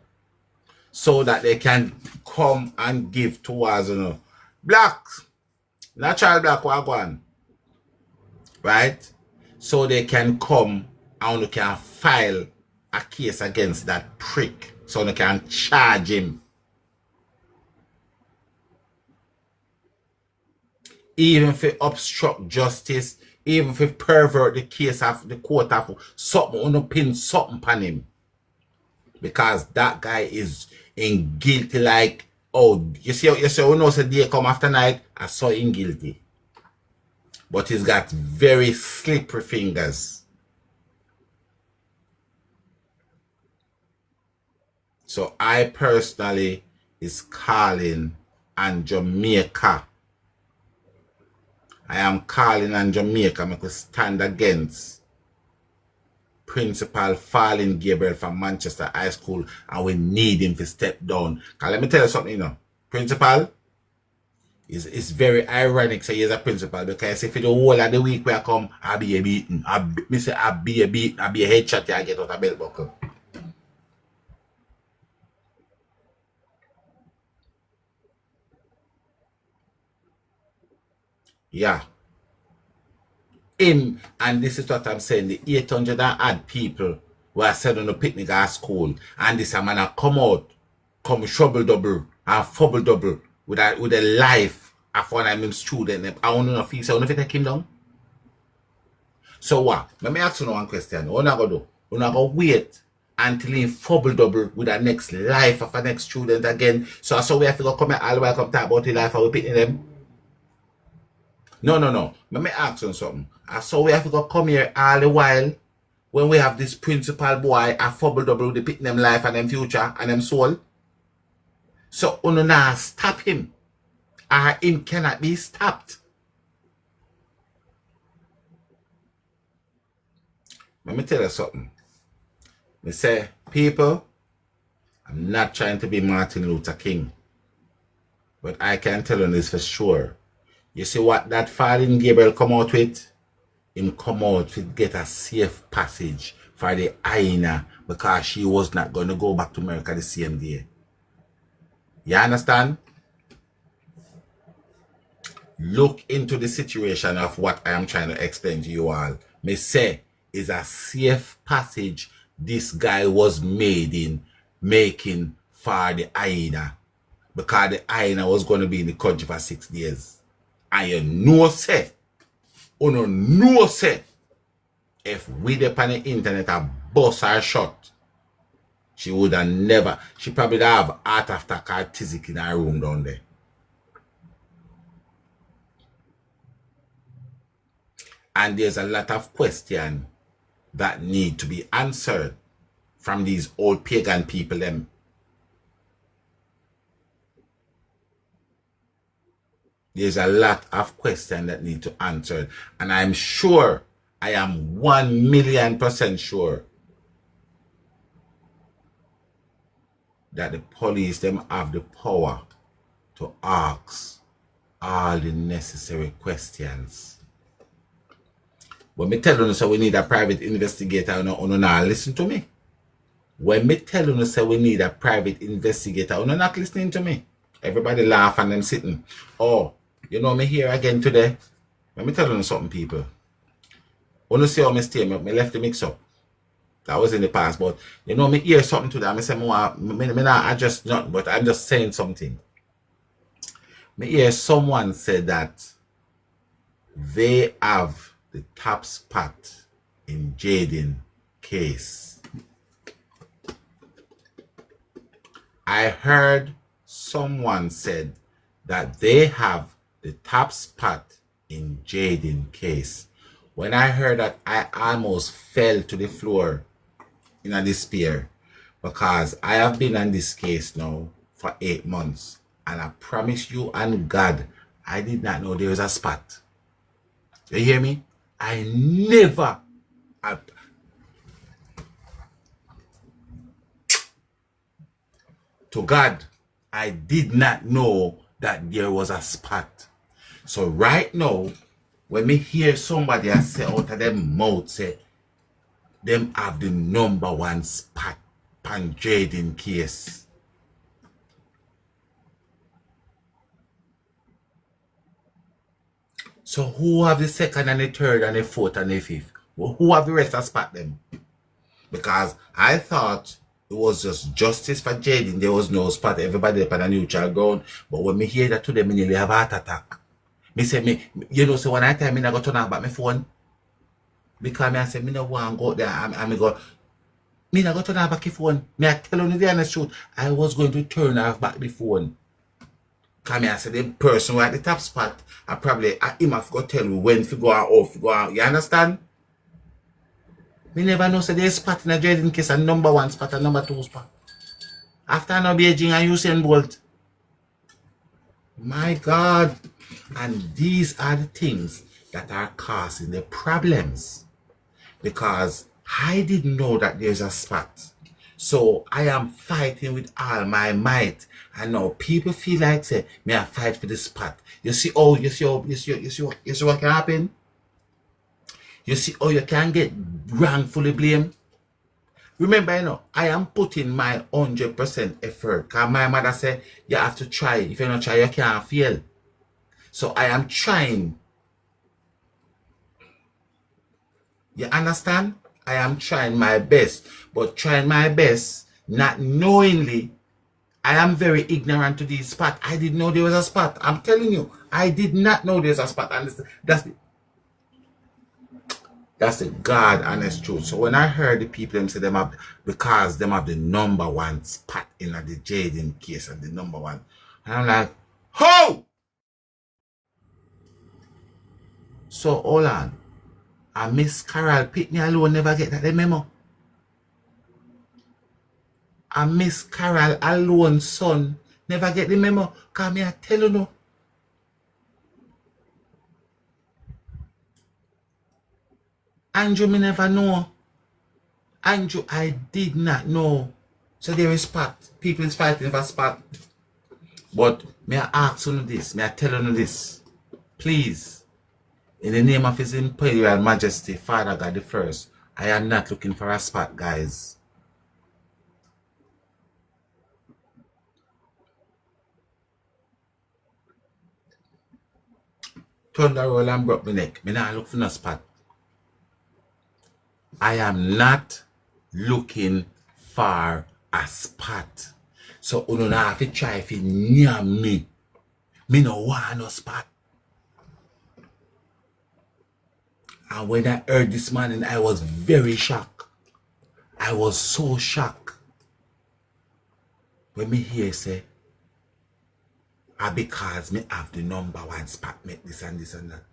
so that they can come and give towards, blacks, natural black wagwan, right? So they can come and you can file a case against that prick, so you can charge him. Even if it obstruct justice, even if it pervert the case of the court of something, on pin something upon him. Because that guy is in guilty like, oh, you see, we know the day come after night, I saw him guilty. But he's got very slippery fingers. So I personally is calling on Jamaica. I am calling on Jamaica to stand against Principal Fallen Gabriel from Manchester High School, and we need him to step down. Because let me tell you something, Principal is very ironic say he's a principal, because if the whole of the week we come, I'll be a beaten. I'll be a beaten, I'll be a headshot, I get out of belt buckle. Yeah. Him, and this is what I'm saying, the 800 and odd people who are sent on a picnic at school, and this man come out, come trouble double and fumble double with the life of one of them students. I want to know if he take him down. So what? Let me ask you one question. What are you going to do? You're not going to wait until he fumble double with the next life of a next student again. So we have to go come here all the way come talk about the life of we picnic them. No. Let me ask you something. So we have to go come here all the while when we have this principal boy a fumble double with the picking them life and them future and them soul. So you not stop him. Him cannot be stopped. Let me tell you something. Me say, people, I'm not trying to be Martin Luther King. But I can tell you this for sure. You see what that Fallen Gabriel come out with? Him come out to get a safe passage for the hyena, because she was not going to go back to America the same day. You understand? Look into the situation of what I am trying to explain to you all. Me say is a safe passage this guy was making for the hyena, because the hyena was going to be in the country for 6 days. And you know say, if we dey on the internet a bust her shot, she would have never, she probably have heart attack or physic in her room down there. And there's a lot of questions that need to be answered from these old pagan people them. There's a lot of questions that need to answer. And I'm sure, I am 1,000,000% sure that the police them have the power to ask all the necessary questions. When me tell you say we need a private investigator, you not listen to me. When me tell you say we need a private investigator, you not listening to me. Everybody laugh and them sitting. Oh, you know me here again today. Let me tell you something, people. You see how me stay, me left the mix up. That was in the past, but you know, me hear something to that. I say, me not adjust nothing, but I'm just saying something. Me hear someone said that they have the top spot in Jaden case. I heard someone said that they have the top spot in Jaden case. When I heard that, I almost fell to the floor in a despair, because I have been on this case now for 8 months, and I promise you and God, I did not know there was a spot. You hear me? I never. To God, I did not know that there was a spot. So right now, when me hear somebody say out of them mouth say them have the #1 spot pan Jaden case, so who have the second and the third and the fourth and the fifth? Who have the rest of spot them? Because I thought it was just justice for Jaden. There was no spot. Everybody up on a neutral ground. But when me hear that today, me nearly have a heart attack. Me say, you know, so when I time me not go turn off back my phone. Because me I say, me no want to go out there and me go, me not go turn off back the phone. Me I tell you the honest truth, I was going to turn off back the phone. Because me I say, the person who at the top spot, I probably, him have to tell you when to go out, off to go out. You understand? Me never know say there's spot in a Jaden case, a #1 spot, a #2 spot. After no Beijing and Usain Bolt. My God. And these are the things that are causing the problems. Because I didn't know that there's a spot. So I am fighting with all my might. And now people feel like say, me I fight for the spot. You see what can happen? You see how you can get wrongfully blamed? Remember, you know, I am putting my 100% effort. Because my mother said, you have to try. If you don't try, you can't fail. So I am trying. You understand? I am trying my best. But trying my best, not knowingly, I am very ignorant to this spot. I didn't know there was a spot. I'm telling you, I did not know there's a spot. And that's the God honest truth. So when I heard the people them say them have, because them have the #1 spot in the Jaden case and the #1, and I'm like, how? So hold on. And Miss Carol Pitney alone never get that memo. And Miss Carol alone son never get the memo. Cause me I tell you no. Andrew, me never know. Andrew, I did not know. So there is spot. People is fighting for spot. But may I ask you this? May I tell you this? Please, in the name of His Imperial Majesty, Father God the First, I am not looking for a spot, guys. Thunder roll and broke my neck. Me not look for no spot. I am not looking for a spot. So you don't have to try if you near me. Me no want no spot. And when I heard this morning, I was very shocked. I was so shocked. When me hear say, because me have the #1 spot, make this and this and that.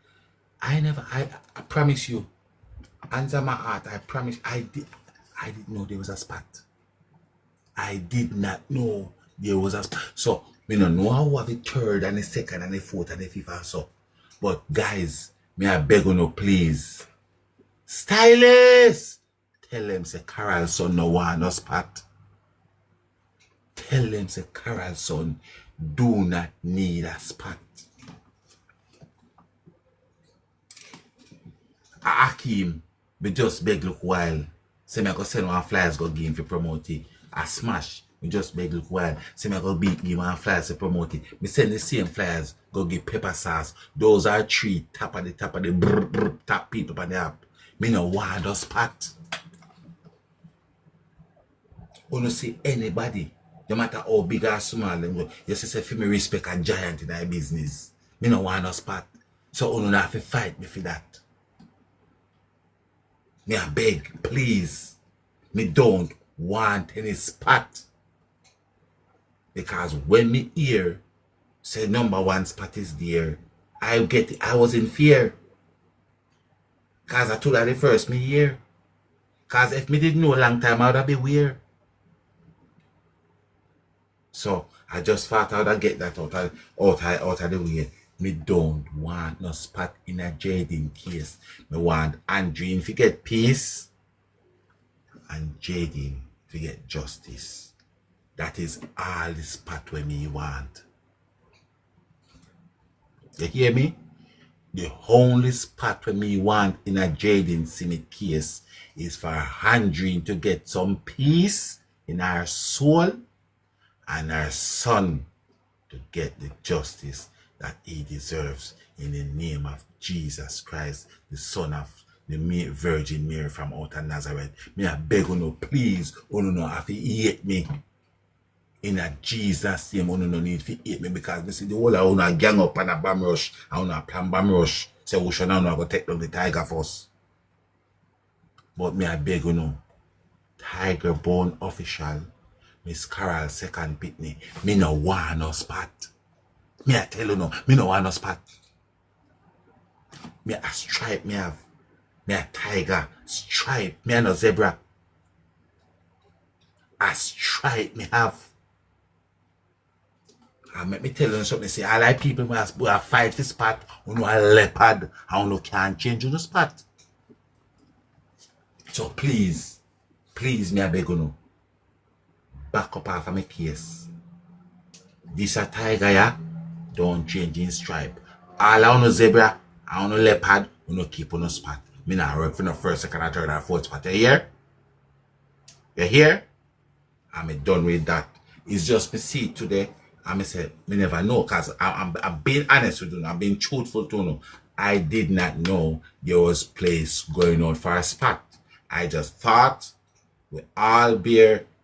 I promise you, answer my heart, I promise, I didn't know there was a spot. I did not know there was a spot. So, me don't know how have the third and the second and the fourth and the fifth and so. But guys, me I beg you no please. Stylist! Tell them say Carol son no want no spot. Tell them say Carol son do not need a spot. Akeem, me just beg look while. Say me go send one flyers go give him for promote it. A smash. Me just beg look while. Say me go give one flyers to promote it. Me send the same flyers go give pepper sauce. Those are 3 tap of the brr, brr, tap people on the app. Me no want a spot. When you see anybody, no matter how big or small, you say for me respect a giant in my business. Me no want no spot. So you have to fight me for that. Me I beg, please. Me don't want any spot. Because when me hear say number one spot is there, I was in fear. Cause I told her the first me hear. Cause if me didn't know a long time, I would have been weird. So I just thought I would get that out of the way. Me don't want no spot in a Jaden case. Me want Andreen to get peace and Jaden to get justice. That is all the spot where me want. You hear me? The only spot where me want in a Jaden Smith case is for Andreen to get some peace in her soul and her son to get the justice that he deserves in the name of Jesus Christ, the Son of the Virgin Mary from out of Nazareth. Me I beg you, please, you no have to hate me. In a Jesus name, you no need to hate me because me see the whole of you gang up and a bomb rush and you plan bomb rush. So we should now go take down the Tiger first. But me I beg you, Tiger Bone official, Miss Carol second Pitney, me no want no spot. Me I tell you no, me no want no spot. Me a stripe me have. Me a tiger, stripe, me a no zebra. A stripe me have. And let me tell you something, say, I like people who have fight the spot, who know a leopard, and who can't change on the spot. So please, me I beg you no, back up off of my case. This a tiger, yeah? Don't change in stripe. All on no zebra, on no leopard, who no keep on no spot. Me not work for no first, second, or third, or fourth spot. You hear? You hear? I'm done with that. It's just me see it today. I say, me never know, because I'm being honest with you, I'm being truthful to you. I did not know there was place going on for a spot. I just thought we all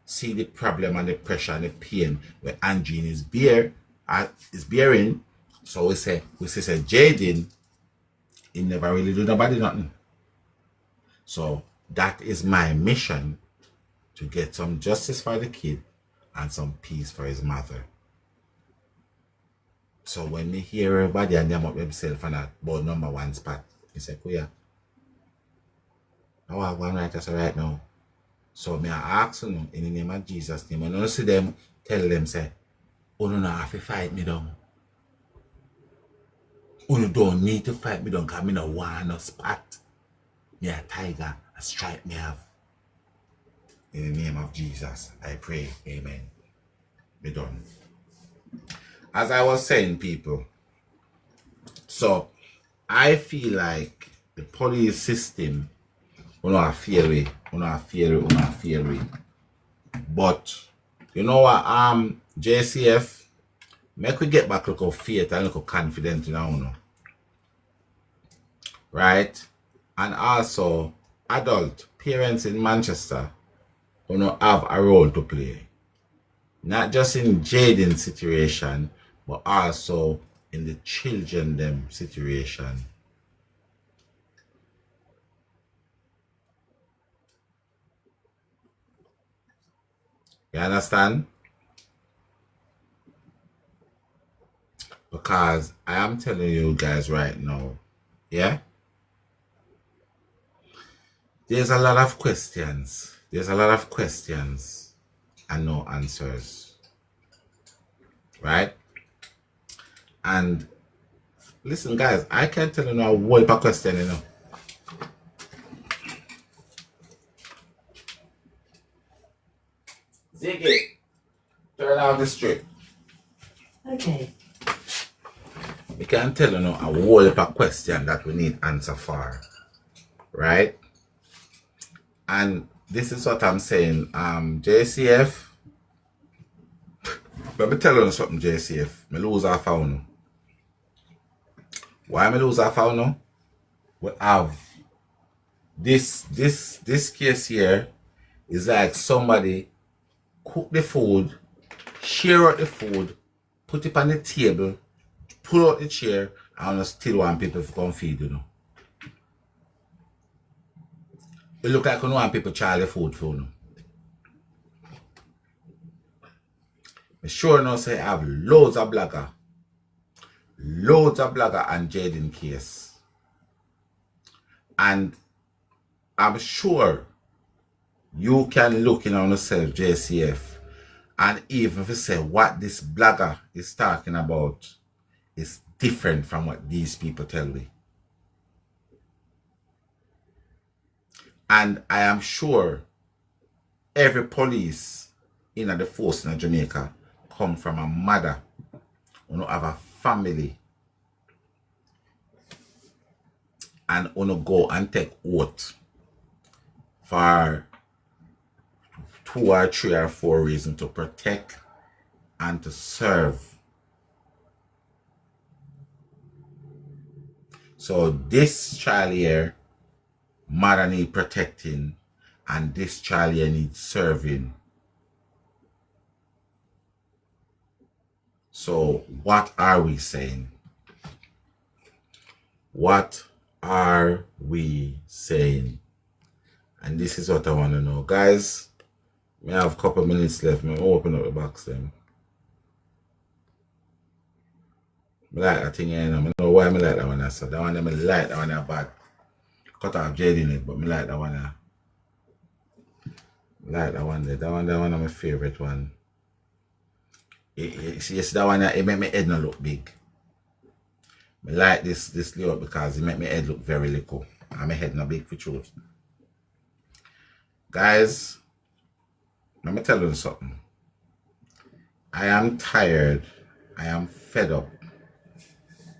see the problem and the pressure and the pain where Andreen is bearing. So we say Jaden, he never really do nobody nothing. So that is my mission, to get some justice for the kid and some peace for his mother. So when me hear everybody and them up themselves and that about number one spot, he say, Kuya, I want one right as right now. So me I ask you in the name of Jesus' name, when you see them, tell them, say, oh no, have to fight me down. You don't need to fight me down, because me no want no spot. Me a tiger, a stripe me have. In the name of Jesus, I pray, amen. Be done. As I was saying, people, so I feel like the police system, fear way. But you know what, JCF, make we get back a little faith and a little confidence now, right? And also, adult parents in Manchester, have a role to play. Not just in Jaden's situation, but also in the children them situation. You understand? Because I am telling you guys right now, yeah? There's a lot of questions. And no answers. Right? And listen, guys, I can't tell you no whole heap of question, Ziggy, turn off the strip. Okay. We can't tell you no a whole heap of question that we need answer for. Right? And this is what I'm saying. JCF. Let me tell you something, JCF. Me lose our phone. Why me lose our phone? We have this case here is like somebody cook the food, share out the food, put it on the table, pull out the chair, and I still want people to come feed, you know. It look like you don't want people to charge the food for you. I sure enough say I have loads of blogger and Jaden case. And I'm sure you can look in on yourself, JCF, and even if you say what this blogger is talking about is different from what these people tell me. And I am sure every police in the force in Jamaica come from a mother who have a family and who go and take oath for 2 or 3 or 4 reasons to protect and to serve. So this child here, mother need protecting, and this child here needs serving. So what are we saying? What are we saying? And this is what I want to know. Guys, we have a couple minutes left. I'm open up the box then. I like that thing, you know. I don't know why I like that one. So that one I like that one bad. Cut off Jade in it, but I like that one. I like that one there. That one is my favorite one. Yes, that one it make my head not look big. I like this layout because it make my head look very little. And my head not big for truth. Guys, let me tell you something. I am tired. I am fed up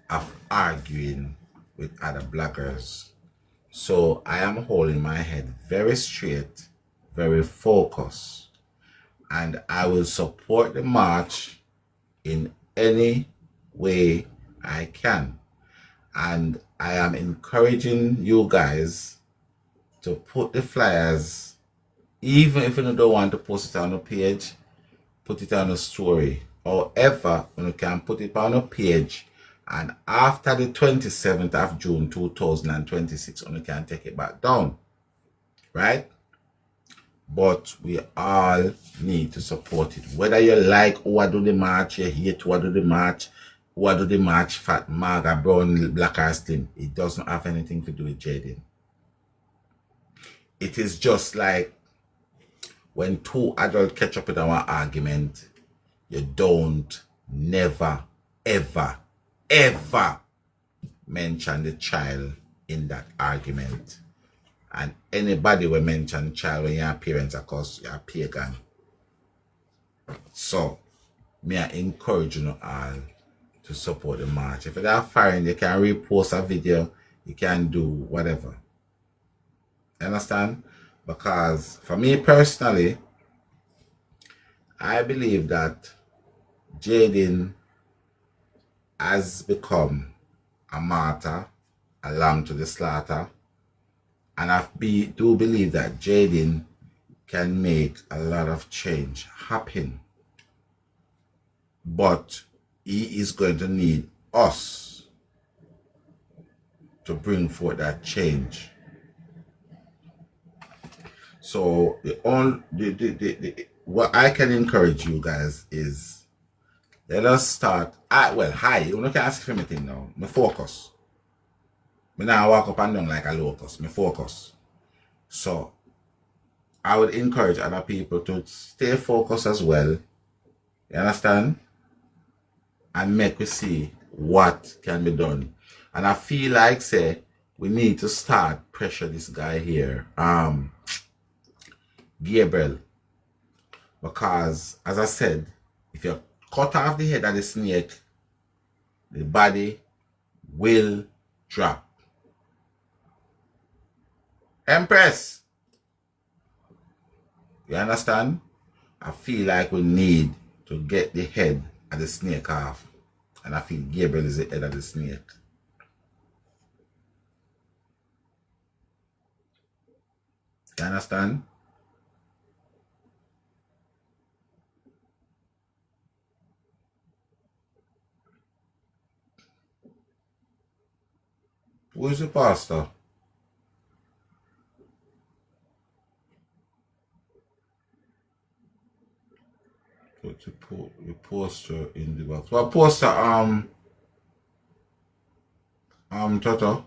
of arguing with other bloggers. So I am holding my head very straight, very focused, and I will support the march in any way I can. And I am encouraging you guys to put the flyers, even if you don't want to post it on the page, put it on a story. However, you can put it on a page, and after the 27th of June 2026, you can take it back down. Right? But we all need to support it. Whether you like who do the march, you hate who do the march, who do the march, fat, maga, brown, black or slim, it doesn't have anything to do with Jaden. It is just like when 2 adults catch up in our argument, you don't never, ever, ever mention the child in that argument. And anybody will mention child when your parents are cause you're pagan. So, me I encourage you all to support the march. If you are foreign, you can repost a video, you can do whatever. You understand? Because for me personally, I believe that Jaden has become a martyr, a lamb to the slaughter. And I do believe that Jaden can make a lot of change happen. But he is going to need us to bring forth that change. So what I can encourage you guys is, let us start. Hi, you don't ask for anything now. Me focus. Me now walk up and down like a locust. Me focus. So I would encourage other people to stay focused as well. You understand? And make we see what can be done. And I feel like say we need to start pressure this guy here, Gabriel. Because as I said, if you cut off the head of the snake, the body will drop. Empress, you understand? I feel like we need to get the head of the snake off. And I feel Gabriel is the head of the snake. You understand? Who is the pastor? Put the poster in the box. What poster? Toto.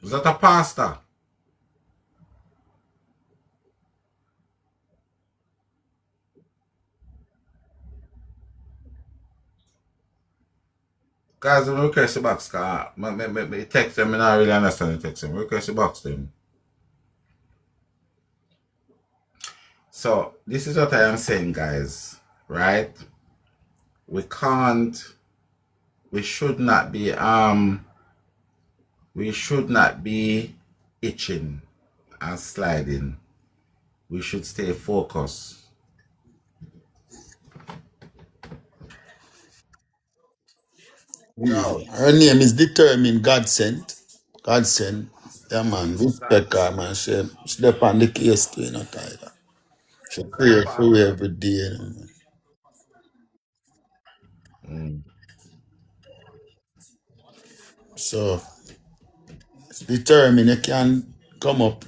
Is that a pastor? Guys, when request the box, me text them, I don't really understand the text them. Request the box them. So, this is what I am saying, guys, right? We should not be itching and sliding. We should stay focused. Her name is determined God sent. God sent. Yeah, man. Respect her, man. She slept on the case too, you know, Tyler. She pray for you every day, you know, man. So, it's determined you can come up.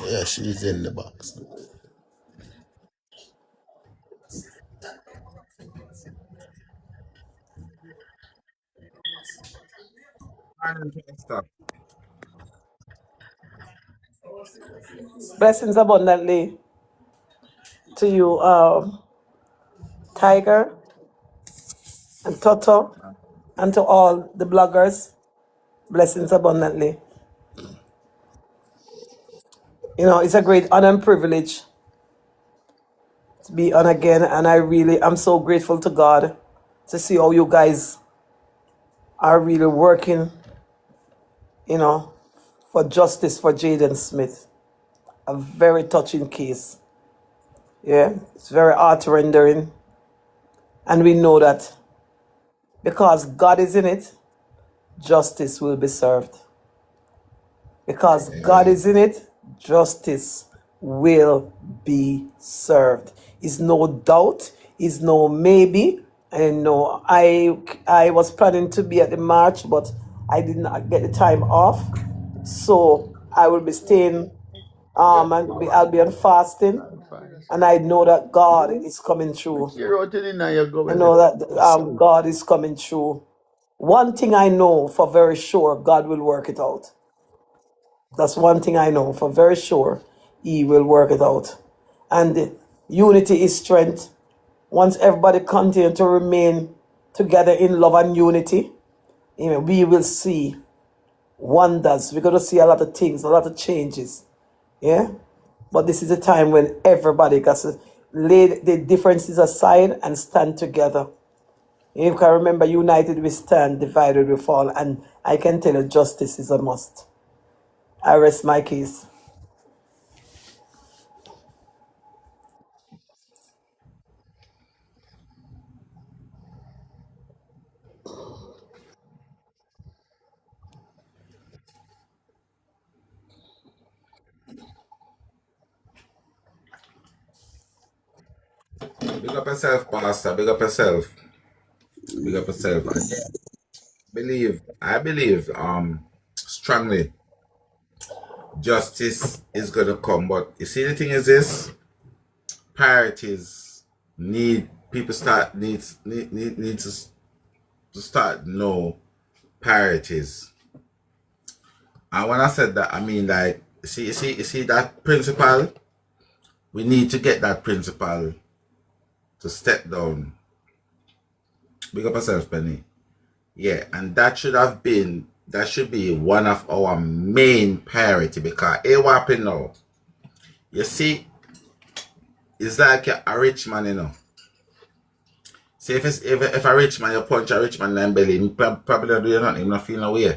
Yeah, she's in the box. Blessings abundantly to you, Tiger and Toto, and to all the bloggers. Blessings abundantly. You know, it's a great honor and privilege to be on again, and I'm so grateful to God to see how you guys are really working, you know, for justice for Jaden Smith. A very touching case. Yeah, it's very heart-rendering. And we know that because God is in it, justice will be served. Because God is in it, justice will be served. It's no doubt, it's no maybe. And no, I was planning to be at the march, but I did not get the time off. So I will be staying, I'll be on fasting. And I know that God is coming through. I know that God is coming through. One thing I know for very sure, God will work it out. That's one thing I know for very sure. He will work it out. And unity is strength. Once everybody continue to remain together in love and unity, you know, we will see wonders. We're going to see a lot of things, a lot of changes. Yeah? But this is a time when everybody got to lay the differences aside and stand together. You can remember, united we stand, divided we fall. And I can tell you, justice is a must. I rest my case. Big up yourself, Pastor. Big up yourself. Big up yourself. I believe strongly justice is gonna come. But you see, the thing is this: priorities need people start needs need to start know priorities. And when I said that, I mean like you see that principle. We need to get that principle to step down. Big up yourself, Penny. Yeah, and that should be one of our main priority because what happened now? You see, it's like a rich man, you know. See, if a rich man, you punch a rich man in the belly, he probably not do nothing, he not feel no way.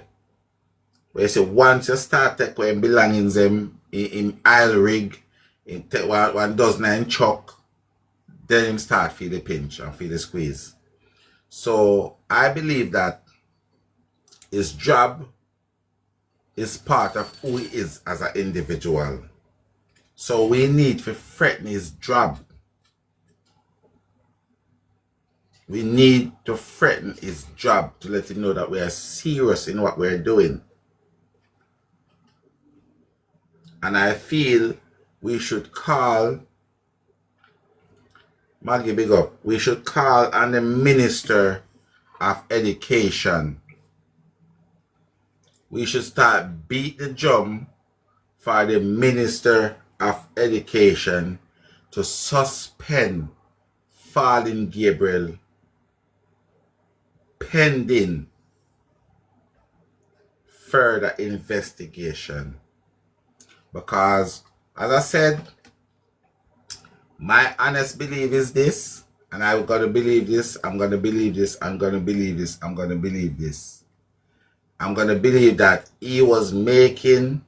But you see, once you start taking belongings in oil rig, in take one dozen in chuck, then him start feel the pinch and feel the squeeze. So I believe that his job is part of who he is as an individual. So we need to threaten his job. We need to threaten his job to let him know that we are serious in what we're doing. And I feel we should call, Maggie, big up, we should call on the Minister of Education. We should start beat the drum for the Minister of Education to suspend Fallen Gabriel pending further investigation. Because, as I said, my honest belief is this, and I'm going to believe this, I'm going to believe this, I'm going to believe this, I'm going to believe this. I'm going to believe that he was making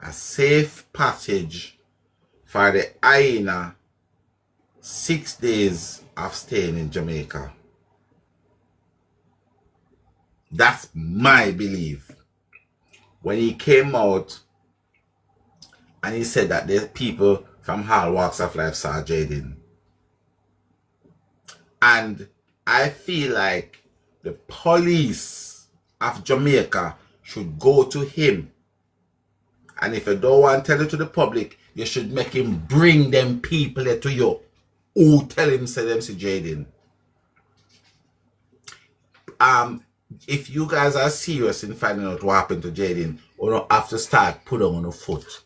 a safe passage for the hyena 6 days of staying in Jamaica. That's my belief. When he came out and he said that the people from all walks of life saw Jaden. And I feel like the police of Jamaica should go to him. And if you don't want to tell it to the public, you should make him bring them people there to you who tell him say them see Jaden. If you guys are serious in finding out what happened to Jaden, you don't have to start put on your foot.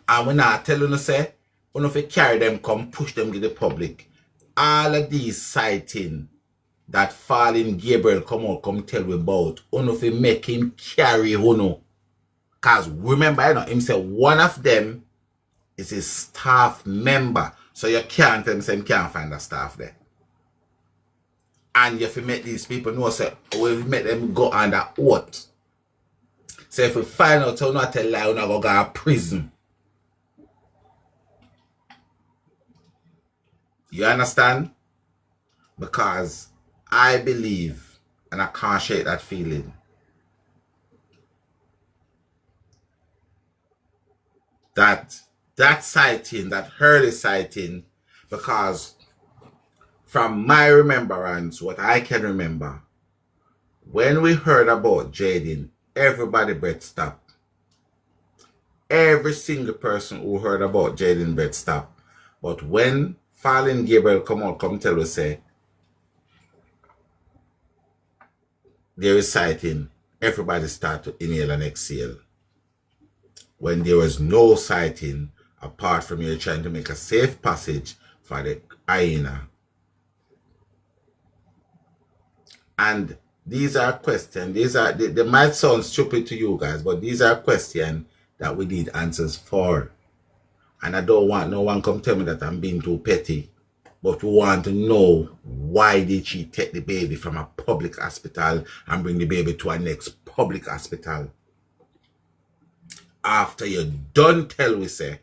And when I tell you, say, you know, if you carry them, come push them to the public. All of these sightings that Fallen Gabriel come out, come tell you about, you know, if you make him carry, you know. Because remember, you know, him say one of them is his staff member. So you can't tell him, say, you can't find a staff there. And if you make these people know, say, we make them go under oath. So if we find out, so not tell lie, we're not going to go to prison. You understand? Because I believe, and I can't shake that feeling, that sighting, that early sighting, because from my remembrance, what I can remember, when we heard about Jaden, everybody breath stopped. Every single person who heard about Jaden breath stopped. But when Fallen Gabriel come tell us, say, there is sighting, everybody start to inhale and exhale. When there was no sighting, apart from you trying to make a safe passage for the hyena. And these are questions, they might sound stupid to you guys, but these are questions that we need answers for. And I don't want no one come tell me that I'm being too petty, but we want to know, why did she take the baby from a public hospital and bring the baby to a next public hospital? After you done tell we say,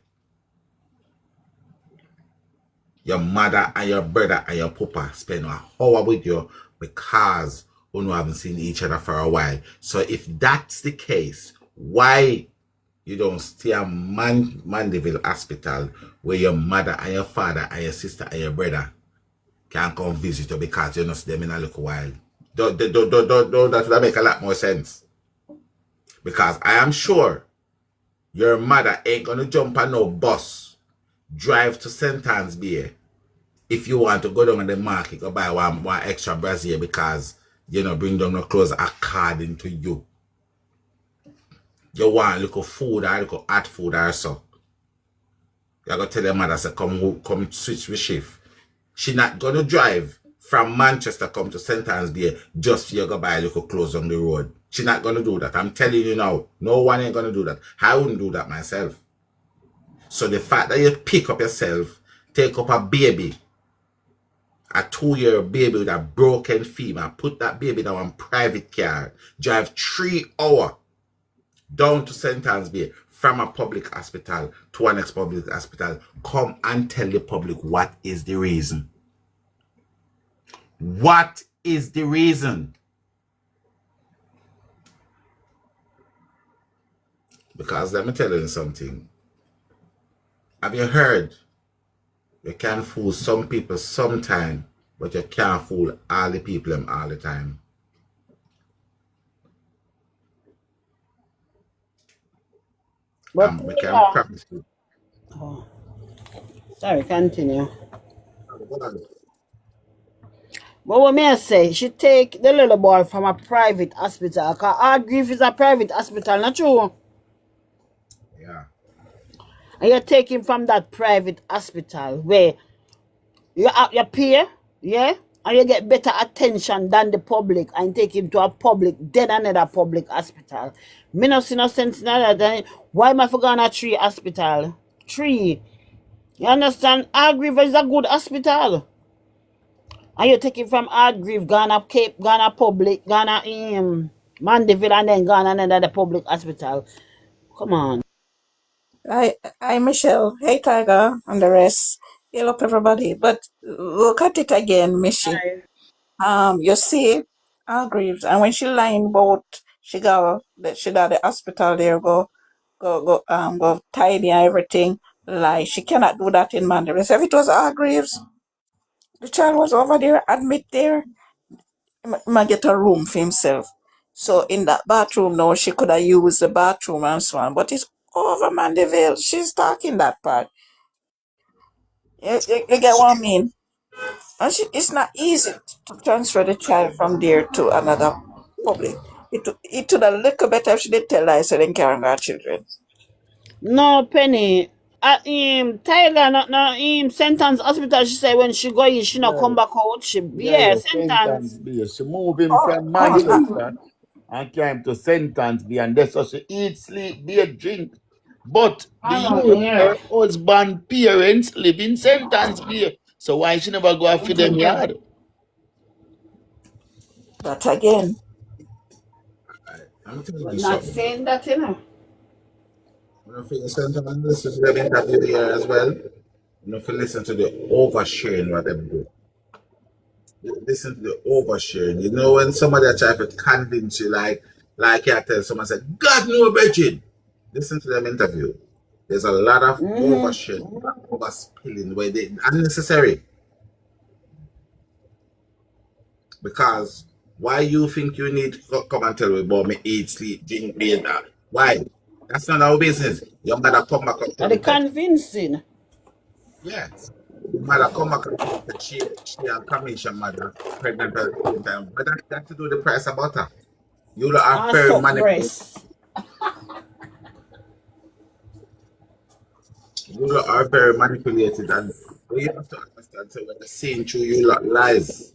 your mother and your brother and your papa spend an hour with you because you haven't seen each other for a while. So if that's the case, why you don't stay at Mandeville Hospital where your mother and your father and your sister and your brother can come visit you because you don't see them in a little while? That would make a lot more sense. Because I am sure your mother ain't gonna jump on no bus, drive to St. Anne's Bay if you want to go down on the market, go buy one extra brassiere because, you know, bring down no clothes according to you. You want little food or little hot food or so. You're going to tell your mother, say, come switch with shift. She not going to drive from Manchester come to St. Anne's Bay just for you to buy little clothes on the road. She not going to do that. I'm telling you now, no one ain't going to do that. I wouldn't do that myself. So the fact that you pick up yourself, take up a baby, a 2-year baby with a broken femur, put that baby down on private car, drive 3 hours down to St. Anne's Bay from a public hospital to an ex-public hospital, come and tell the public what is the reason. What is the reason? Because let me tell you something. Have you heard? You can fool some people sometime, but you can't fool all the people them all the time. But We can promise you. oh, sorry, continue. But what may I say? She take the little boy from a private hospital. Cause Ardgrief is a private hospital, not true? Yeah. And you take him from that private hospital where you pay, yeah, and you get better attention than the public, and take him to a public, then another public hospital. Me no see no sense in that. Then why am I forgotten a tree hospital? Tree. You understand? Ardgrief is a good hospital. And you take him from Ardgrief, Ghana Cape, Ghana Public, Ghana Mandeville, and then Ghana another public hospital. Come on. Hi, Michelle. Hey, Tiger, and the rest. Hey, look, everybody. But look at it again, Michi. You see, Hargreaves, and when she lying about she got the hospital there, go tidy and everything. Lie. She cannot do that in Mandeville. If it was Hargreaves, the child was over there, admit there, might get a room for himself. So in that bathroom now, she could have used the bathroom and so on. But it's over Mandeville. She's talking that part. You get what I mean? And it's not easy to transfer the child from there to another public. It would have looked better if she did tell her so then carrying her children. No, Penny. Tyler, no, sentence hospital. She say when she go in, she not Yeah, come back out. yeah, Sentence. sentence B. She move him Oh, from Manchester and came to sentence B, and that's how she eat, sleep, bathe, drink. But the youth, her husband, parents live in sentence B. So why she never go after them yard? that again. I'm telling But you not something. saying that, you know. You know, if you listen to and listen to them interview here as well, you know, if you listen to the oversharing what they do. Listen to the oversharing. You know, when somebody try to convince you, like you tell someone said, God no virgin. Listen to them interview. There's a lot of oversharing, overspilling where they unnecessary. Because why you think you need to come and tell me about me eat, sleep, drink, bathe? Why? That's not our business. Your mother come back and tell And the me that. convincing. Yeah. Your mother come back and tell me that she and commission mother pregnant at the same time. But that got to do with the price of butter. You lot are And very suck manipulated. breast. You lot are very manipulated, and we have to understand. So when they're seeing through you lot lies,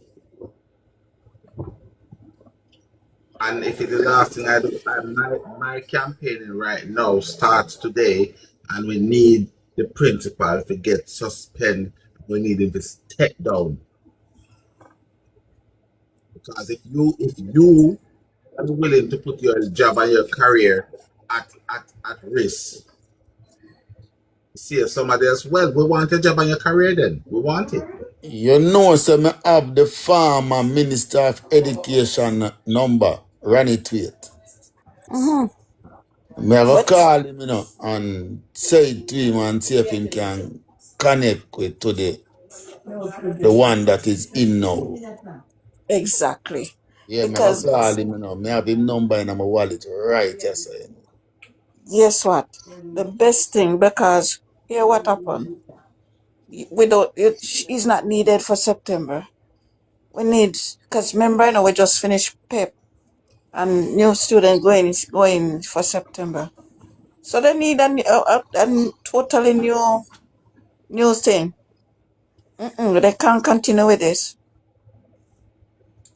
and if it's the last thing I do, and my campaigning right now starts today, and we need the principal to get suspended. We need him to step down, because if you are willing to put your job and your career at risk, see somebody else. Well, we want a job and your career. Then we want it. You know, so me have the former Minister of Education number, run it with. Me have a But call him, you know, and say it to him and see if he can connect with to the one that is in now. exactly. Yeah, me have a Because call him, you know. Me have him number in my wallet right, yes, sir. guess what? The best thing, because here what happened? We don't. He's not needed for September. We need, because remember, you know, we just finished PEP and new student going for September. So they need a totally new thing. They can't continue with this.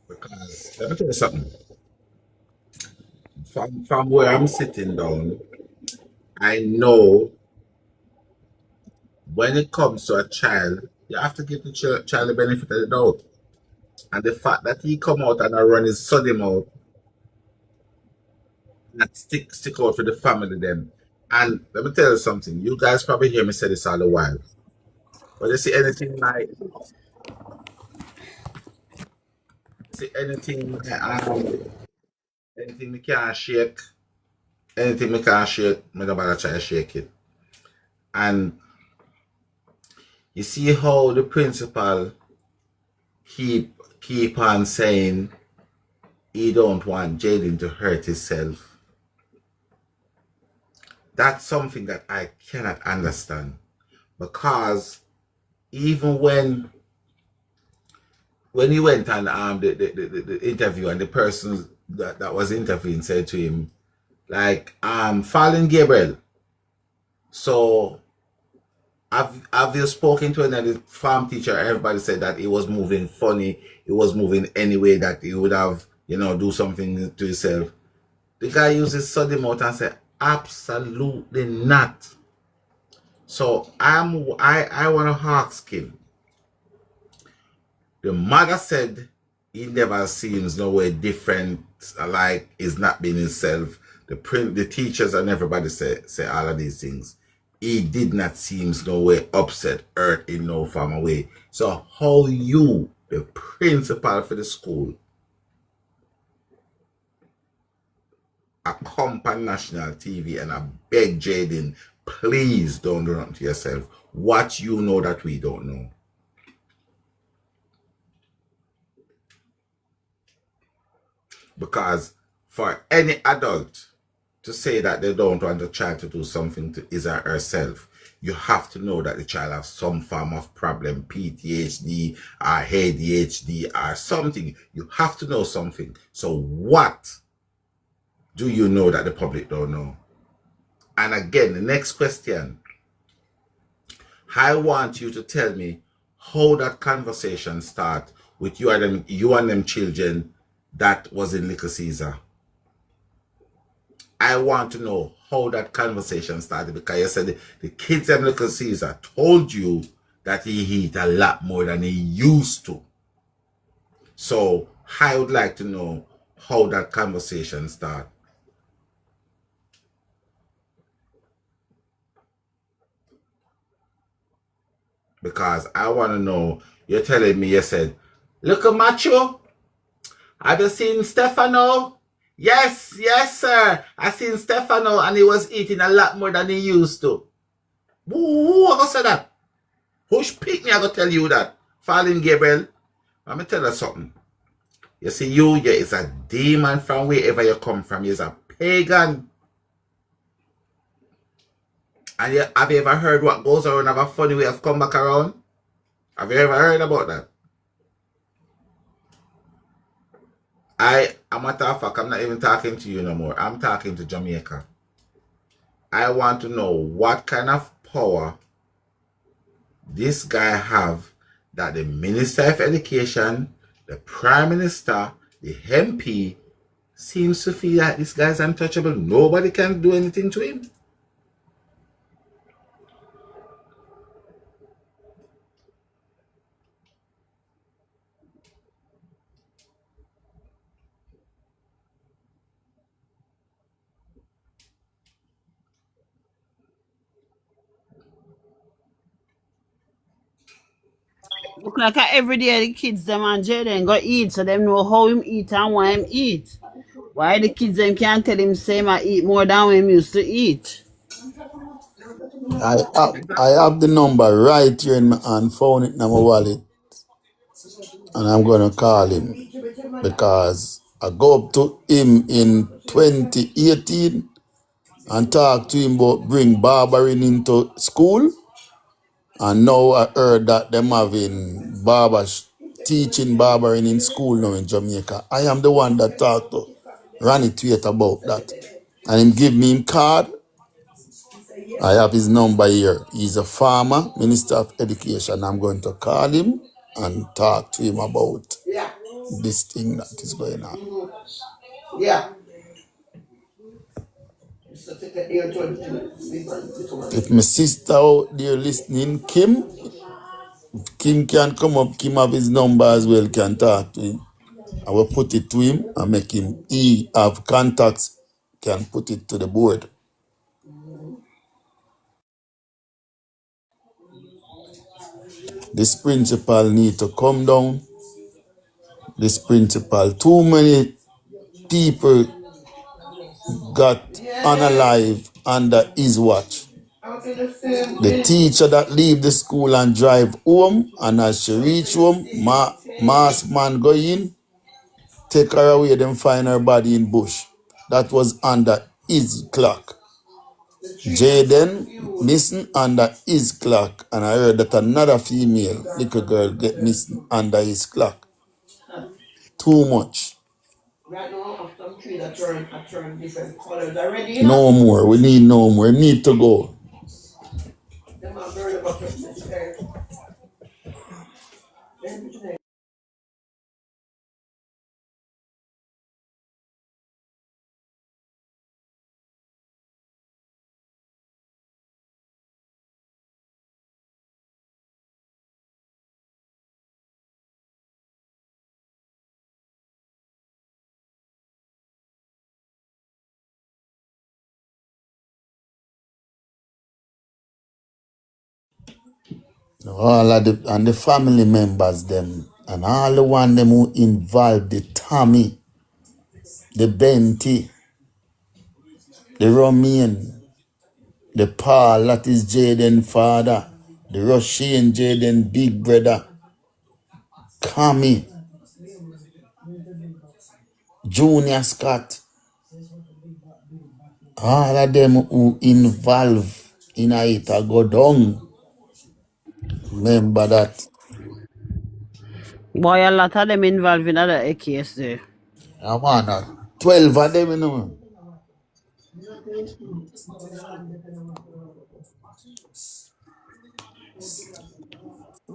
Because let me tell you something. From where I'm sitting down, I know when it comes to a child, you have to give the child the benefit of the doubt. And the fact that he come out and I run his soddy mouth, that stick out for the family then. And let me tell you something. You guys probably hear me say this all the while. But you see anything like anything we can't shake, anything me can shake, me no bother try to shake it. And you see how the principal keep on saying he don't want Jaden to hurt himself. That's something that I cannot understand, because even when he went on the interview, and the person that was interviewing said to him, like, Fallen Gabriel, so have you spoken to another farm teacher? Everybody said that he was moving funny, he was moving any way that he would have, do something to himself. The guy uses sudden mouth and said, absolutely not. So I want to ask him. The mother said he never seems no way different, like he's not being himself. The teachers and everybody say all of these things. He did not seem no way upset, hurt in no form of way. So how you, the principal for the school, I come on national TV and I beg Jaden, please don't do nothing to yourself. What you know that we don't know. Because for any adult to say that they don't want the child to do something to his or herself, you have to know that the child has some form of problem, PTSD or ADHD or something. You have to know something. So what do you know that the public don't know? And again, the next question, I want you to tell me how that conversation start with you and them children that was in Little Caesar. I want to know how that conversation started, because you said the kids in Little Caesar told you that he eat a lot more than he used to. So I would like to know how that conversation started. Because I want to know, you're telling me, you said, look at Macho. Have you seen Stefano? Yes, sir. I seen Stefano and he was eating a lot more than he used to. Who gonna say that? Who's pick me, I gonna tell you that? Fallen Gabriel. Let me tell you something. You see, you is a demon from wherever you come from. You're a pagan. And have you ever heard what goes around have a funny way of come back around? Have you ever heard about that? A matter of fact, I'm not even talking to you no more. I'm talking to Jamaica. I want to know what kind of power this guy have that the Minister of Education, the Prime Minister, the MP seems to feel that this guy's untouchable. Nobody can do anything to him. Look like every day the kids them and Jaden go eat, so them know how him eat and why him eat. Why the kids them can't tell him same I eat more than him used to eat. I have the number right here in my hand, found it in my wallet, and I'm gonna call him because I go up to him in 2018 and talk to him about bring barbering into school. And now I heard that them having teaching barbering in school now in Jamaica. I am the one that talked to Ronnie Tweet about that. And him give me him card. I have his number here. He's a farmer, Minister of Education. I'm going to call him and talk to him about this thing that is going on. Yeah. If my sister out there listening, Kim can come up. Kim have his number as well, can talk to him. I will put it to him and make him, he have contacts, can put it to the board. This principal need to come down. This principal, too many people got unalive under his watch. The teacher that leave the school and drive home, and as she reach home, mass man go in, take her away, then find her body in bush. That was under his clock. Jaden missing under his clock, and I heard that another female little girl get missing under his clock. Too much. No more. We need no more. We need to go. All of the family members them and all the one them who involved, the Tommy, the Benty, the Romain, the Paul, that is Jaden father, the Russian Jaden big brother, Kami, Junior Scott, all of them who involved in it go down. Remember that. Boy, a lot of them involved in other case there. Yeah, man, 12 of them, you know.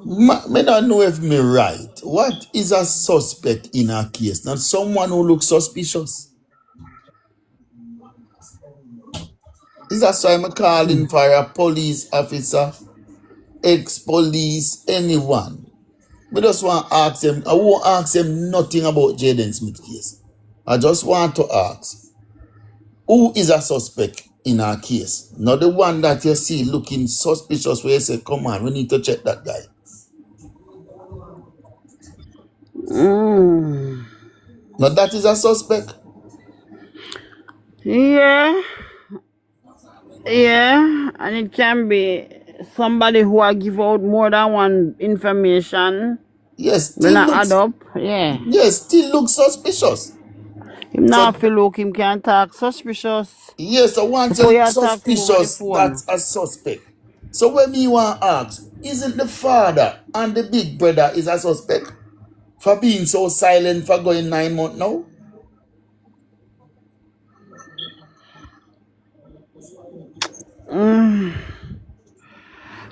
Me don't know if me right. What is a suspect in a case? Not someone who looks suspicious. Is that why I'm calling for a police officer, ex-police, anyone. We just want to ask them. I won't ask them nothing about Jaden Smith case. I just want to ask, who is a suspect in our case? Not the one that you see looking suspicious where you say, come on, we need to check that guy. Now that is a suspect. Yeah. Yeah, and it can be somebody who will give out more than one information. Yes, When still I add looks. up, yeah. Yes, still looks suspicious. Him now So feel look him can talk suspicious. yes, so once Before you're you talk to him over the suspicious, phone. that's a suspect. So when me want to ask, isn't the father and the big brother is a suspect for being so silent for going 9 months now?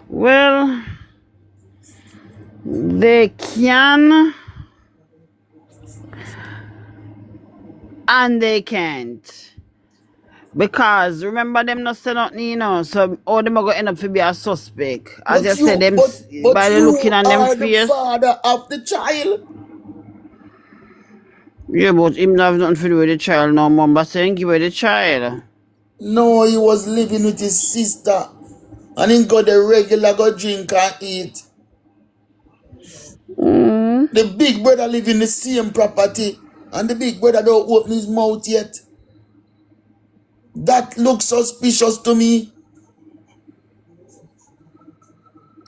Well, they can and they can't. Because remember them not say nothing, you know, so all them are going to end up to be a suspect. As But you said, them but by the you looking on them are the face. father of the child. Yeah, but him not have nothing to do with the child no more. But saying give away the child. No, he was living with his sister. And he got the regular go drink and eat. The big brother live in the same property. And the big brother don't open his mouth yet. That looks suspicious to me.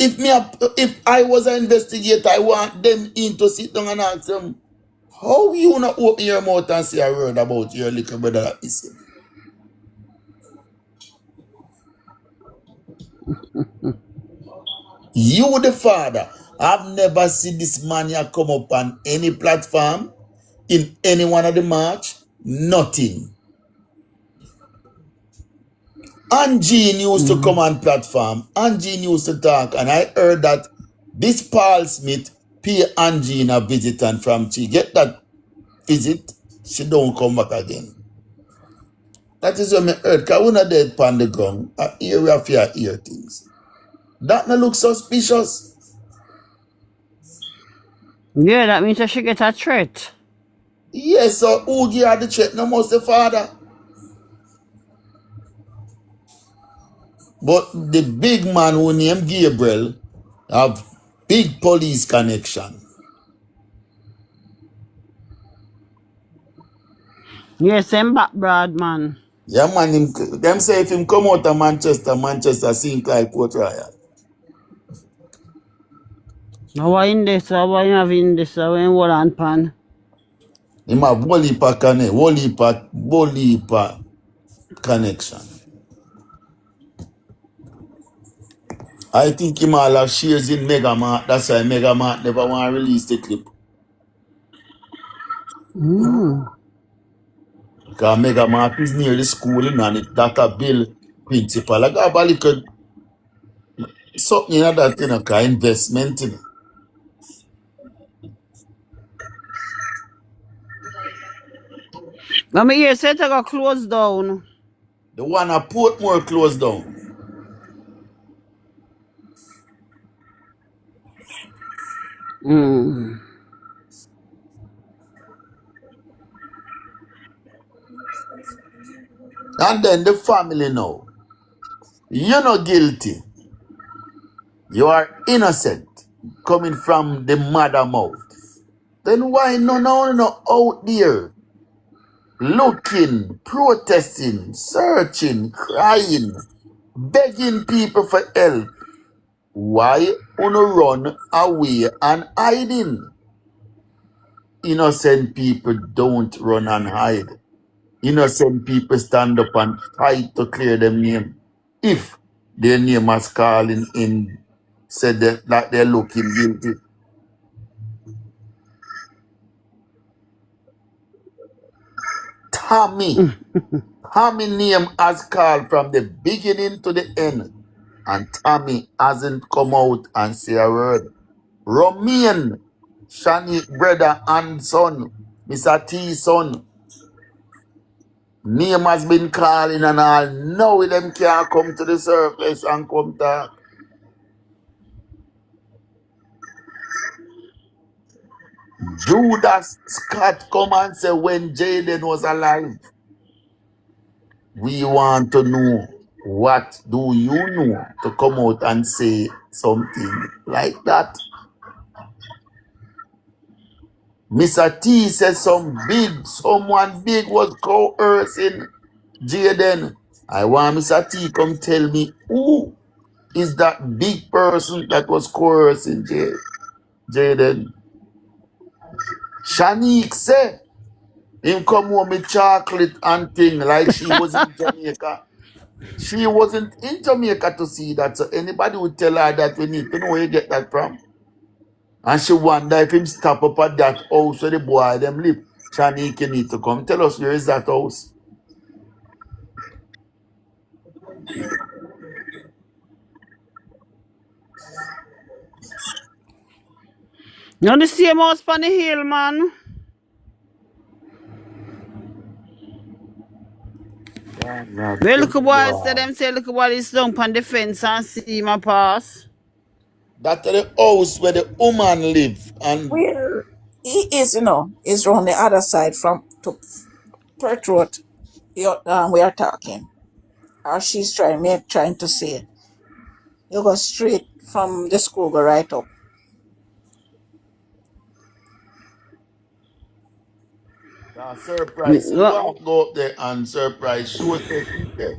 If I was an investigator, I want them in to sit down and ask them, how you not open your mouth and say a word about your little brother that is him? You, the father, I've never seen this man here come up on any platform, in any one of the march, nothing. Angie used to come on platform, Angie used to talk, and I heard that this Paul Smith pay Angie a visit, and from she get that visit, she don't come back again. That is what I heard, because we're not dead on the ground, I hear things. That not look suspicious. Yeah, that means that she get a threat. Yes, so who give her the threat? No most the father. But the big man who named Gabriel have big police connection. Yes, him back broad, man. Yeah, man, them say if him come out of Manchester, Manchester sink like Port Royal. How are in this? How are you having this? How are you hold pan? Him have whole heap of whole heap of connection. I think him all have shares in Megamart. That's why Megamart never want to release the clip. Because Megamart is near the school and it Dr. Bill principal. I got a little something in that, cause investment in it. But me hear say it got closed down. The one at Portmore closed down. Mm. And then the family now. You're not guilty. You are innocent. Coming from the mother mouth. Then why none out there looking, protesting, searching, crying, begging people for help? Why wanna run away and hiding? Innocent people don't run and hide. Innocent people stand up and fight to clear them name. If their name was calling in, said that they're looking guilty. Tommy name has called from the beginning to the end. And Tommy hasn't come out and say a word. Romain, Shani brother and son, Mr. T son, name has been calling and all. Now them can't come to the surface and come talk. Judas Scott come and say when Jaden was alive. We want to know, what do you know to come out and say something like that? Mr. T says someone big was coercing Jaden. I want Mr. T come tell me who is that big person that was coercing Jaden. Shanique say him come home with chocolate and thing like she was in Jamaica. She wasn't in Jamaica to see that, so anybody would tell her that we need to know where you get that from. And she wonder if him stop up at that house where the boy them live. Shanique need to come tell us where is that house. You on the same house on the hill, man. Well, look boy said them say look boy is down on the fence and see my pass. That's the house where the woman live and Well, he is, is on the other side from to Perth Road. We are talking. Or she's trying to say. You go straight from the school, go right up. surprise. You won't go up there and surprise. Show it there.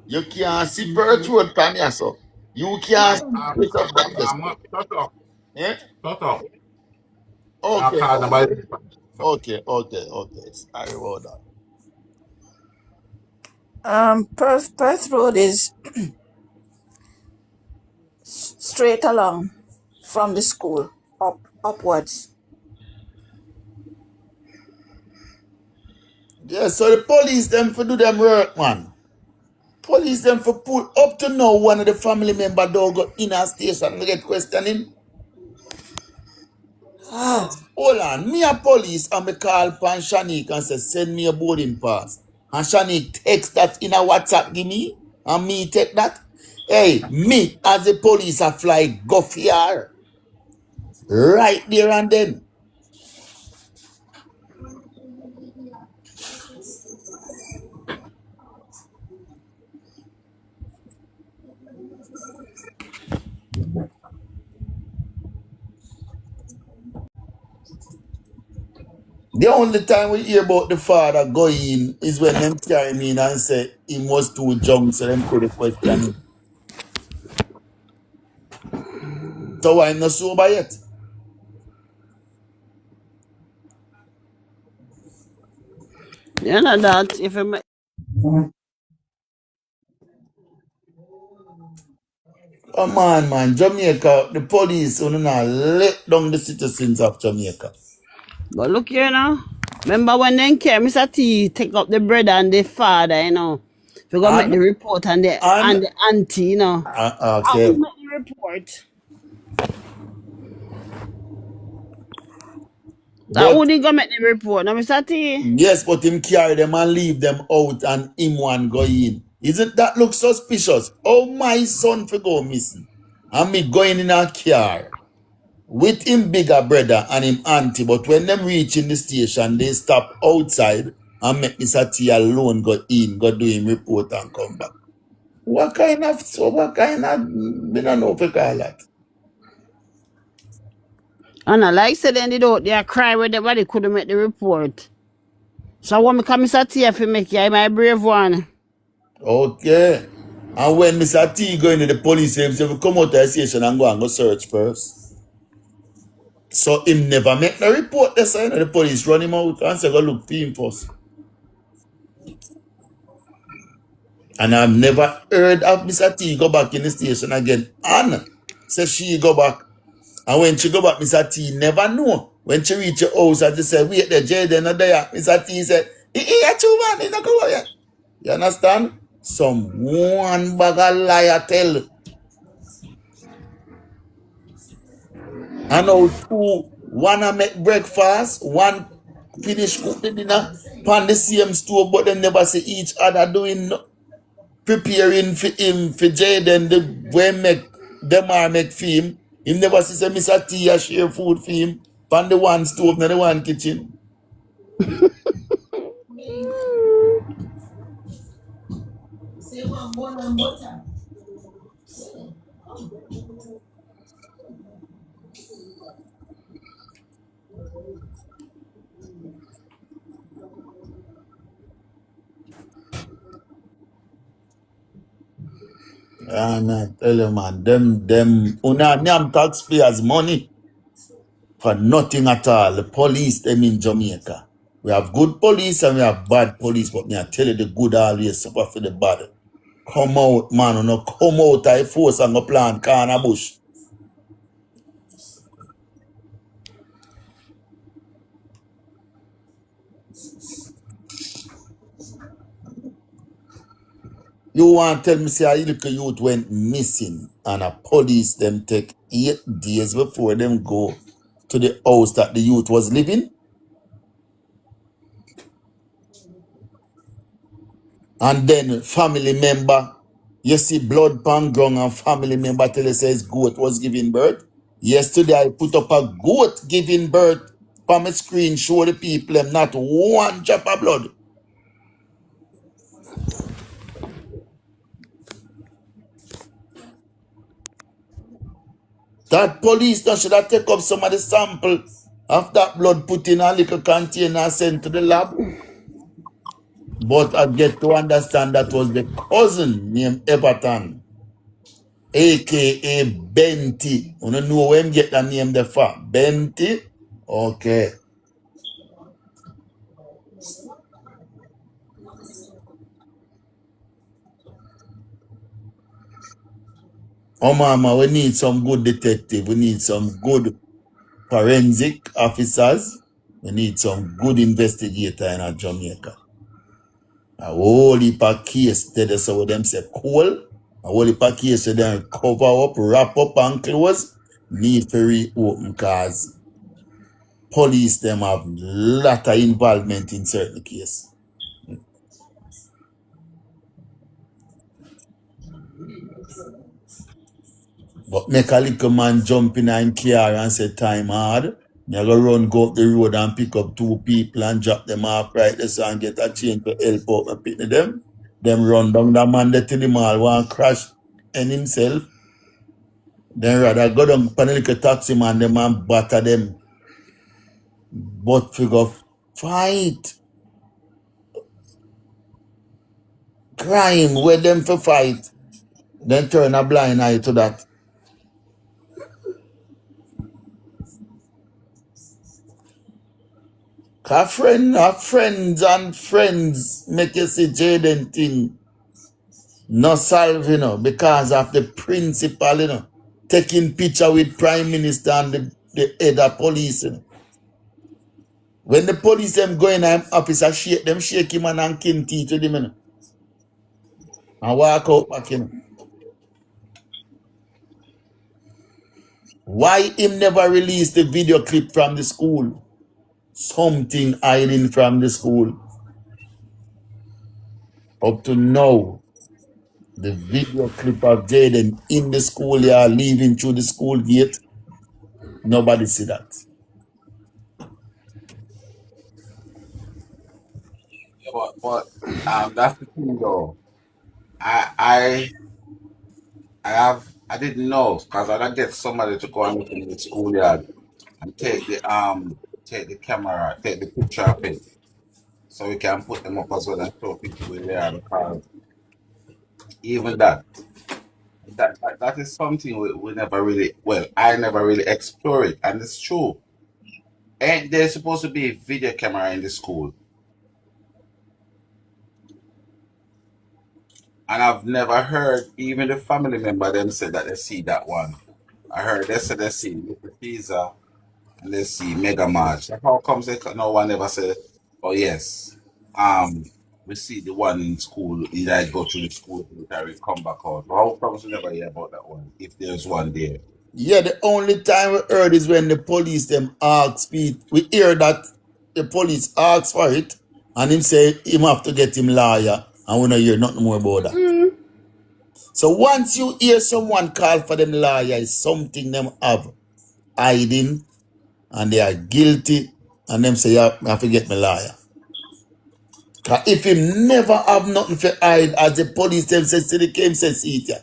You can't see Perth Road from here, so. You can't see it up from this. Shut up. Eh? Shut up. Okay, Call nobody. okay. Sorry about that. Perth Road is straight along from the school upwards. Yeah, so the police them for do them work, man. Police them for pull up to now one of the family member dog go in a station and get questioning. Hold on, me a police and me call pan Shanique and say send me a boarding pass. And Shanique text that in a WhatsApp give me and me take that. Hey, me as a police a fly go here. Right there and then. The only time we hear about the father going is when them carry me in and say he was too young, so them could question him. So I'm not sober yet. You know that if you Come on, man. Jamaica, the police will not let down the citizens of Jamaica. but look here now. Remember when they came, Mr. T take up the brother and the father, you know. If you go make the report and the auntie, you know. How Okay. we make the report? So who But did go make the report? Now, Mr. T. yes, but him carry them and leave them out and him one go in. Isn't that look suspicious? Oh, my son for go missing. And me going in a car with him bigger brother and him auntie. But when them reach in the station, they stop outside and make Mr. T alone go in, go do him report and come back. What kind of, me don't know if I call that. And I like said then they don't they cry with them, but they couldn't make the report. So when me come Mr. T if you make you my brave one. Okay. And when Mr. T go into the police, he say, come out of the station and go search first. So him never make the report. That's why the police run him out and say, go look for him first. And I've never heard of Mr. T go back in the station again. And say she go back. And when she go back, Mr. T never know. When she reach your house and she say, wait, the Jaden not there. Mr. T said, he got you, man. He not go out yet. You understand? Some one bag of liar tell. And now two, one a make breakfast, one finish cook the dinner on the same stove, but they never see each other doing preparing for him for Jaden the way make them are make for him. Him never see say Mr. T a share food for him on the one stove, not the one kitchen. And I tell you, man, them, unam taxpayers' money for nothing at all. The police, them in Jamaica. We have good police and we have bad police, but me I tell you, the good always suffer for the bad. Come out, man, no come out of force and go plant corner bush. You want to tell me say a little youth went missing and a police them take 8 days before them go to the house that the youth was living? And then family member, you see blood pan ground and family member tell you says goat was giving birth. Yesterday I put up a goat giving birth on my screen, show the people them not one drop of blood. That police now should have take up some of the sample of that blood, put in a little container and sent to the lab. But I get to understand that was the cousin named Everton, aka Benty. You don't know where him get the name the for? Benty? Okay. Oh mama, we need some good detective. We need some good forensic officers. We need some good investigator in Jamaica. A whole heap of case there, so them say cool. A whole heap of case them cover up, wrap up and close. Need to reopen cause police them have lot of involvement in certain cases. But make a little man jump in and car and say time hard. You go up the road and pick up 2 people and drop them off right there and get a change to help out and pick them. Them run down the man that till the mall want crash and himself. Then rather go down pan a little taxi man them and batter them. But figure Fight. Crime, where them for fight. Then turn a blind eye to that. Cause friends and friends make you see Jaden thing not solve, because of the principal, taking picture with Prime Minister and the head of police, When the police them go in office, I shake him and kin teeth with him, and walk out back, Why him never release the video clip from the school? Something hiding from the school. Up to now, the video clip of Jaden in the schoolyard leaving through the school gate, nobody see that. But that's the thing though. I I didn't know because I get somebody to go and look in the schoolyard and take the camera, take the picture of it, so we can put them up as well and show people where they are, because even that is something we never really, well, I never really explore it, and it's true. Ain't there supposed to be a video camera in the school? And I've never heard even the family member them say that they see that one. I heard they said they see Little Caesar and they see Mega March. How comes no one ever said, oh yes, um, we see the one in school, either go to the school or come back out. How comes we never hear about that one, if there's one there? Yeah, the only time we heard is when the police them ask Pete. We hear that the police ask for it, and him say him have to get him lawyer, and we don't hear nothing more about that. So once you hear someone call for them lawyer, it's something them have hiding, and they are guilty, and them say, yeah, I have to get my lawyer. Cause if him never have nothing to hide, as the police them says to the came says see it, yeah.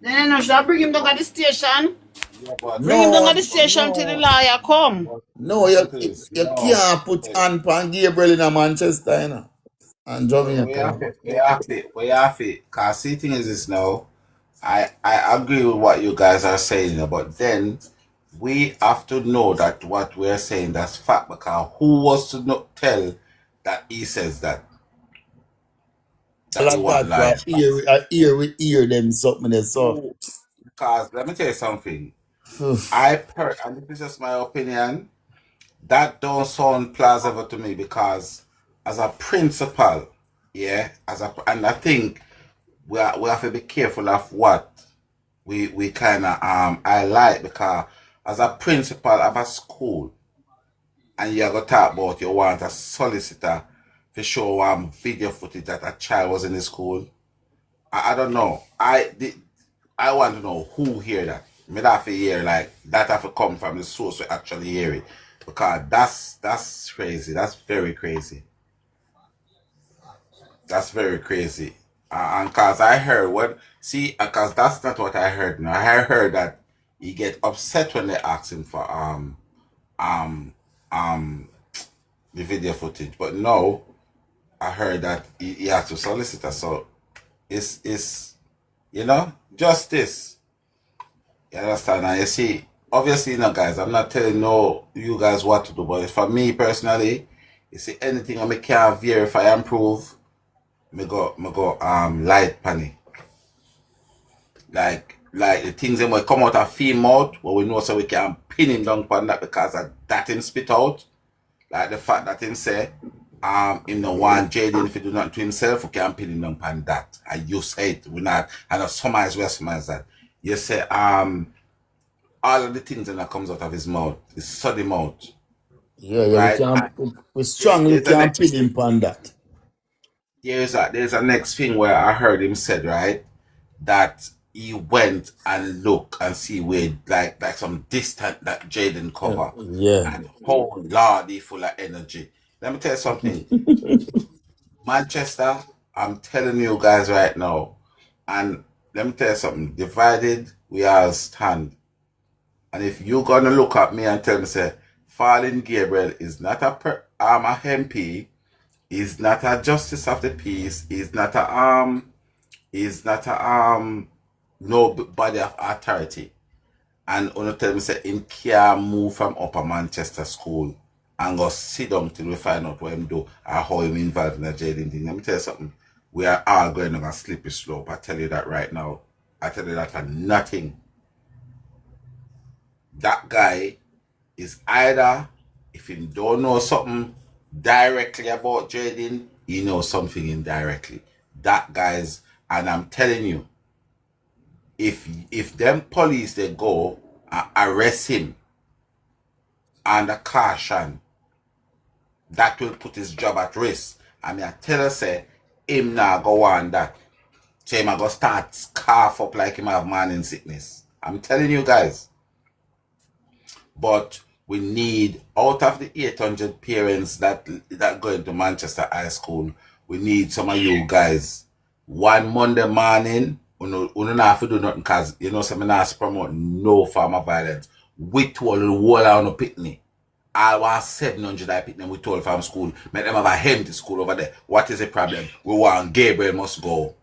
Then you should bring him down at the station. Yeah, but Bring him down No, at the station till the lawyer come. no, you can't put hand on Gabriel in a Manchester, and Jamaica. we have it. Cause see, thing is this now. I agree with what you guys are saying, but then we have to know that what we're saying that's fact, because who was to not tell that he says that he was lying? I hear them something there, so. Because let me tell you something. And this is just my opinion, that don't sound plausible to me, because as a principal, yeah, and I think we have to be careful of what we kind of highlight, because as a principal of a school, and you're gonna talk about you want a solicitor to show video footage that a child was in the school. I don't know. I want to know who hear that. Me that have to hear like that have to come from the source we actually hear it, because that's crazy. That's very crazy. That's very crazy. And cause I heard cause that's not what I heard. No, I heard that he get upset when they ask him for um the video footage. But no, I heard that he has to solicitor. So it's justice. You understand? And you see, obviously, guys, I'm not telling you guys what to do, but for me personally, you see anything I can verify and prove, me go light panny. Like the things that might come out of film mouth, where we know so we can pin him down on that, because of that him spit out. Like the fact that him say him no want Jaden if he do not to himself, we can pin him down on that. And you say it, we not, and of some eyes that. You say all of the things that comes out of his mouth, his soddy mouth. Yeah, right? We strongly can pin him on that. There's a next thing where I heard him said, right, that he went and look and see where like some distant that Jaden cover. Yeah. And oh Lord, he full of energy. Let me tell you something. Manchester, I'm telling you guys right now, and let me tell you something. Divided, we all stand. And if you're gonna look at me and tell me, say, Fallen Gabriel is not a MP, is not a justice of the peace, is not a no body of authority, and on tell me say him can't move from Upper Manchester School and go sit down till we find out what him do or how him involved in the jailing thing. Let me tell you something. We are all going on a slippery slope. I tell you that right now. I tell you that for nothing. That guy is either, if he don't know something directly about jailing, he knows something indirectly. That guy's, and I'm telling you, if them police they go and arrest him under caution, that will put his job at risk. I mean, I tell her, say, him now go on that. So him go start cough up like him have morning sickness. I'm telling you guys. But we need, out of the 800 parents that go into Manchester High School, we need some of you guys. One Monday morning, you don't have to do nothing because, you know, some not promote no form of violence. We told the whole on the picnic. I want 700 I pick them we told from school. Make them have a empty school over there. What is the problem? We want Gabriel must go.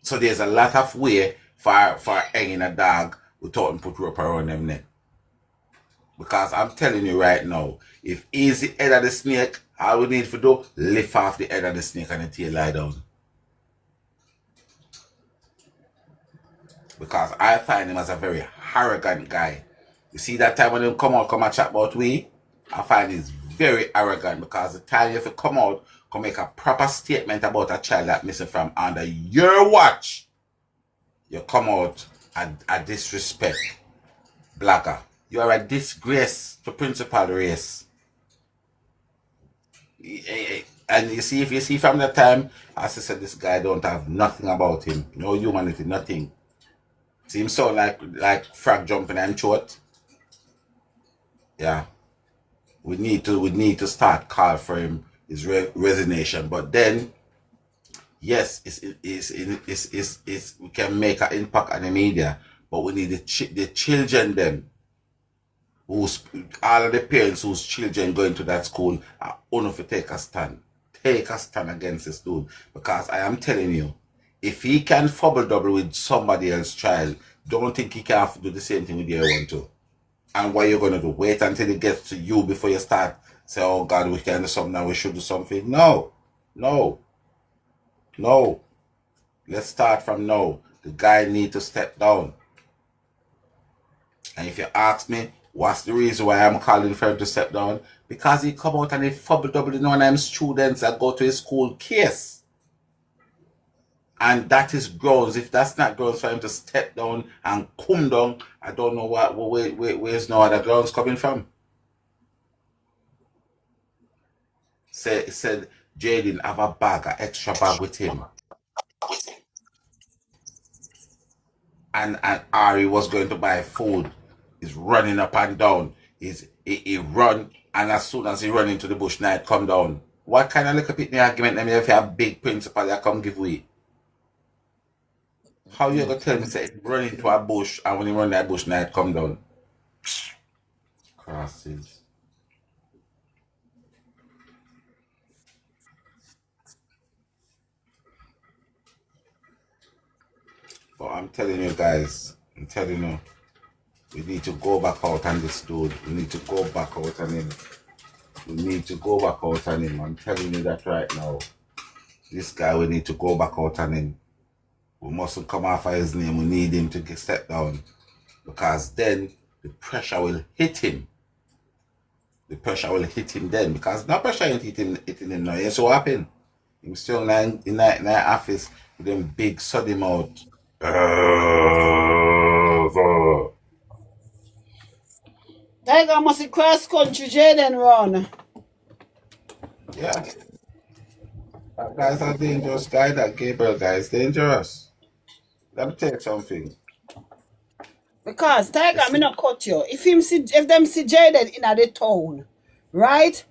So there's a lot of way for hanging a dog without him put rope around them neck. Because I'm telling you right now, if he's the head of the snake, all we need to do, lift off the head of the snake and the tail lie down. Because I find him as a very arrogant guy. You see that time when he come and chat about we, I find he's very arrogant because the time you have to come out, come make a proper statement about a child that missing from under your watch, you come out and disrespect blogger. You are a disgrace to principal race. And you see, if you see from the time, as I said, this guy don't have nothing about him. No humanity, nothing. See him sound like frog jumping and short. Yeah. We need to start call for him his resignation. But then, yes, it's we can make an impact on the media, but we need the children them. Who's all of the parents whose children go into that school are only to take a stand. Take a stand against this dude. Because I am telling you, if he can fumble double with somebody else's child, don't think he can do the same thing with your one too. And what you're gonna do? Wait until it gets to you before you start say, oh God, we can do something now, we should do something. No. Let's start from now. The guy need to step down. And if you ask me, what's the reason why I'm calling for him to step down? Because he come out and he fumble double one of them students that go to his school case. And that is grounds. If that's not grounds for him to step down and come down, I don't know where's no other grounds coming from. Said Jaden have a bag, an extra bag with him. And Ari was going to buy food. He's running up and down. He run, and as soon as he run into the bush, night come down. What kind of little pitney argument them if you have big principal that come give way? How you gonna tell me say run into a bush and when you run that bush night come down? Crosses. But I'm telling you guys, we need to go back out on this dude. We need to go back out on him. I'm telling you that right now. This guy, we need to go back out on him. We mustn't come off of his name. We need him to get step down. Because then the pressure will hit him. Then. Because no pressure ain't hitting him now. Yes, what happened? He's still in that office with them big soddy mouth. Tiger must cross country Jaden run. Yeah. That guy's a dangerous guy. That Gabriel guy is dangerous. Let me tell you something. Because Tiger, I'm not cut you. If them see Jaden in the town, right?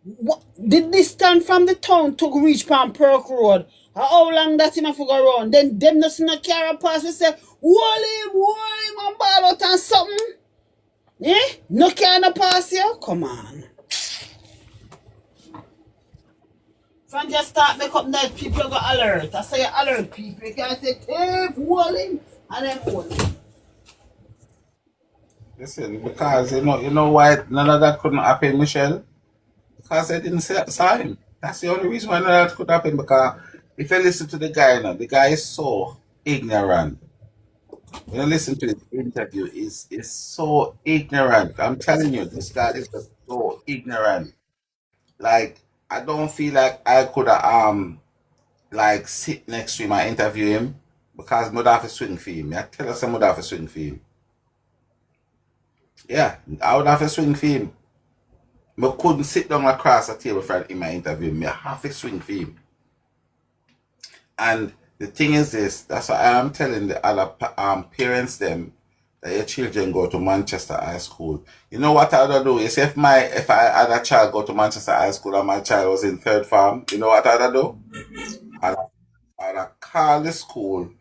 The distance from the town to reach Perk Road How long that him have to go around? Then them not carry pass. We say, hold him, and ball out and something. Eh? No carry pass here? Come on. From just start make up that people go alert. I say alert people. You can say, hey, hold him, and then hold him. Listen, because you know why none of that couldn't happen, Michelle? Because they didn't saw him. That's the only reason why none of that could happen. Because if you listen to the guy now, the guy is so ignorant. When you listen to his interview, is so ignorant. I'm telling you, this guy is just so ignorant. Like I don't feel like I could like sit next to him and interview him because I'd have to swing for him. I tell us I would have to swing for him. Yeah, I would have to swing for him. I couldn't sit down across the table for him and interview him. I have to swing for him. And the thing is this, that's why I'm telling the other parents them that your children go to Manchester High School. You know what I would do? You see, if I had a child go to Manchester High School and my child was in third form, you know what I would do? I'd call the school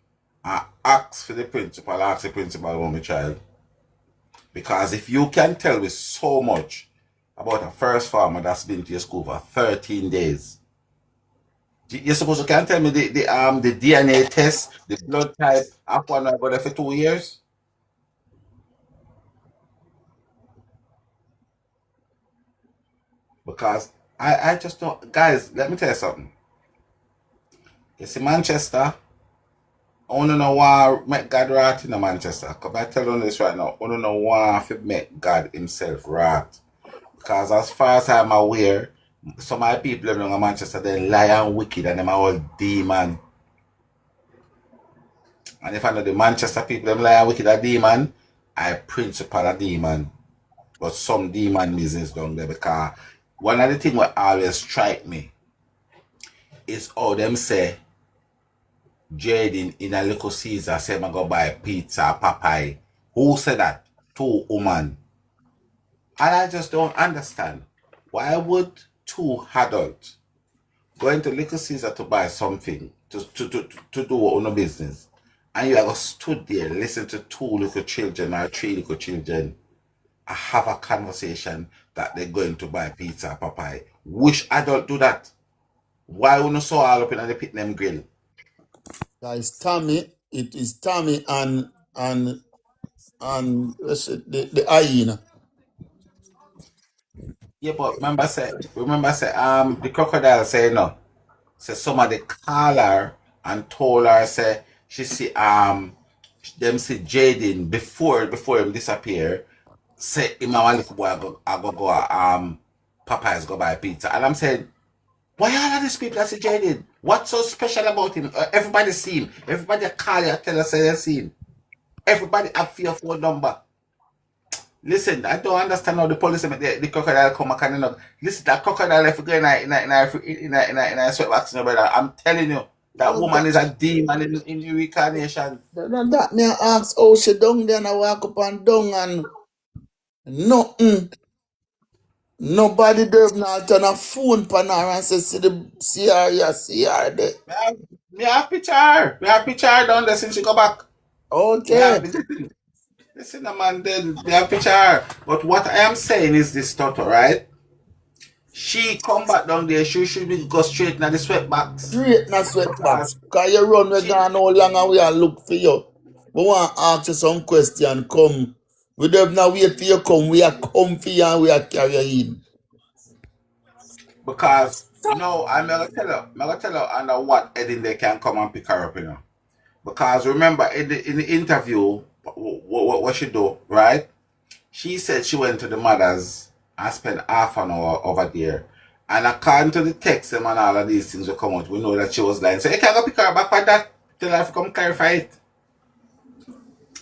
and ask for the principal, ask the principal about my child. Because if you can tell me so much about a first farmer that's been to your school for 13 days, you're supposed to can tell me the DNA test, the blood type, after one I got there for 2 years? Because I just don't, guys, let me tell you something. You see, Manchester, I want to know why make God right in Manchester. Because I tell you this right now, I want to know why to make God himself right. Because as far as I'm aware, some of the people living in Manchester, they lie and wicked and them are all demon. And if I know the Manchester people, them lie and wicked are demon, I principal a demon. But some demon business down there because one of the things that always strike me is how them say Jaden in a little Caesar say I go buy pizza, Popeye. Who said that? Two women. And I just don't understand. Why would two adults go into Little Caesar to buy something to do on a business, and you have stood there, listen to two little children or three little children have a conversation that they're going to buy pizza, Popeye? Which adult do that? Why wouldn't so all up in the Pitnam Grill? Guys, Tommy, it is Tommy and the hyena. Yeah, but remember say the crocodile say no. Say somebody call her and told her say she see them see Jaden before him disappear. Say him and one little boy I go Popeyes go buy pizza. And I'm saying, why all of these people that see Jaden? What's so special about him? Everybody see him. Everybody call you tell us say they see him. Everybody have fear phone number. Listen, I don't understand how the police make the crocodile come and kind of listen. That crocodile if you go in a sweatbox, no brother. I'm telling you, that woman is a demon in the reincarnation. That me ask how she down there and I walk up and down and nothing. Nobody there now turn a phone pan her and say see her there. Me have picture. Me have picture down there since she go back. Okay. Listen, man, they have picture. But what I am saying is this, Toto, right? She come back down there, she should be go straight in the sweatbox. Straight in the sweatbox. Because you run, we gone how long and we are look for you. We want to ask you some question, come. We don't now wait for you come, we are come for you and we are carry you in. Because, I'm going to tell you under what heading they can come and pick her up, Because remember, in the interview, what she do, right? She said she went to the mother's and spent half an hour over there. And according to the text and all of these things will come out, we know that she was lying. So you can't go pick her back by that till I come clarify it.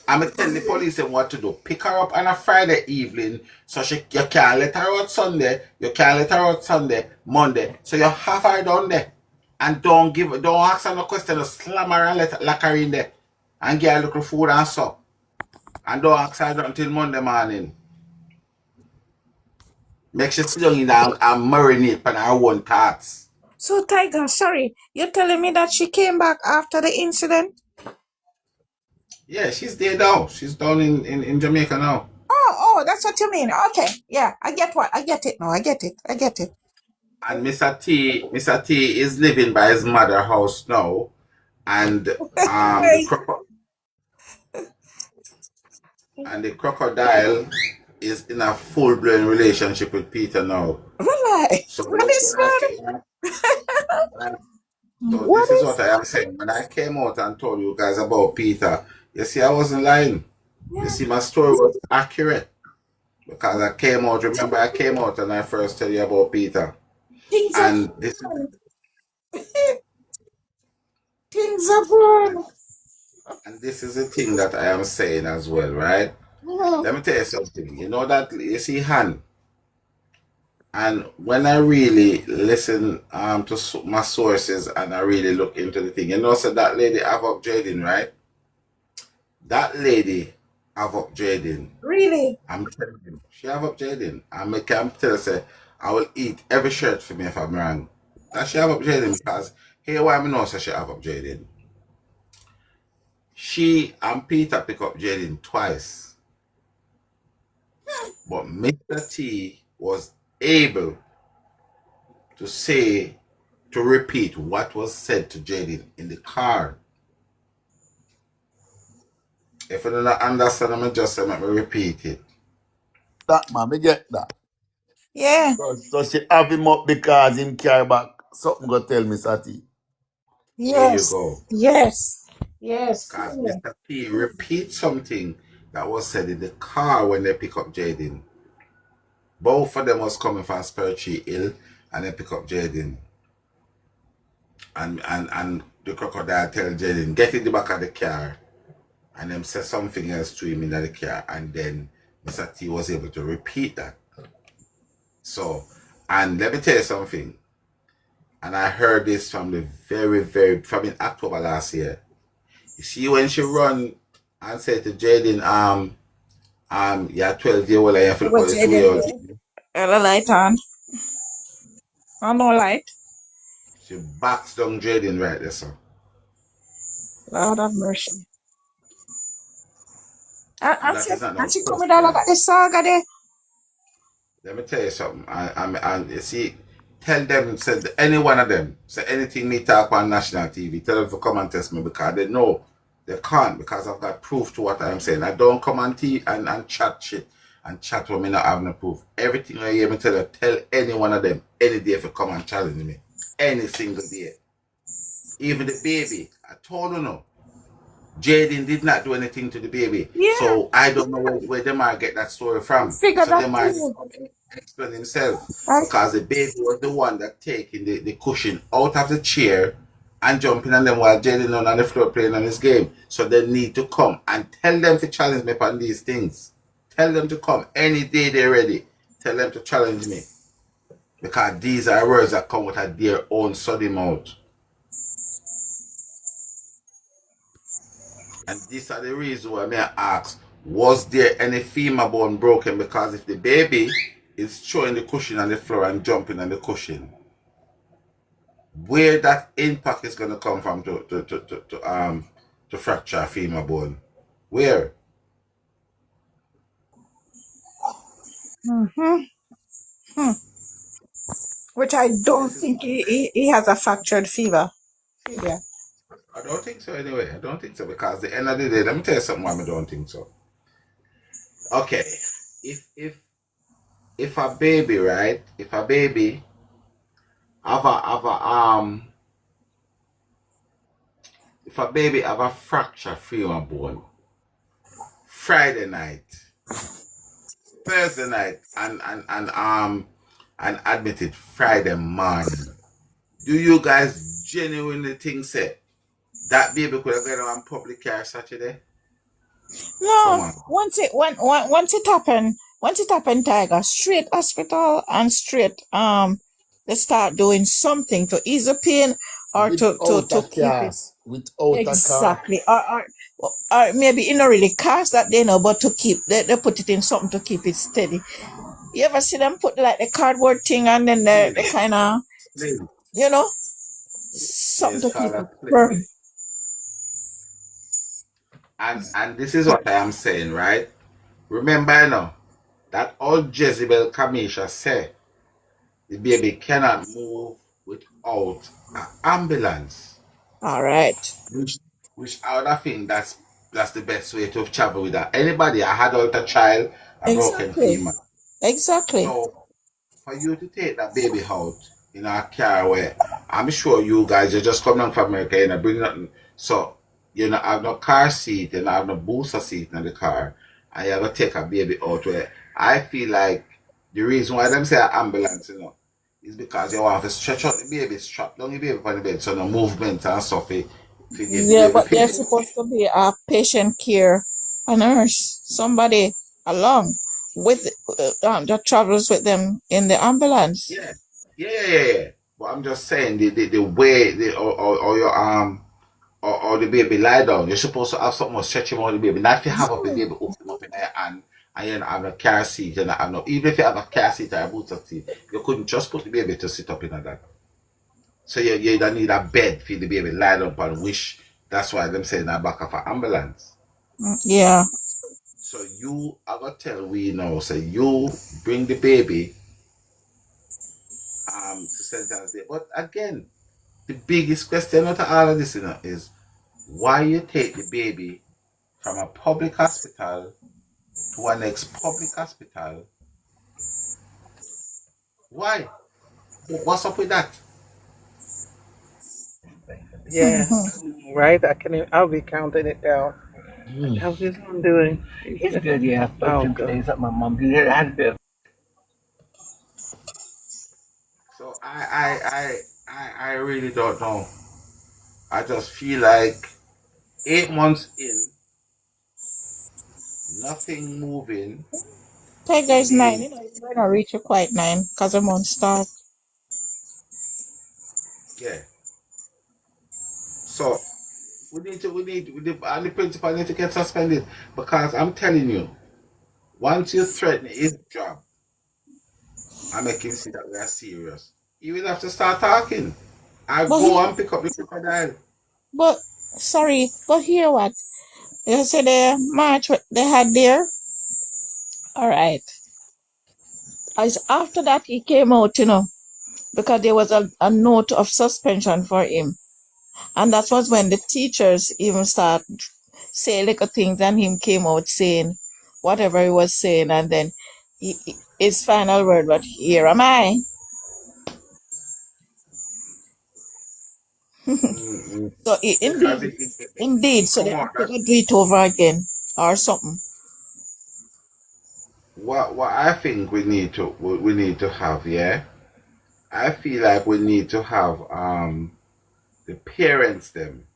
I'm going to tell the police what to do. Pick her up on a Friday evening so you can't let her out Sunday. You can't let her out Sunday, Monday. So you have her down there. And don't ask her no question. Just slam her and lock her in there. And get her a little food and sup. And don't ask her until Monday morning. Make sure she sit down in and marinate on her own thoughts. So, Tiger, sorry, you're telling me that she came back after the incident? Yeah, she's there now. She's down in Jamaica now. Oh, that's what you mean. Okay, yeah, I get it now. I get it. And Mr. T is living by his mother house now. And Right. the crocodile is in a full blown relationship with Peter now. Relax. So What is that? so What this is is what I am saying. When I came out and told you guys about Peter, you see, I wasn't lying. You see, my story was accurate. Because I came out, remember I came out and I first tell you about Peter. things And are this things are born? and this is the thing that I am saying as well, right? Yeah. Let me tell you something. You know that you see Han, and when I really listen to my sources and I really look into the thing, you know, so that lady Avok Jaden, right? That lady Avok Jaden, Really? I'm telling you, she Avok Jaden. I can tell her, say, I will eat every shirt for me if I'm wrong. That she Avok Jaden because here why I know so she Avok Jaden. She and Peter pick up Jaden twice. But Mr. T was able to repeat what was said to Jaden in the car. If you don't understand, I'm just let me repeat it. That man, me get that. Yeah. So she have him up because him carry back something go tell me Sati. There you Yes. go. Yes. Yes. Because Yeah. Mr. T repeats something that was said in the car when they pick up Jaden. Both of them was coming from Spiritual Hill and they pick up Jaden. And the crocodile tell Jaden, get in the back of the car. And them say something else to him in the car. And then Mr. T was able to repeat that. So, and let me tell you something. And I heard this from from in October last year. You see, when she run and said to Jaden, you're 12-year-old and you feel What's 42-year-old. the light on? Oh, no light. She backs down Jaden right there, so. Lord have mercy. And That is not no she first coming down time. like the saga there. Let me tell you something. And you see, tell them, say any one of them, say anything me talk on national TV, tell them to come and test me because they know they can't because I've got proof to what I'm saying. I don't come on TV and chat shit and chat when me not have no proof. Everything I hear me tell any one of them any day if you come and challenge me. Any single day. Even the baby. I told you no. Jaden did not do anything to the baby. Yeah. So I don't know where they might get that story from. Figure So that they might too. explain himself. Right. Because the baby was the one that taking the cushion out of the chair and jumping on them while Jaden on the floor playing on his game. So they need to come and tell them to challenge me on these things. Tell them to come any day they're ready. Tell them to challenge me. Because these are words that come out of their own soddy mouth. And these are the reasons why I ask, was there any femur bone broken? Because if the baby is throwing the cushion on the floor and jumping on the cushion, where that impact is going to come from to fracture a femur bone? Where? Which I don't think he has a fractured fever. Yeah. I don't think so anyway. I don't think so because at the end of the day, let me tell you something why I don't think so. Okay, if a baby, right? If a baby have a fracture femur bone Friday night, Thursday night, and admitted Friday morning, do you guys genuinely think that baby could have gone on public care Saturday? Come No, on. once it happened, Tiger, straight hospital and straight they start doing something to ease the pain or to keep it Without exactly or maybe you know really cast that they know, but to keep they put it in something to keep it steady. You ever see them put like the cardboard thing and then they kind of You know, Yeah, something it's to keep called a us clip. burning. And this is what I am saying, right? Remember, you know, that old Jezebel Kamisha said the baby cannot move without an ambulance. All right. Which, which I would think that's the best way to travel with that. Anybody, a adult, a child, a broken Exactly. female. Exactly. So for you to take that baby out in a car where I'm sure you guys are just coming from America and bring nothing. So you don't have no car seat, you don't have no booster seat in the car, and you have to take a baby out where I feel like the reason why them say an ambulance, is because you want to stretch out the baby, strap down the baby on the bed so no movement and stuff if get the Yeah, baby but picked there's up. supposed to be a patient care, a nurse, somebody along with that travels with them in the ambulance. Yeah. Yeah. But I'm just saying the way or your or the baby lie down, you're supposed to have something to stretch him on the baby. Not if you have up the Yeah. baby hook him up in there and you don't have no car seat, you don't have no even if you have a car seat or a booster seat, you couldn't just put the baby to sit up in that. So you don't need a bed for the baby lie down upon which that's why them saying that back of an ambulance. Yeah. So you are gonna tell we now, so you bring the baby to St. John's Day. But again, the biggest question out of all of this, is why you take the baby from a public hospital to an ex-public hospital. Why? What's up with that? Yeah, right. I'll be counting it down. How's this one doing? It's good, yeah. I spoke to Oh, him good. today. He's at my mom. He has been. So I really don't know. I just feel like 8 months in, nothing moving. Tiger is 9. The You know, it's going to reach you quite 9 because the month start. yeah. So and the principal need to get suspended because I'm telling you, once you threaten his job, I make him see that we are serious. He will have to start talking. I But go he, and pick up the crocodile. but sorry, but hear what? You said the march what they had there. All right. As after that, he came out, because there was a note of suspension for him. And that was when the teachers even start say little things, and him came out saying whatever he was saying, and then his final word was, "Here am I." Mm-mm. So Because indeed, so come they on, have to go do it over again or something. what I think we need to have, yeah. I feel like we need to have the parents them,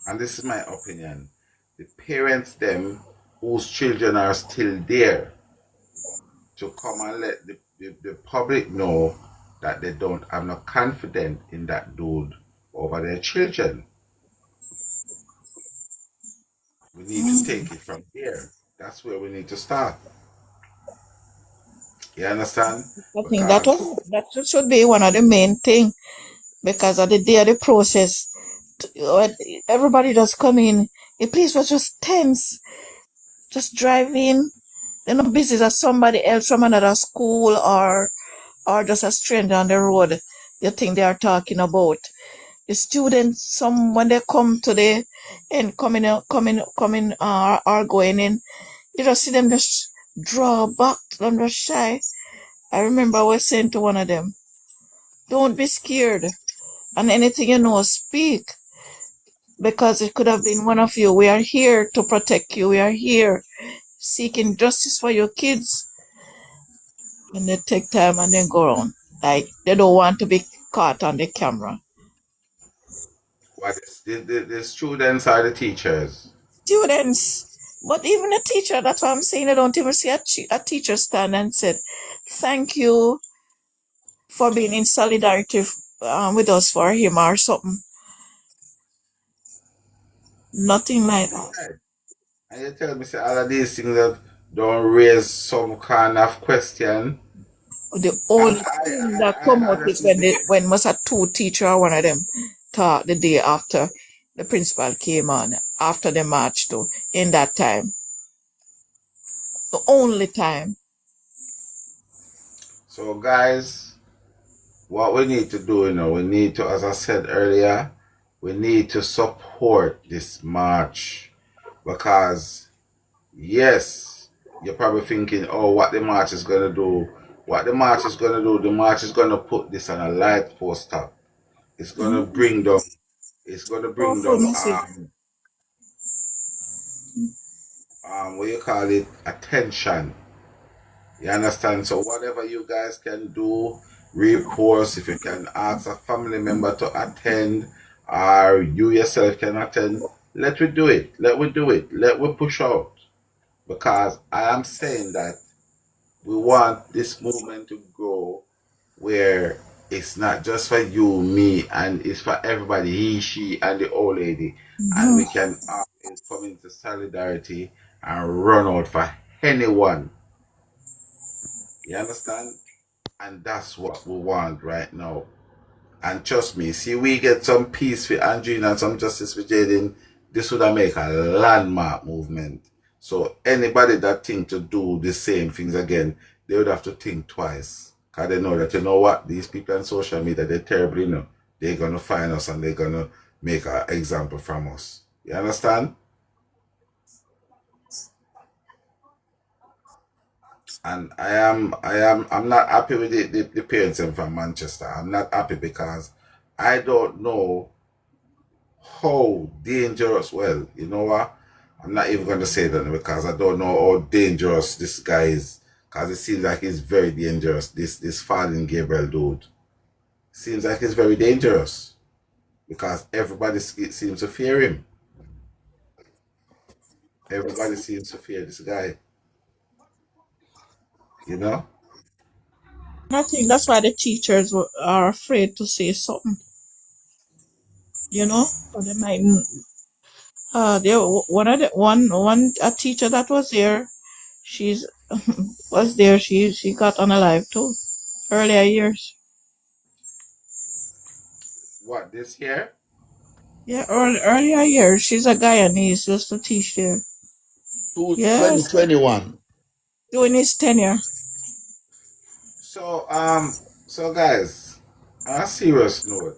and this is my opinion. The parents them whose children are still there to come and let the public know that they don't have no confidence in that dude over their children. We need to take it from here. That's where we need to start. You understand? I think Because should be one of the main thing, because at the day of the process, when everybody just come in, the place was just tense. Just drive in, they're not busy as somebody else from another school or just a stranger on the road. You think they are talking about the students. Some when they come to the and coming or going in, you just see them just draw back, them just shy. I remember I was saying to one of them, "Don't be scared, and anything you know, speak, because it could have been one of you. We are here to protect you. We are here seeking justice for your kids." And they take time and then go on. Like they don't want to be caught on the camera. what is the students are the teachers. Students, but even a teacher, that's what I'm saying. I don't even see a teacher stand and said, "Thank you for being in solidarity with us for him," or something. Nothing like that. Right. And you tell me say all of these things that don't raise some kind of question. The I, only thing that come I out is honestly think, when was a two teacher or one of them talk the day after the principal came on, after the march too, in that time. The only time. so guys, what we need to do, we need to, as I said earlier, we need to support this march because, yes, you're probably thinking, oh, what the march is going to do. What the march is going to do, the march is going to put this on a light poster. It's going to bring them, it's going to bring Powerful them, message. what you call it, attention. You understand? So whatever you guys can do, repost, if you can ask a family member to attend, or you yourself can attend, let we do it. Let we do it. Let we push out. Because I am saying that we want this movement to grow where it's not just for you, me, and it's for everybody, he, she, and the old lady. And we can come into solidarity and run out for anyone. You understand? And that's what we want right now. And trust me, see, we get some peace for Andrina and some justice for Jaden, this would make a landmark movement. So anybody that think to do the same things again, they would have to think twice. Because they know that, you know what, these people on social media, they're terrible, They're going to find us and they're going to make an example from us. You understand? And I'm not happy with the parents from Manchester. I'm not happy because I don't know how dangerous, well, you know what? I'm not even going to say that because I don't know how dangerous this guy is. Because it seems like he's very dangerous, this Fallen Gabriel dude. Seems like he's very dangerous. Because everybody seems to fear him. Everybody seems to fear this guy. You know? I think that's why the teachers are afraid to say something. Or they might. One a teacher that was there, she's was there. She got unalive too, earlier years. What, this here? Yeah, earlier years. She's a Guyanese, used to teach there. Yes, 2021. doing his tenure. So guys, on a serious note,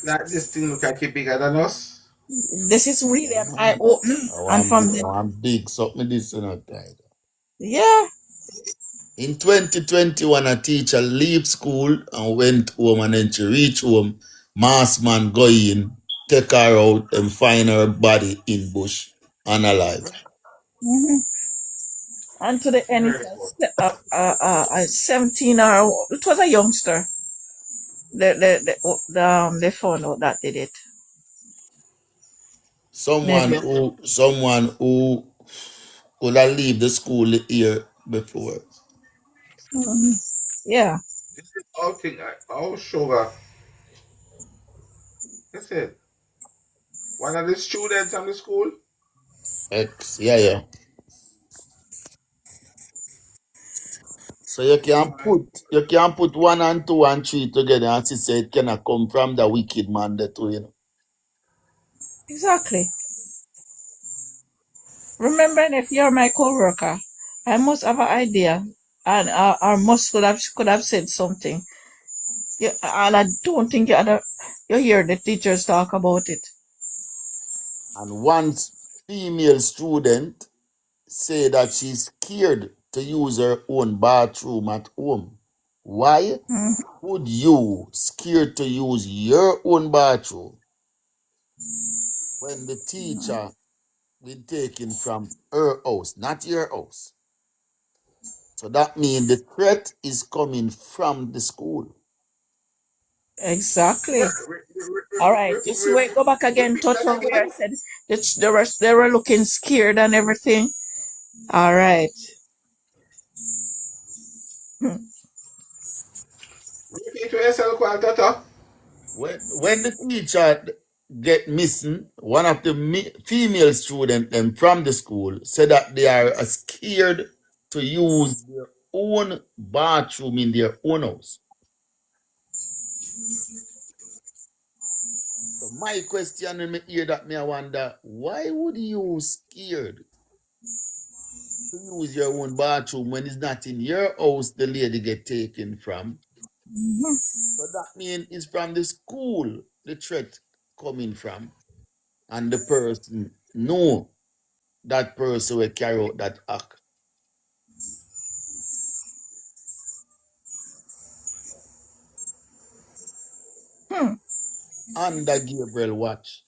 like this thing look like it bigger than us. This is really an eye opening, and from the I'm big, something this title. yeah. In 2021, a teacher leave school and went home, and then she reach home, mass man go in, take her out and find her body in bush, unalive. Mhm. And to the end, Very it's good. a 17 or it was a youngster. They found out that did it. Someone Maybe. who could have leave the school the year before. Mhm. Yeah. This is all thing. All sugar. Listen, one of the students from the school. Yeah. So you can put 1 and 2 and 3 together and say it cannot come from the wicked man that way. Exactly. Remember, if you're my co-worker, I must have an idea, and or must could have said something. Yeah, and I don't think you hear the teachers talk about it. And one female student say that she's scared to use her own bathroom at home. Why Mhm. would you scared to use your own bathroom when the teacher been taken from her house, not your house? So that means the threat is coming from the school. Exactly. All right. You see where go back again, Toto, where I said they were looking scared and everything. All right. Repeat what you said, Toto. When the teacher get missing, one of the female students from the school said that they are scared to use their own bathroom in their own house. So my question when me hear that, me I wonder, why would you scared to use your own bathroom when it's not in your house the lady get taken from? So that means it's from the school the threat coming from. And the person know that person will carry out that act. Under Gabriel watch.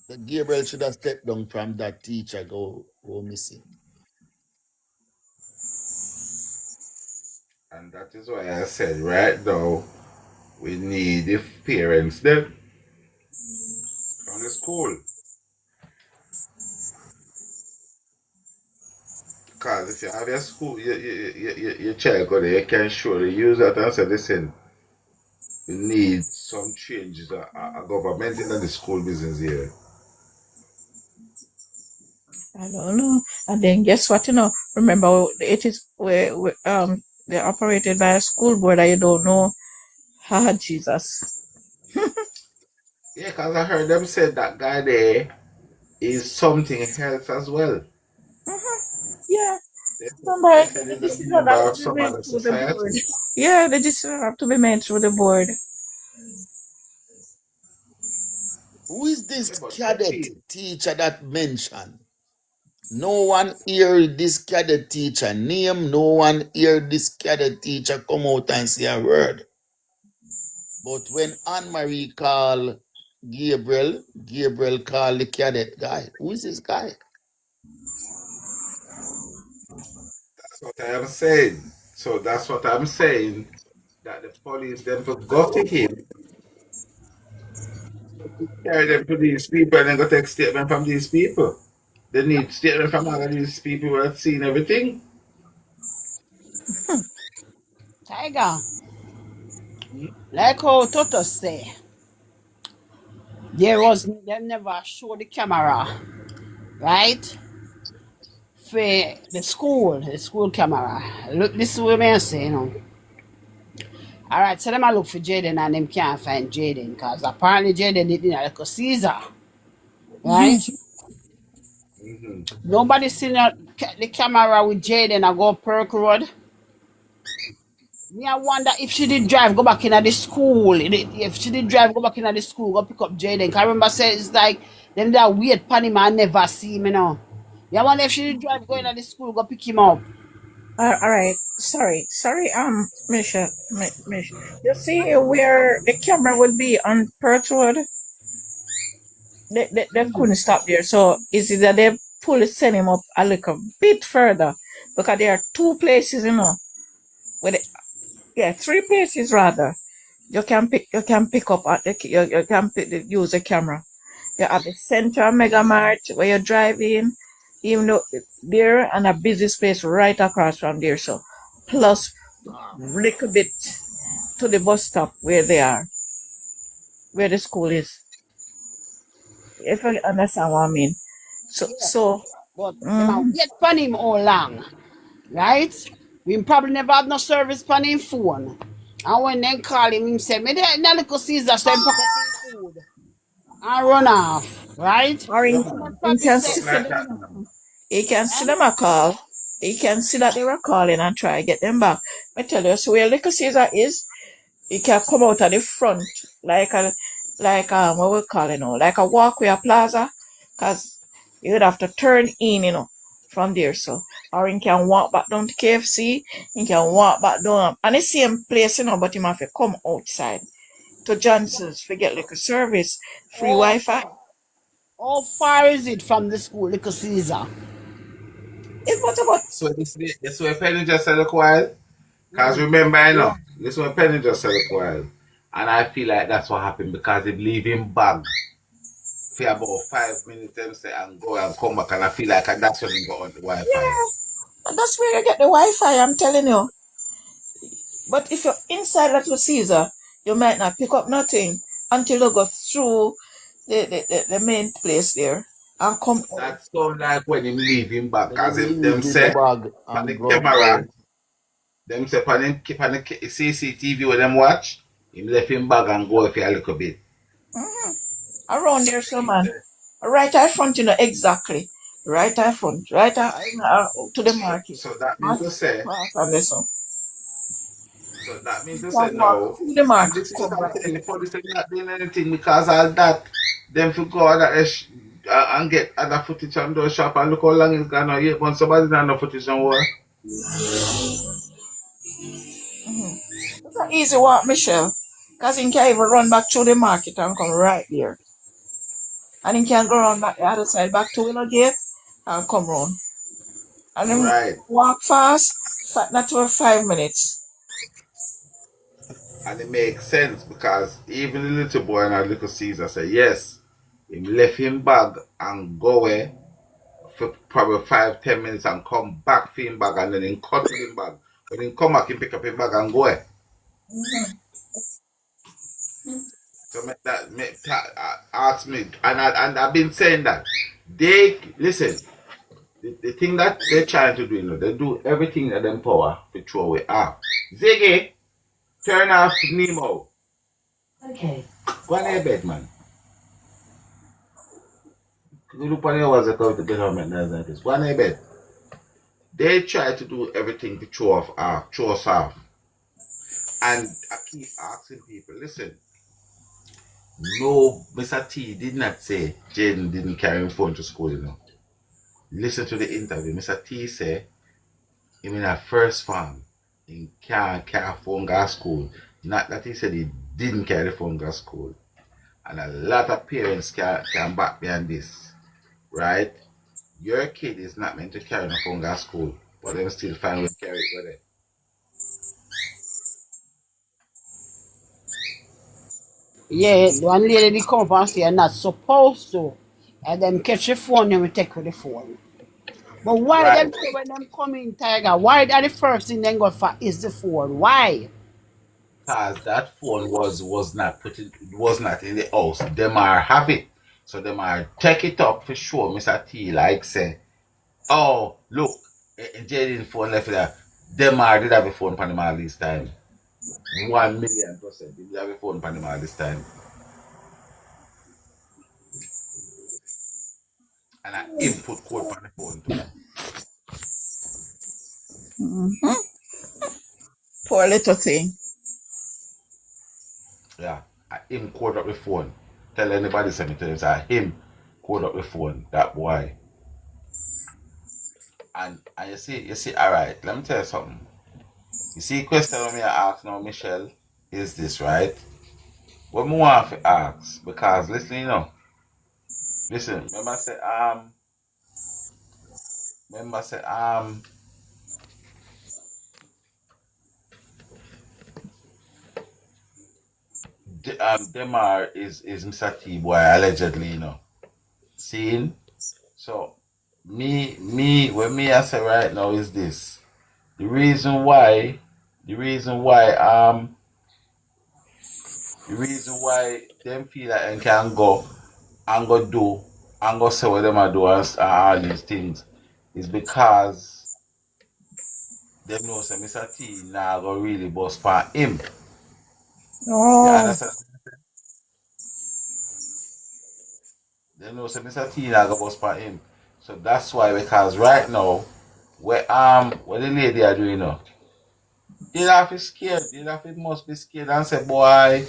The Gabriel should have stepped down from that teacher go missing. And that is why I said right now, we need the parents them from the school. Because if you have your school, your child go there, you can surely use that and say, listen, we need some changes, a government in the school business here. I don't know. And then guess what? Remember it is they're operated by a school board that you don't know. Ah, Jesus. Yeah, because I heard them say that guy there is something else as well. Yeah. They Remember, said the he's a decision member have of to be some made other through the board. society. Yeah, the decision have to be made through the board. Who is this Yeah, but cadet okay. teacher that mentioned? No one hear this cadet teacher name. No one hear this cadet teacher come out and say a word. But when Anne-Marie call Gabriel call the cadet guy. Who is this guy? That's what I am saying. So that's what I'm saying. That the police then go to him, carry them to these people, and then go take statement from these people. They need statement from all of these people who have seen everything. Tiger, like how Toto say, they never show the camera, right? For the school camera. Look, this is what I'm saying, Alright, so them a look for Jaden and them can't find Jaden because apparently Jaden did like a Caesar. Right? Nobody seen the camera with Jaden and go Perk Road. Me, I wonder if she did drive, go back in at the school. If she did drive, go back in at the school, go pick up Jaden. Cause I remember say it's like them that weird pan him and never see him, I wonder if she did drive, go in at the school, go pick him up. All right. Sorry, Misha. You see where the camera would be on Perth Road? They couldn't stop there. So is it that they send him up a little bit further? Because there are two places, three places rather. You can pick up at you can use the camera. You have the center of Mega Mart where you're driving, even though there and a busy space right across from there. So plus little bit to the bus stop where they are, where the school is. If you understand what I mean. But get pan him all long, right? We probably never have no service pan him phone. And when they call him, he said, me there na little Caesar, so him pack up his food and run off, right? Or he can see Like that. he can see them a call. He can see that they were calling and try to get them back. I tell you, so where Little Caesar is, he can come out at the front like what we call it like a walkway, a plaza, because you would have to turn in, from there. So, or he can walk back down to KFC, he can walk back down and the same place, but he have to come outside to Johnson's to get like a service, free Wi-Fi. How far is it from the school, Little Caesar? It's what about So this way Penny just said a while. Because remember, this way Penny just said a while. And I feel like that's what happened because they leave him back for about 5 minutes and go and come back. And I feel like that's when he got on the Wi-Fi. that's where you get the Wi-Fi, I'm telling you. But if you're inside Little Caesar, you might not pick up nothing until you go through the main place there. and come out. That's so like when him leave him back, When cause him them leave him say bag on the and go camera, out. them say on the CCTV when them watch, him left him bag and go for a little bit. Around there, so Him man. say, Right eye front, exactly. Right eye front. Right eye to the market. so that means Not to say, far from the sun. so that means You to say can walk no. through the And market, this is come back something the here. police are not doing anything because all that. Them for go out and get other footage on those shop and look how long it's gonna yet when somebody not no footage on what. It's an easy walk, Michelle. Because he can even run back through the market and come right there. And he can go around back the other side, back to Willow Gate, and come round. And then Right. walk fast, not for 5 minutes. And it makes sense because even the little boy and our little Caesar say yes, him left him bag and go away for probably 5-10 minutes and come back for him bag and then him cut him bag. When he come back, he pick up him bag and go away. So ask me, and I've been saying that they listen. The thing that they're trying to do, they do everything in their power to throw away off. Ziggy, turn off Nemo. Okay. Go on your bed, man. You look on your hours ago to get home at night like this. Go on your bed. They try to do everything to throw us off. And I keep asking people, listen. No, Mr. T did not say Jaden didn't carry his phone to school, Listen to the interview. Mr. T said him in a first farm in can't carry phone to school. Not that he said he didn't carry the phone to school. And a lot of parents can back behind this. Right? Your kid is not meant to carry the phone to school, but them still find way to carry it with it. Yeah, the one lady they come up and say you're not supposed to. And then catch the phone and we take with the phone. But why Right. them say when them come in, Tiger? Why that the first thing they go for is the phone? Why? Because that phone was not in the house. Them are have it. So them are take it up for sure. Mr. T like say, oh look, Jaden phone left there. Them are did have a phone on them all this time. 1,000,000%. Did have a phone on them all this time. And I input code on the phone too. Poor little thing. Yeah. I him code up the phone. Tell anybody send me to them say him code up the phone, that boy. And you see, alright, let me tell you something. You see, question when me ask now, Michelle, is this right? What me want to ask, because listen, remember I said Demar is Mr. T boy allegedly, Seeing? So me when me I say right now is this. The reason why them feel like they can go and go say what them are do and all these things is because them know say Mr. T now go really bust for him. You Oh, understand? They know say Mr. T now go bust for him. So that's why, because right now what the lady are doing they have to scared, must be scared and say, boy,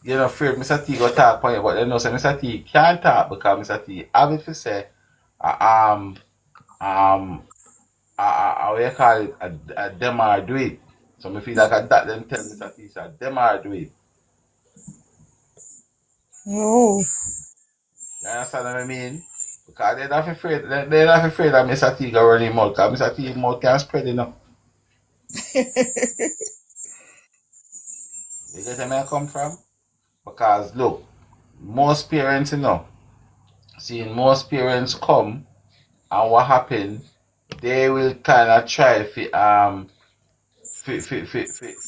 you're not afraid Mr. T go talk for you, but they know say Mr. T can't talk because Mr. T have it to say what you call it, a them are do it. So me feel like that them tell Mr. T say them are do it. oh. You understand what I mean? Because they're not afraid that Mr. T go run him mouth, because Mr. T mouth can spread enough. You get where I come from? Because look, most parents, seeing most parents come and what happen, they will kind of try to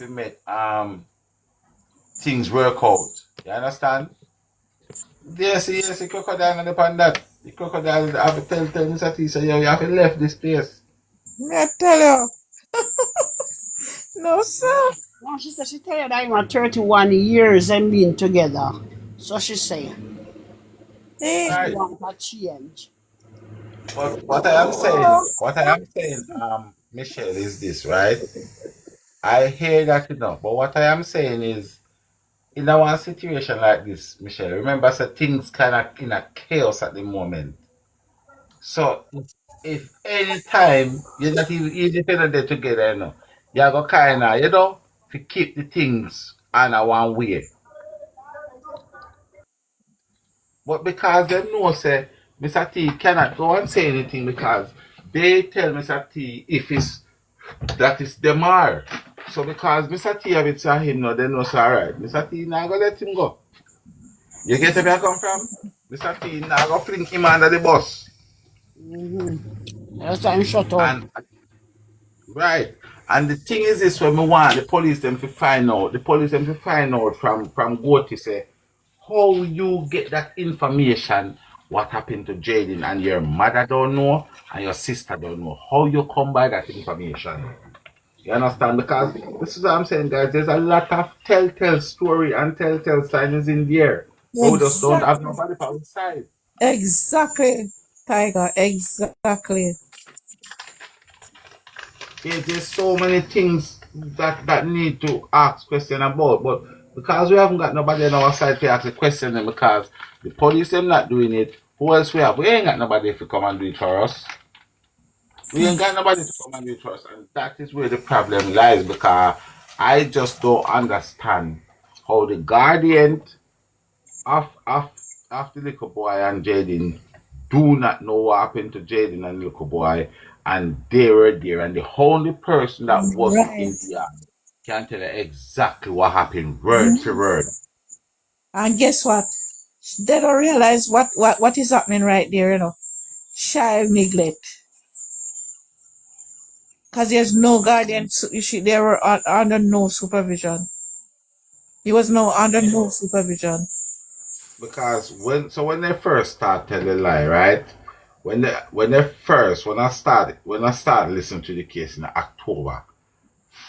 make things work out. You understand? Yes, crocodile on the pan that. The crocodile have to tell Mr. T, so you have to left this place. Me I tell you. No, sir. No, she said she tell you that in 31 years and been together. So she say Hey. she Right. want a change. But Oh. what I am saying, Michelle, is this, right? I hear that enough, but what I am saying is, in a one situation like this, Michelle, remember, so things kind of in a chaos at the moment. So if any time you're not even there together, you go kind of, to keep the things on a one way. But because they know, say, Mr. T cannot go and say anything because they tell Mr. T if it's that is them are. So because Mr. T have it to him now, they know, so alright. Mr. T now go let him go. You get where I come from? Mr. T now go fling him under the bus. That's time shut up. And right. And the thing is this, when we want the police them to find out, from Goti say, how you get that information, what happened to Jaden, and your mother don't know, and your sister don't know. How you come by that information? You understand? Because this is what I'm saying, guys. There's a lot of telltale story and telltale signs in there. But we just don't have nobody for our side. Exactly, Tiger. Exactly. There's so many things that need to ask question about, but because we haven't got nobody on our side to ask the question, then because the police them not doing it, who else we have? We ain't got nobody to come and do it for us. We ain't got nobody to come and do it for us, and that is where the problem lies. Because I just don't understand how the guardian of the little boy and Jaden do not know what happened to Jaden and the little boy, and they were there, and the only person that wasn't in Right. the yard can tell you exactly what happened, word for word. And guess what? They don't realize what is happening right there, Child neglect. Because there's no guardian. They were under no supervision. He was under no supervision. Because when they first start telling the lie, right? When I started listening to the case in October,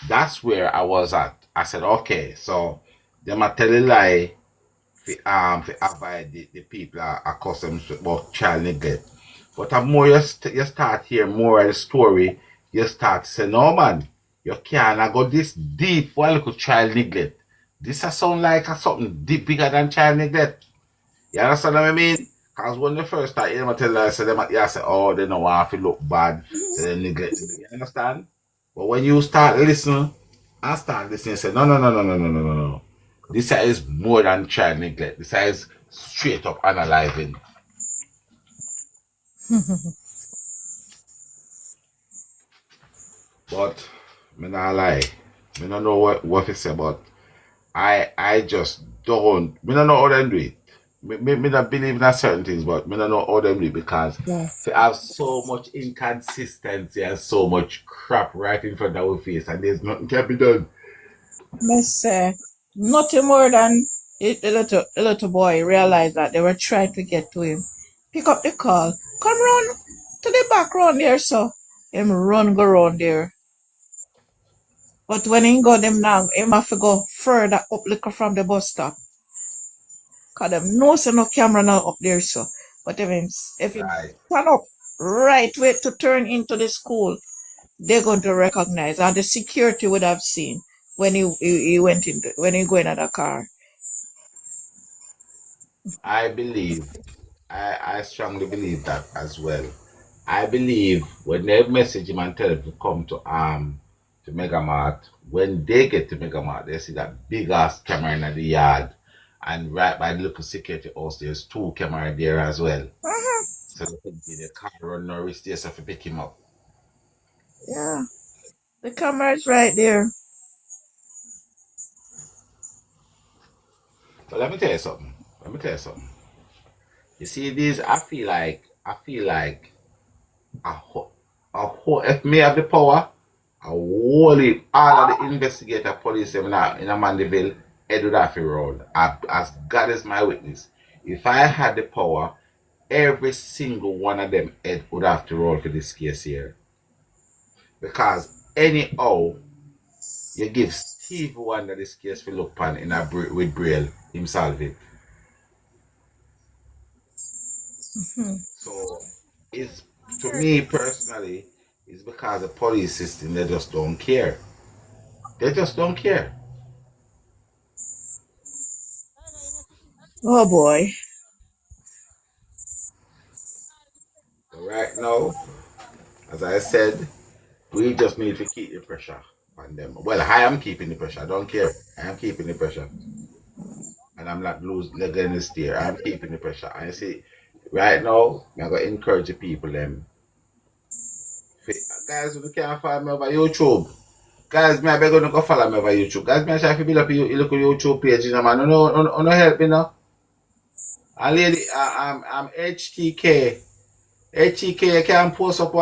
that's where I was at. I said, okay, so they might tell a lie to avoid the people are accustomed to about child neglect. But the more you start hearing more of the story, you start saying, no man, you can't go this deep for a little child neglect. This a sound like something deep bigger than child neglect. You understand what I mean? Because when they first start, you tell us, say, oh, they don't want to look bad, so they neglect it. You understand? But when you start listening, say, no. This is more than child neglect. This is straight up analyzing. But me not lie. Me don't know what to say, but I just don't. Me don't know how them do it. Me not believe in certain things, but me don't know how them do it because Yeah. they have so much inconsistency and so much crap right in front of our face, and there's nothing can be done. Me say, nothing more than the little boy realized that they were trying to get to him. Pick up the call. Come run to the back round there, so. Him go round there. But when he go them now, him have to go further up little from the bus stop. Cause them know say no camera now up there, so. But if he Right. stand up right way to turn into the school, they're going to recognize, and the security would have seen when he went into when he go in the car. I strongly believe that as well. I believe when they message him and tell him to come to Megamart, when they get to Megamart, they see that big ass camera in the yard, and right by the local security house, there's two cameras there as well. So they can see the car run no risk there, so to pick him up. Yeah, the camera is right there. But let me tell you something. You see, these I feel like if me have the power, I wholly all of the investigator police them now in a Mandeville, Edudafi Road. As God is my witness. If I had the power, every single one of them head would have to roll for this case here. Because anyhow, you give Steve Wonder this case for look pan in with Braille, him solve it. So it's, to me personally, it's because the police system, they just don't care. They just don't care. Oh boy. So right now, as I said, we just need to keep the pressure on them. Well, I am keeping the pressure. I don't care. I am keeping the pressure. And I'm not letting it steer. I'm keeping the pressure. And you see, right now, I'm going to encourage the people, them. Guys, if you can't follow me over YouTube, guys, me I beg you to go follow me over YouTube. Guys, me I try to build up a look YouTube page, you know, man. No help me now. And lady, I'm HTK. HTK, you can post up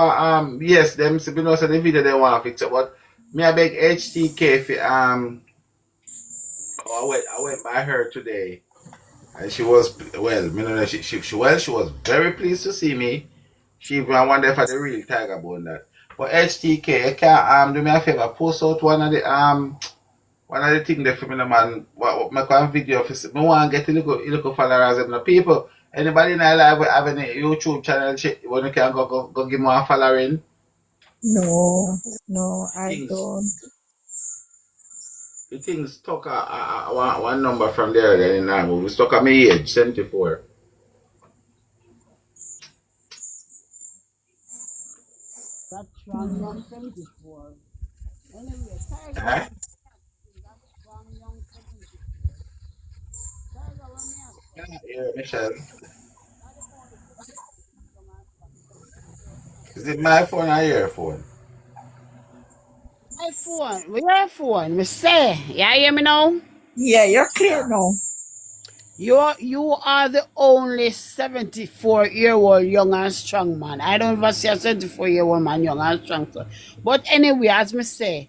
yes, them see know so the video they want to fix it, but me I beg HTK for I went by her today, and she was she was very pleased to see me. She even wonder if I the real Tiger Bone that. But HTK, you can do me a favor, post out one of the things there for me, man. Make one video for me. Want to get a little followers and the people. Anybody in our life have any YouTube channel when you can go give me a following? No, I Things don't. the things stuck one number from there then in our movie. Stuck at my age, 74. That's strong young 74. Anyway, Tiger, Huh? that's strong young 74. Tiger, what me ask you? Yeah, Michelle. Is it my phone or your phone? My phone, where your phone? Me say, you hear me now? Yeah, you're clear now. You are the only 74-year-old young and strong man. I don't ever see a 74-year-old man young and strong. So. But anyway, as me say,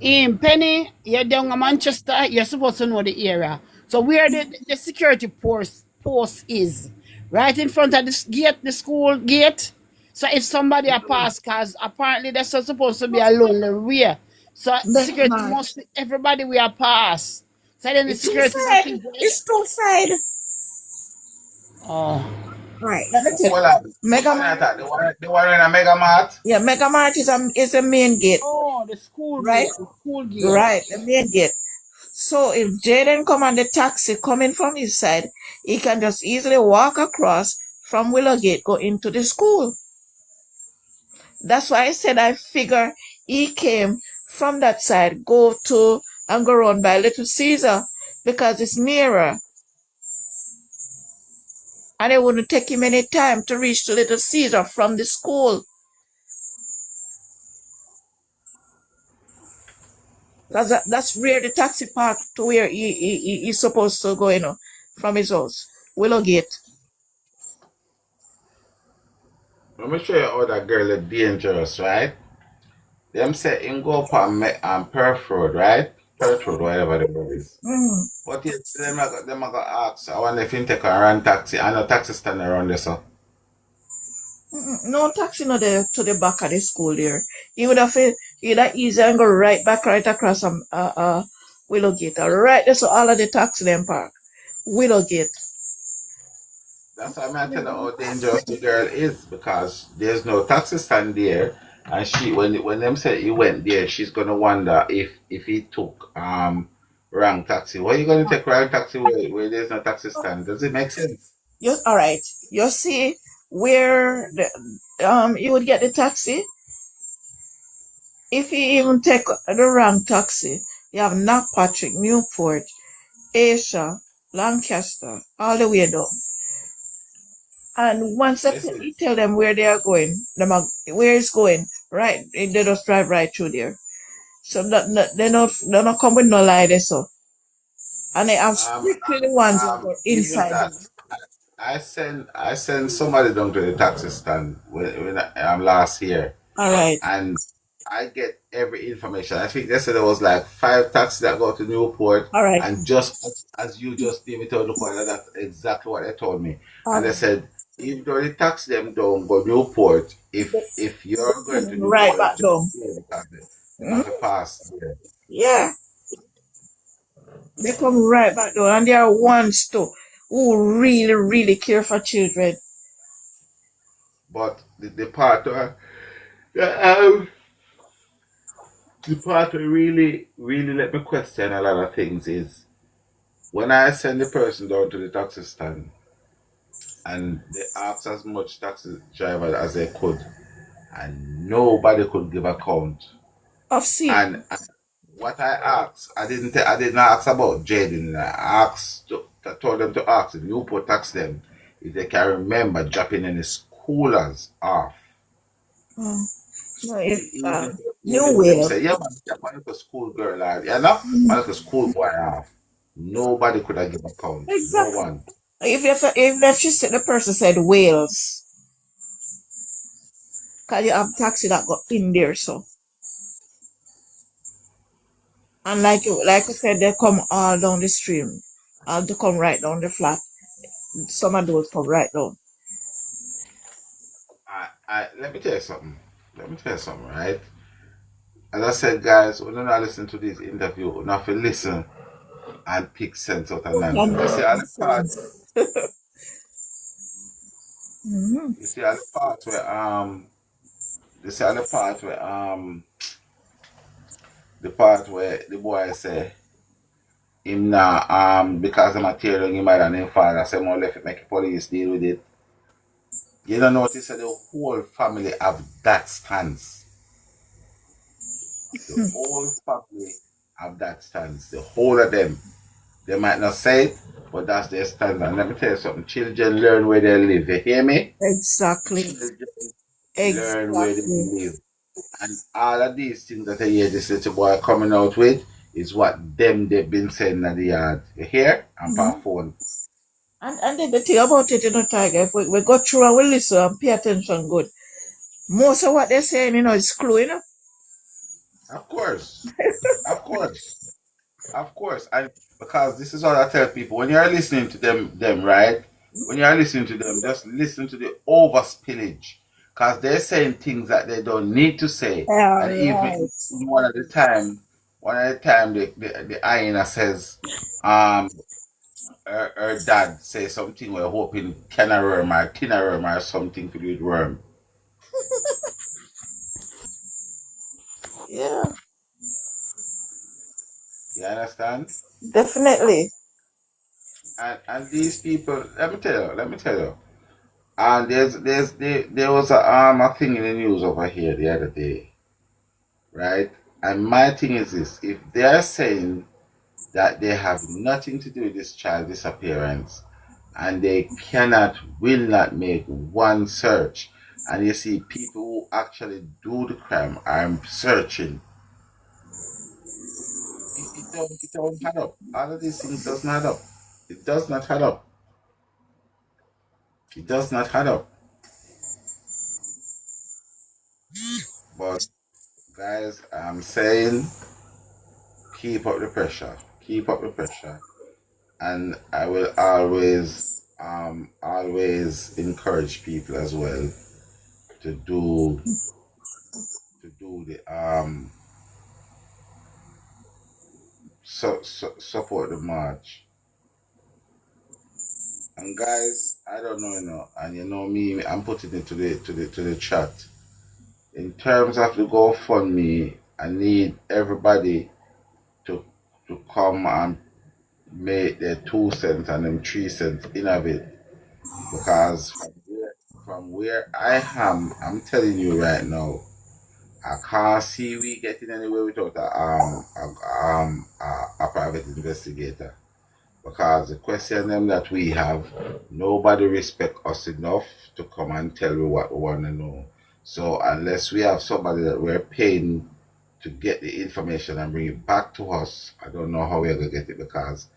in Penny, you're down in Manchester, you're supposed to know the area. So where the security post is, right in front of this gate, the school gate. So if somebody a pass, cause apparently they're supposed to be a lonely way. So security Man, must everybody we are pass. So then the it's two security side. It's two side. oh. Right. Let me tell you. Well, Mega I Mart. thought the one in a Mega Mart. Yeah, Mega Mart is a main gate. Oh, the school Right? gate, the school gate. Right, the main gate. So if Jaden come on the taxi coming from his side, he can just easily walk across from Willowgate, go into the school. That's why I said I figure he came from that side, go to and go around by Little Caesar because it's nearer. And it wouldn't take him any time to reach to Little Caesar from the school. Because that's where the taxi park to where he's supposed to go, from his house. Willowgate. Let me show you how that girl is dangerous, right? Them say him go up on Perth Road, right? Perth Road, whatever the road is. Mm. But yet, them are going to ask, I wonder if you take a run taxi. I know taxi stand around there, so. No taxi no there to the back of the school there. He would have either easy and go right across from Willowgate. Right there, so all of the taxi them park. Willowgate. That's why I'm telling you how dangerous the girl is, because there's no taxi stand there. And she, when them say he went there, she's gonna wonder if he took wrong taxi. Why are you gonna take wrong taxi where there's no taxi stand? Does it make sense? All right. You see where you would get the taxi. If you even take the wrong taxi, you have Knockpatrick, Newport, Asia, Lancaster, all the way down. And once you tell them where they are going, where it's going, right, they just drive right through there. So they're not come with no lie there, so. And they have strictly the ones that go inside. I sent somebody down to the taxi stand when last year. All right. And I get every information. I think yesterday there was like 5 taxis that go to Newport. All right. And just as you just gave it to the point, that's exactly what they told me. And they said Even though they tax them down, go Newport, They if you're going to right Newport, back just down. yeah, because they Mm, have to pass there. yeah, they come right back down, and there are ones too who really, really care for children. But the part uh, the part that really let me question a lot of things is when I send the person down to the taxi stand and they ask as much taxi driver as they could, and nobody could give account. Of seat. And what I asked, I didn't ask about Jaden. I told them to ask if Newport tax them if they can remember dropping any schoolers off. Oh, no, if Even New even them Wales. say, yeah, man, yeah, man, like a school girl, lad. Yeah, no, man, like a school boy off. Nobody could have given account. No Exactly. one. If she said the person said Wales, cause you have taxi that got in there, so and like I said, they come all down the stream, all to come right down the flat. Some of those come right down. I let me tell you something. Let me tell you something, right? As I said, guys, when you're not listening to this interview, you have to listen and pick sense out of And nonsense. You see, all the part, nonsense. Mhm. you see, all the part where you see, all the part where the boy say him now because I'm a tear down him and him father say more left it make the police deal with it. You don't notice that the whole family have that stance. The whole family have that stance. The whole of them. They might not say it, but that's their stance. And let me tell you something. Children learn where they live. You hear me? Exactly. Children learn where they Exactly. live. And all of these things that I hear this little boy coming out with is what they've been saying at the yard. You hear? And Mhm. per phone. And then the thing about it, Tiger, if we go through and we listen and pay attention good, most of what they're saying, is clue. Of course. Of course. Of course. And because this is what I tell people. When you're listening to them, right? When you're listening to them, just listen to the overspillage. Because they're saying things that they don't need to say. All And even right. one at a time, the hyena says, her dad says something we're hoping Kinnerworm or something to do with worm. Yeah, You understand? definitely. And these people, let me tell you. And there was a thing in the news over here the other day, right? And my thing is this: if they are saying that they have nothing to do with this child disappearance, and they will not make one search, and you see people who actually do the crime are searching, it don't add up. All of these things does not add up. It does not add up. It does not add up. But guys, I'm saying keep up the pressure. Keep up the pressure. And I will always encourage people as well to do the support the march. And guys, I don't know, and you know me, I'm putting it to the chat. In terms of the GoFundMe, I need everybody to come and make their 2 cents and them 3 cents in of it. Because from where I am, I'm telling you right now, I can't see we getting anywhere without a private investigator. Because the question them that we have, nobody respect us enough to come and tell you what we want to know. So unless we have somebody that we're paying to get the information and bring it back to us, I don't know how we're gonna get it because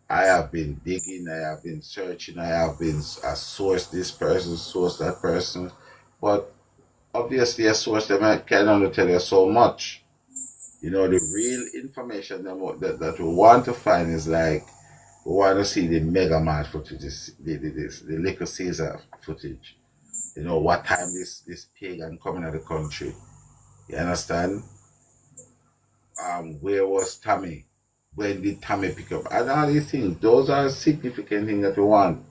I have been digging, I have been searching, I sourced this person, sourced that person, but obviously a source them can only tell you so much. The real information that we want to find is like We want to see the Mega Mart footage, the Little Caesar footage. You know, what time this pagan coming out of the country. You understand? Where was Tommy? When did Tommy pick up? And all these things, those are significant things that we want.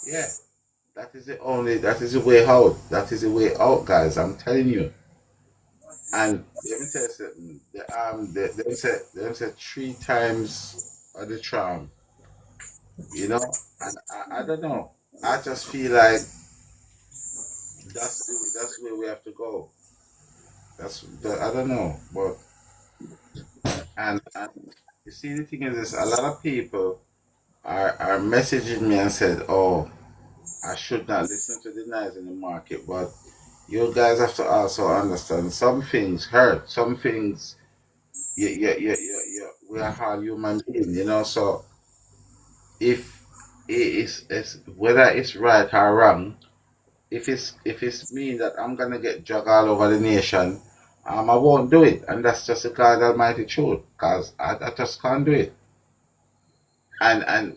Yeah. That is the way out. That is the way out, guys. I'm telling you. And let me tell you something. They said 3 times of the charm. You know? And I don't know. I just feel like that's where we have to go. I don't know. But and you see the thing is this, a lot of people are messaging me and said, oh, I should not listen to the noise in the market, but you guys have to also understand some things hurt, some things we are all human beings, you know. So if it's whether it's right or wrong, if it's mean that I'm gonna get drug all over the nation, I won't do it, and that's just the God Almighty truth, cause I just can't do it, and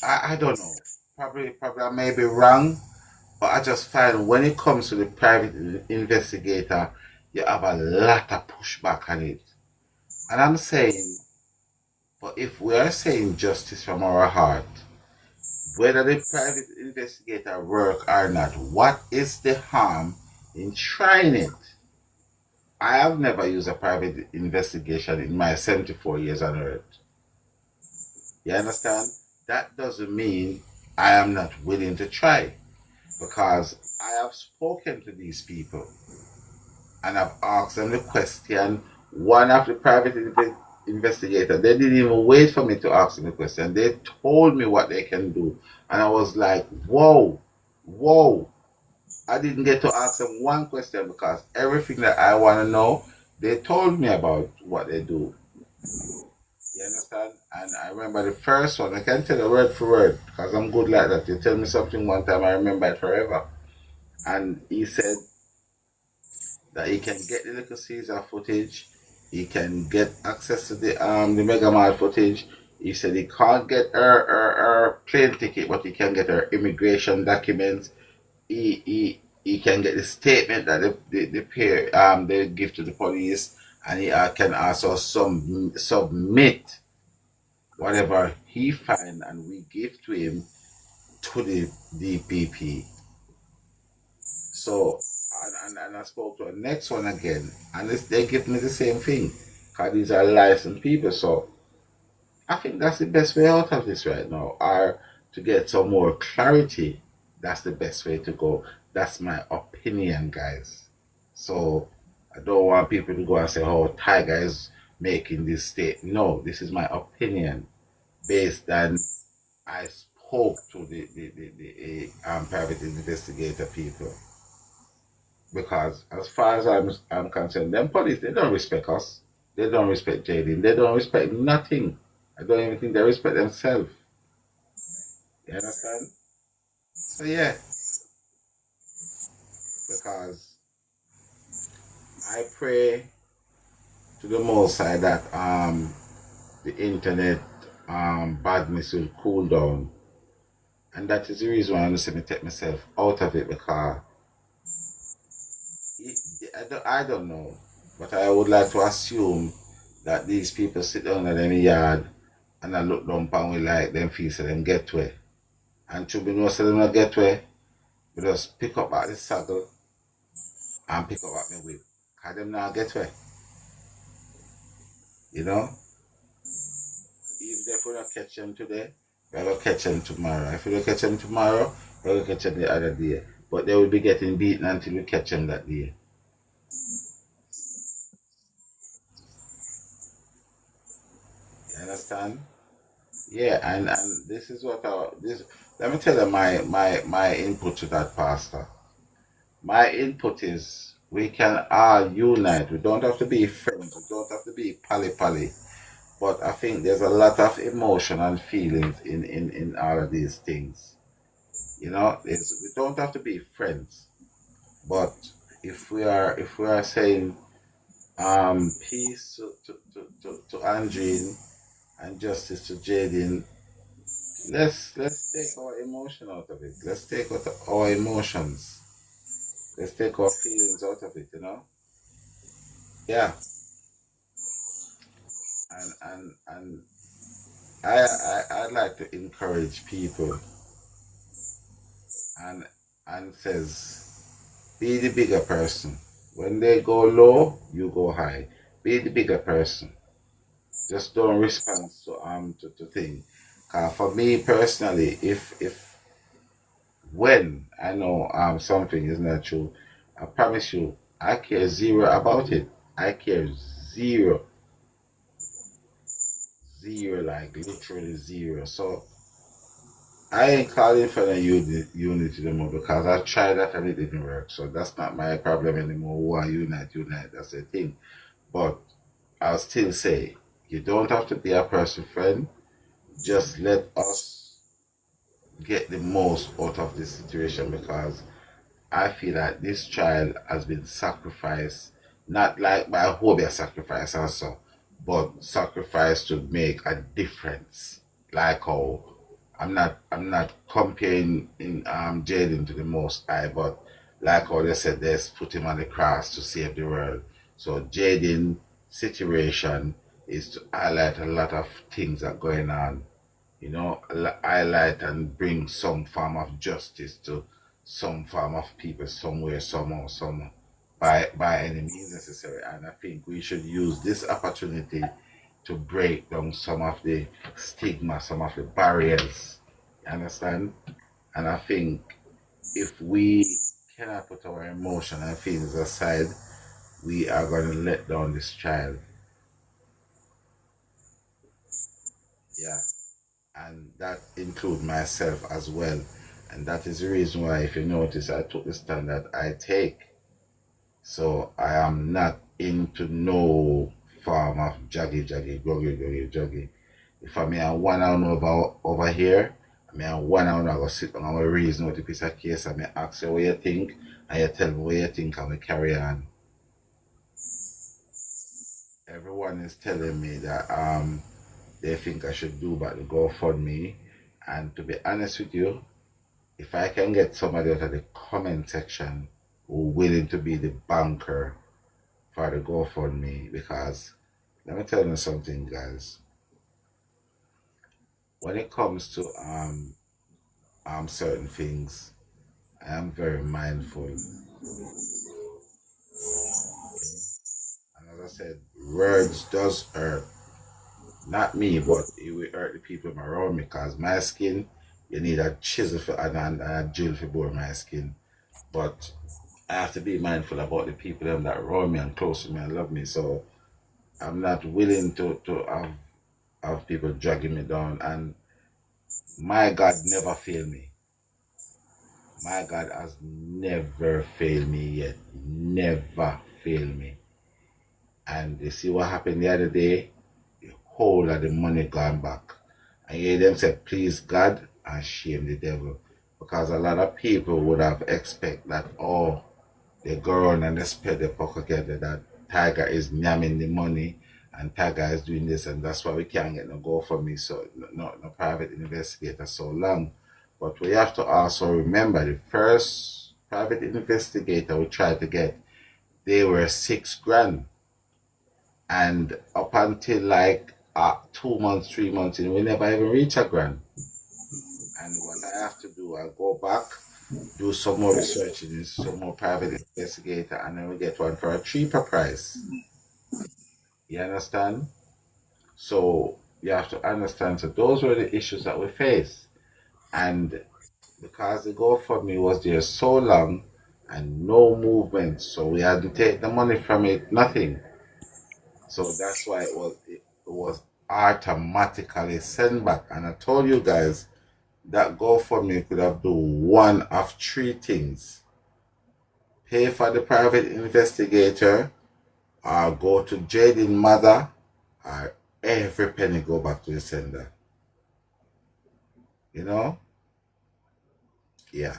I don't know, probably I may be wrong. But I just find when it comes to the private investigator, you have a lot of pushback on it. And I'm saying, but if we are saying justice from our heart, whether the private investigator work or not, what is the harm in trying it? I have never used a private investigation in my 74 years on earth. You understand? That doesn't mean I am not willing to try. Because I have spoken to these people and I've asked them the question. One of the private investigators, they didn't even wait for me to ask them the question. They told me what they can do. And I was like, whoa. I didn't get to ask them one question because everything that I want to know, they told me about what they do. You understand? And I remember the first one, I can't tell you word for word because I'm good like that. You tell me something one time, I remember it forever. And he said that he can get the Little Caesar footage, he can get access to the Mega Mart footage. He said he can't get her plane ticket, but he can get her immigration documents. He can get the statement that they give to the police, and he can also submit whatever he find and we give to him to the DPP. So, and I spoke to the next one again, and they give me the same thing, because these are licensed people. So, I think that's the best way out of this right now, or to get some more clarity. That's the best way to go. That's my opinion, guys. So, I don't want people to go and say, oh, Tiger is making this statement. No, this is my opinion based on I spoke to the private investigator people. Because as far as I'm concerned, them police, they don't respect us. They don't respect Jaden. They don't respect nothing. I don't even think they respect themselves. You understand? So yeah. Because I pray to the Most High that the internet badness will cool down, and that is the reason why I'm going to take myself out of it, because I don't know, but I would like to assume that these people sit down in their yard and I look down and we like them feel so them get way, and to be no so them not get way, we just pick up at the saddle and pick up at my whip, because them not get way. You know? Even if we don't catch them today, we're going to catch them tomorrow. If we don't catch them tomorrow, we're going to catch them the other day. But they will be getting beaten until we catch them that day. You understand? Yeah, and this is what let me tell you my input to that, Pastor. My input is we can all unite. We don't have to be friends. We don't have to be pally. But I think there's a lot of emotion and feelings in all of these things. You know, we don't have to be friends. But if we are saying Peace to Andrine and justice to Jaden. Let's take our emotion out of it. Let's take out our emotions. Let's take our feelings out of it, you know? Yeah. And I'd like to encourage people and says be the bigger person. When they go low, you go high. Be the bigger person. Just don't respond to things. For me personally, if when I know something is not true, I promise you, I care zero about it. I care zero, like literally zero. So I ain't calling for the unity anymore because I tried that and it didn't work. So that's not my problem anymore. Why unite? That's the thing. But I'll still say you don't have to be a person friend. Just let us get the most out of this situation because I feel that this child has been sacrificed, not like by Hobia sacrifice also, but sacrificed to make a difference. Like how I'm not comparing in Jaden to the Most High, but like how they said, they put him on the cross to save the world. So Jaden situation is to highlight a lot of things that are going on, you know, highlight and bring some form of justice to some form of people somewhere, somehow, by any means necessary. And I think we should use this opportunity to break down some of the stigma, some of the barriers. You understand? And I think if we cannot put our emotion and feelings aside, we are going to let down this child. Yeah. And that includes myself as well. And that is the reason why, if you notice, I took the stand that I take. So I am not into no form of juggy. If I may have 1 hour over here, I may have 1 hour I go sit down and I reason what the piece of case. I may ask you what you think, and you tell me what you think, and we carry on. Everyone is telling me that they think I should do but the GoFundMe. And to be honest with you, if I can get somebody out of the comment section who willing to be the banker for the GoFundMe, because let me tell you something, guys. When it comes to certain things, I am very mindful. And as I said, words does hurt. Not me, but it will hurt the people around me because my skin, you need a chisel for, and a drill for bore my skin. But I have to be mindful about the people that around me and close to me and love me. So I'm not willing to have people dragging me down. And my God never failed me. My God has never failed me yet. Never failed me. And you see what happened the other day? The whole of the money gone back. And you hear them say, please God and shame the devil. Because a lot of people would have expected that, oh, they go around and they spread the pocket that Tiger is yamming the money and Tiger is doing this, and that's why we can't get no GoFundMe, so no private investigator so long. But we have to also remember the first private investigator we tried to get, they were $6,000. And up until like 2 months, 3 months in, we never even reach $1,000. And what I have to do, I go back, do some more research in this, some more private investigator, and then we get one for a cheaper price. You understand? So you have to understand. So those were the issues that we faced. And because the GoFundMe was there so long and no movement, so we had to take the money from it, nothing. So that's why it was automatically sent back. And I told you guys that GoFundMe could have done one of 3 things: pay for the private investigator, or go to Jaden's mother, or every penny go back to the sender. You know? Yeah.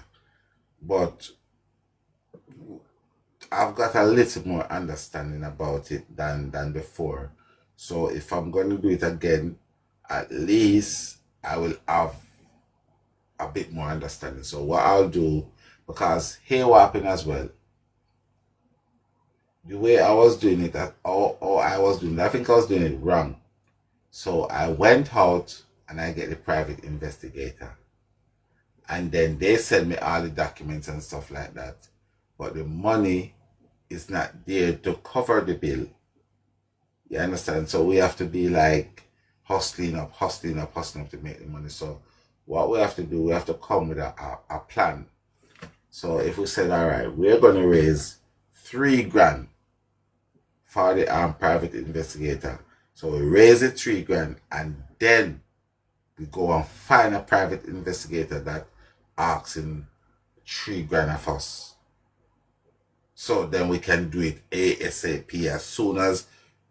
But I've got a little more understanding about it than before. So if I'm going to do it again, at least I will have a bit more understanding. So what I'll do, because here what happened as well, the way I was doing it, or I was doing it, I think I was doing it wrong. So I went out and I get the private investigator. And then they send me all the documents and stuff like that. But the money is not there to cover the bill. You understand? So we have to be like hustling up to make the money. So what we have to do, we have to come with a plan. So if we said, all right, we're going to raise $3,000 for the private investigator. So we raise it $3,000 and then we go and find a private investigator that asks him $3,000 of us. So then we can do it ASAP. As soon as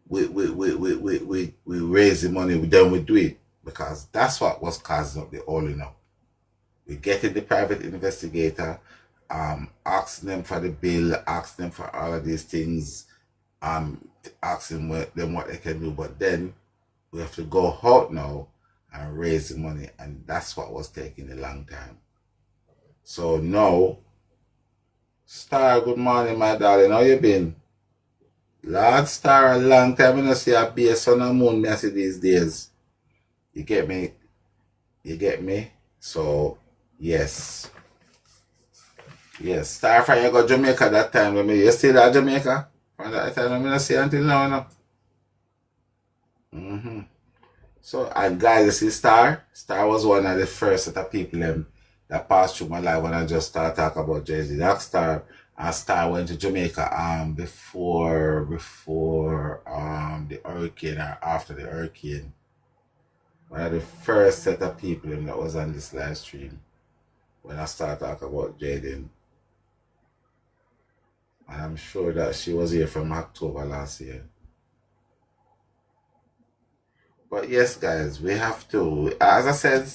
we raise the money, then we do it. Because that's what was causing up the all up. We get in the private investigator, asking them for the bill, asking them for all of these things, asking them what they can do. But then we have to go out now and raise the money. And that's what was taking a long time. So now, Star, good morning, my darling. How you been? Lord Star, a long time I don't see a be a sun and moon me I see these days. You get me? You get me? So, yes. Yes, Star from you go Jamaica that time. You still at Jamaica? From that time I don't see until now. Mm-hmm. So, and guys, you see Star? Star was one of the first set of people that passed through my life when I just started talking about Jay-Z. That Star, and Star went to Jamaica before the hurricane or after the hurricane. One of the first set of people that was on this live stream when I started talking about Jaden. And I'm sure that she was here from October last year. But yes, guys, we have to, as I said,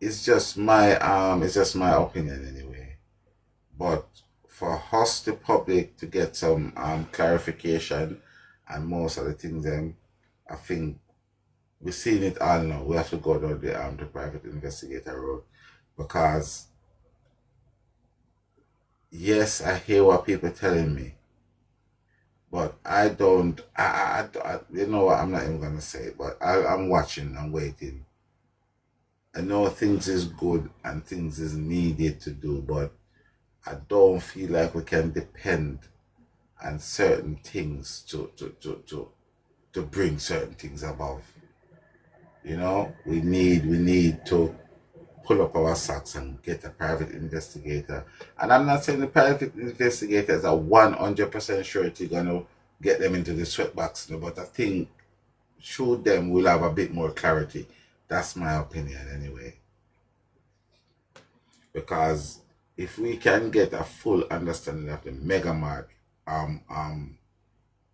it's just my opinion anyway. But for us, the public, to get some clarification and most of the things, I think we're seeing it all now. We have to go down the private investigator road, because yes, I hear what people telling me, but I don't. You know what? I'm not even gonna say it, but I'm watching. I'm waiting. I know things is good and things is needed to do, but I don't feel like we can depend on certain things to bring certain things above. You know, we need to pull up our socks and get a private investigator. And I'm not saying the private investigators are 100% sure you're gonna get them into the sweatbox, but I think through them we'll have a bit more clarity. That's my opinion anyway. Because if we can get a full understanding of the Mega Mart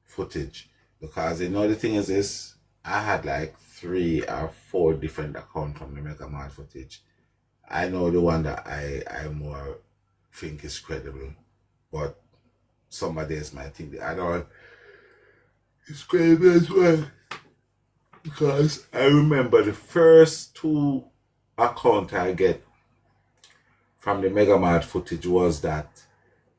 footage, because you know the thing is this, I had like 3 or 4 different accounts from the Mega Mart footage. I know the one that I more think is credible, but somebody else might think the other one is credible as well. Because I remember the first 2 accounts I get from the Mega Mart footage was that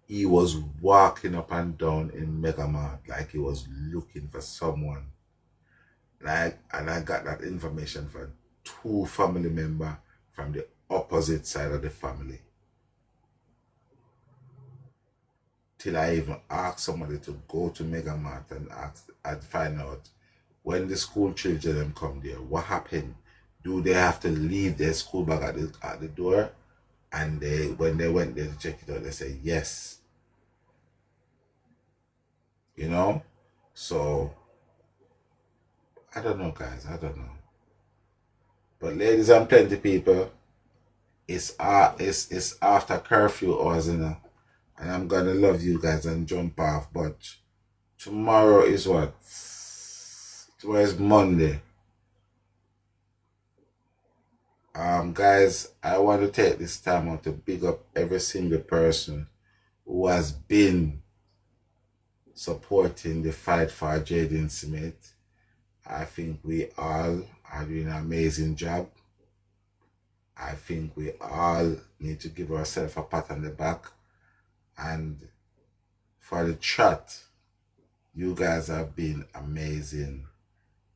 he was walking up and down in Mega Mart like he was looking for someone. And I got that information from 2 family members from the opposite side of the family. Till I even asked somebody to go to Mega Mart and find out when the school children come there, what happened? Do they have to leave their school bag at the door? And when they went there to check it out, they say yes. You know? So I don't know, guys. I don't know. But ladies and plenty people, it's after curfew hours, you know. And I'm gonna love you guys and jump off. But tomorrow is what? Tomorrow is Monday. Guys, I want to take this time out to big up every single person who has been supporting the fight for Jaden Smith. I think we all are doing an amazing job. I think we all need to give ourselves a pat on the back. And for the chat, you guys have been amazing.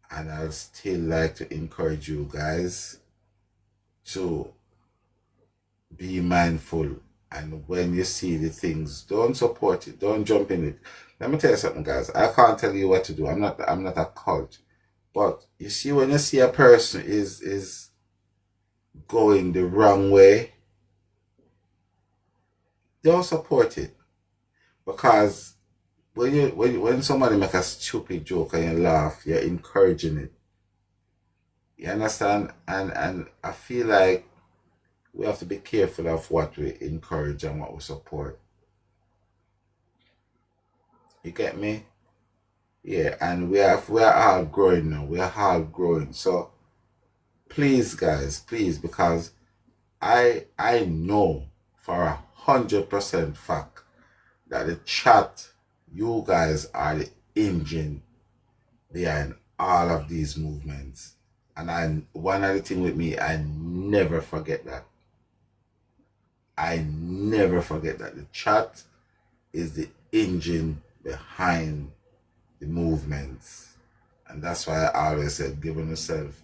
And I'd still like to encourage you guys to be mindful. And when you see the things, don't support it. Don't jump in it. Let me tell you something, guys. I can't tell you what to do. I'm not a cult. But you see, when you see a person is going the wrong way, don't support it. Because when somebody make a stupid joke and you laugh, you're encouraging it. You understand? And I feel like we have to be careful of what we encourage and what we support. You get me? Yeah, and we are all growing now. We are all growing. So please, guys, please, because I know for 100% fact that the chat, you guys are the engine behind all of these movements. And one other thing with me, I never forget that. I never forget that the chat is the engine behind the movements. And that's why I always said giving yourself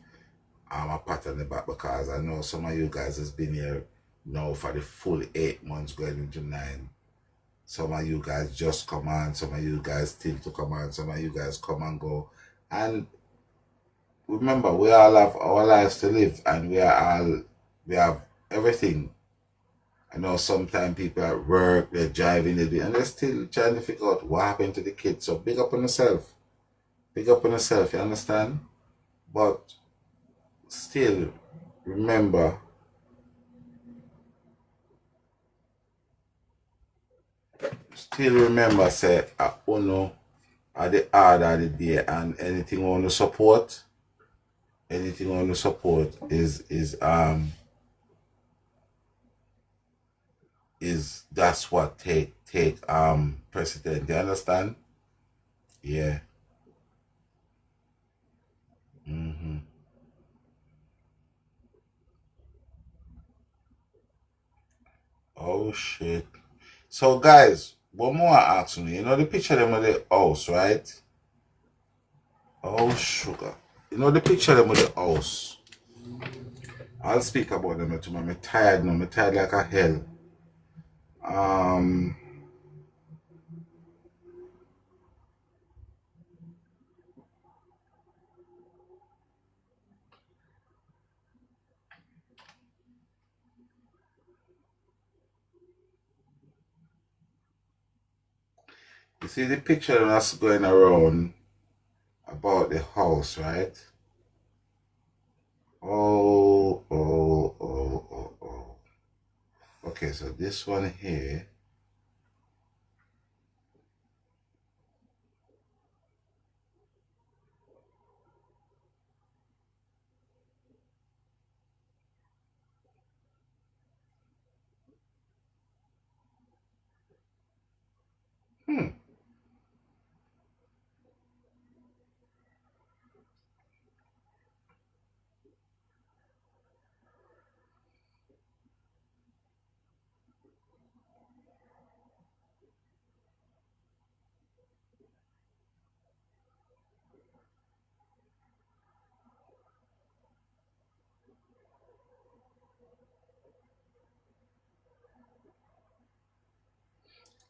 a pat on the back, because I know some of you guys has been here now for the full 8 months going into 9. Some of you guys just come on, some of you guys still to come on, some of you guys come and go. And remember, we all have our lives to live, and we have everything. I know sometimes people at work, they're driving, and they're still trying to figure out what happened to the kids. So big up on yourself. Big up on yourself, you understand? But still, remember, say, uno at the hard of the day, and anything you want to support, is that's what take precedent. You understand? Yeah. Oh shit. So guys, one more asking you. You know the picture of them with the house, right? Oh sugar. You know the picture of them with the house. I'll speak about them tomorrow. I'm tired now. I'm tired like a hell. You see the picture that's going around about the house, right? Oh. Okay, so this one here.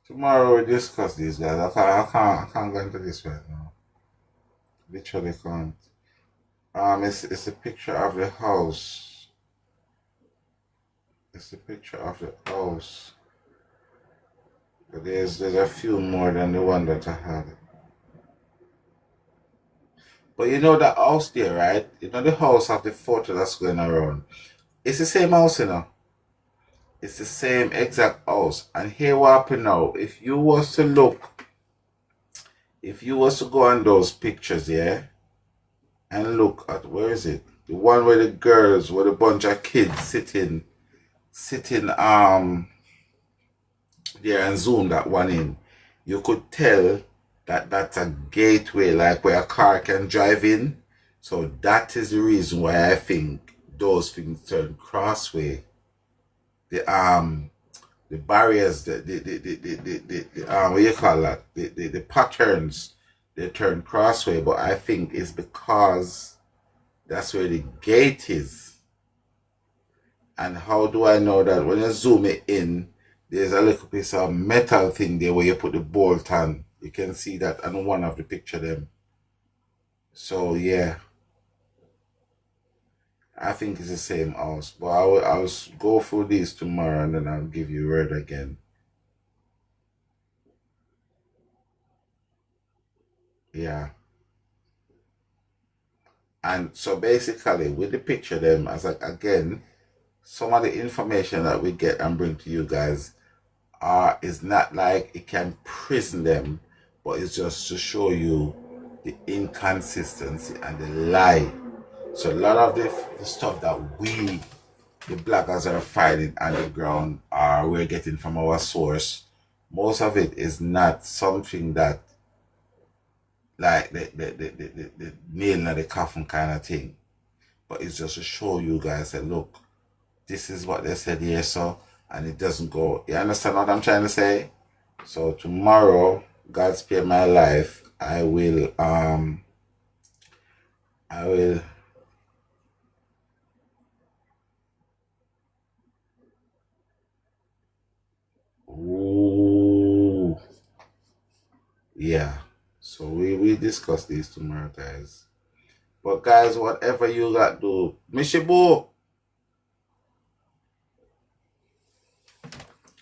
Tomorrow we discuss these guys. I can't go into this right now. Literally can't. It's a picture of the house. It's a picture of the house. But there's a few more than the one that I had. But you know the house there, right? You know the house of the photo that's going around. It's the same house, you know. It's the same exact house. And here what happened now, if you was to go on those pictures, yeah, and look at, where is it? The one where the girls, with a bunch of kids sitting there, and zoom that one in, you could tell that's a gateway, like where a car can drive in. So that is the reason why I think those things turn crossway. The barriers, what you call that? The patterns, they turn crossway, but I think it's because that's where the gate is. And how do I know that? When you zoom it in, there's a little piece of metal thing there where you put the bolt on. You can see that on one of the picture them. So yeah, I think it's the same house. But I'll go through these tomorrow and then I'll give you word again. Yeah. And so basically with the picture them, as like again, some of the information that we get and bring to you guys is not like it can prison them, but it's just to show you the inconsistency and the lie. So a lot of the stuff that we, the bloggers, are finding underground or we're getting from our source, most of it is not something that like the nail in the coffin kind of thing. But it's just to show you guys that look, this is what they said here, so and it doesn't go. You understand what I'm trying to say? So tomorrow, God spare my life, I will ooh, yeah. So we discuss these tomorrow, guys. But guys, whatever you got do, Mishibu,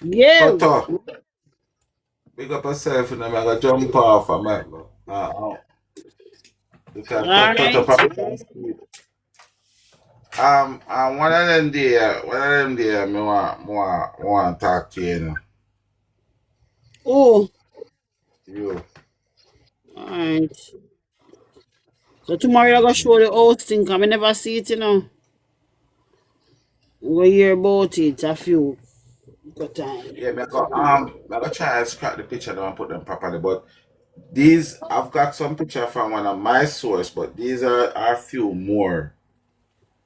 Yeah. Toto, big up yourself and I'm gonna jump off a minute. Because All Toto right. probably can't sleep. One of them there, me want to talk to you, you know. Oh, You. all right. So tomorrow you're gonna show the old thing, 'cause I never see it, you know. We hear about it a few good time. Yeah, I got try and scrap the picture down and put them properly, but these I've got some picture from one of my source, but these are a few more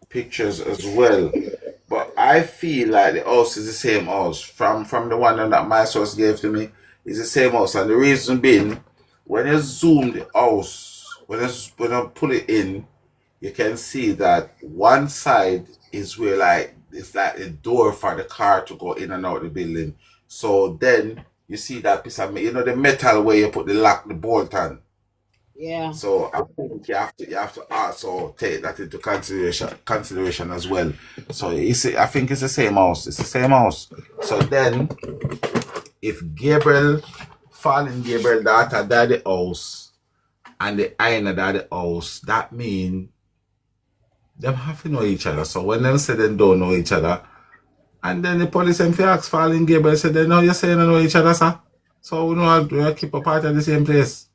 pictures as well. But I feel like the house is the same house from the one that my source gave to me. It's the same house, and the reason being, when you zoom the house, when you pull it in, you can see that one side is where like it's like a door for the car to go in and out the building. So then you see that piece of the metal where you put the lock, the bolt on. Yeah. So I think you have to also take that into consideration as well. So you see, I think it's the same house. It's the same house. So then, if fallen Gabriel daughter died the house, and the Aina died the house, that means them have to know each other. So when them say they don't know each other, and then the police and ask fallen Gabriel said they know you say they know each other, sir. So we know we keep a part of the same place.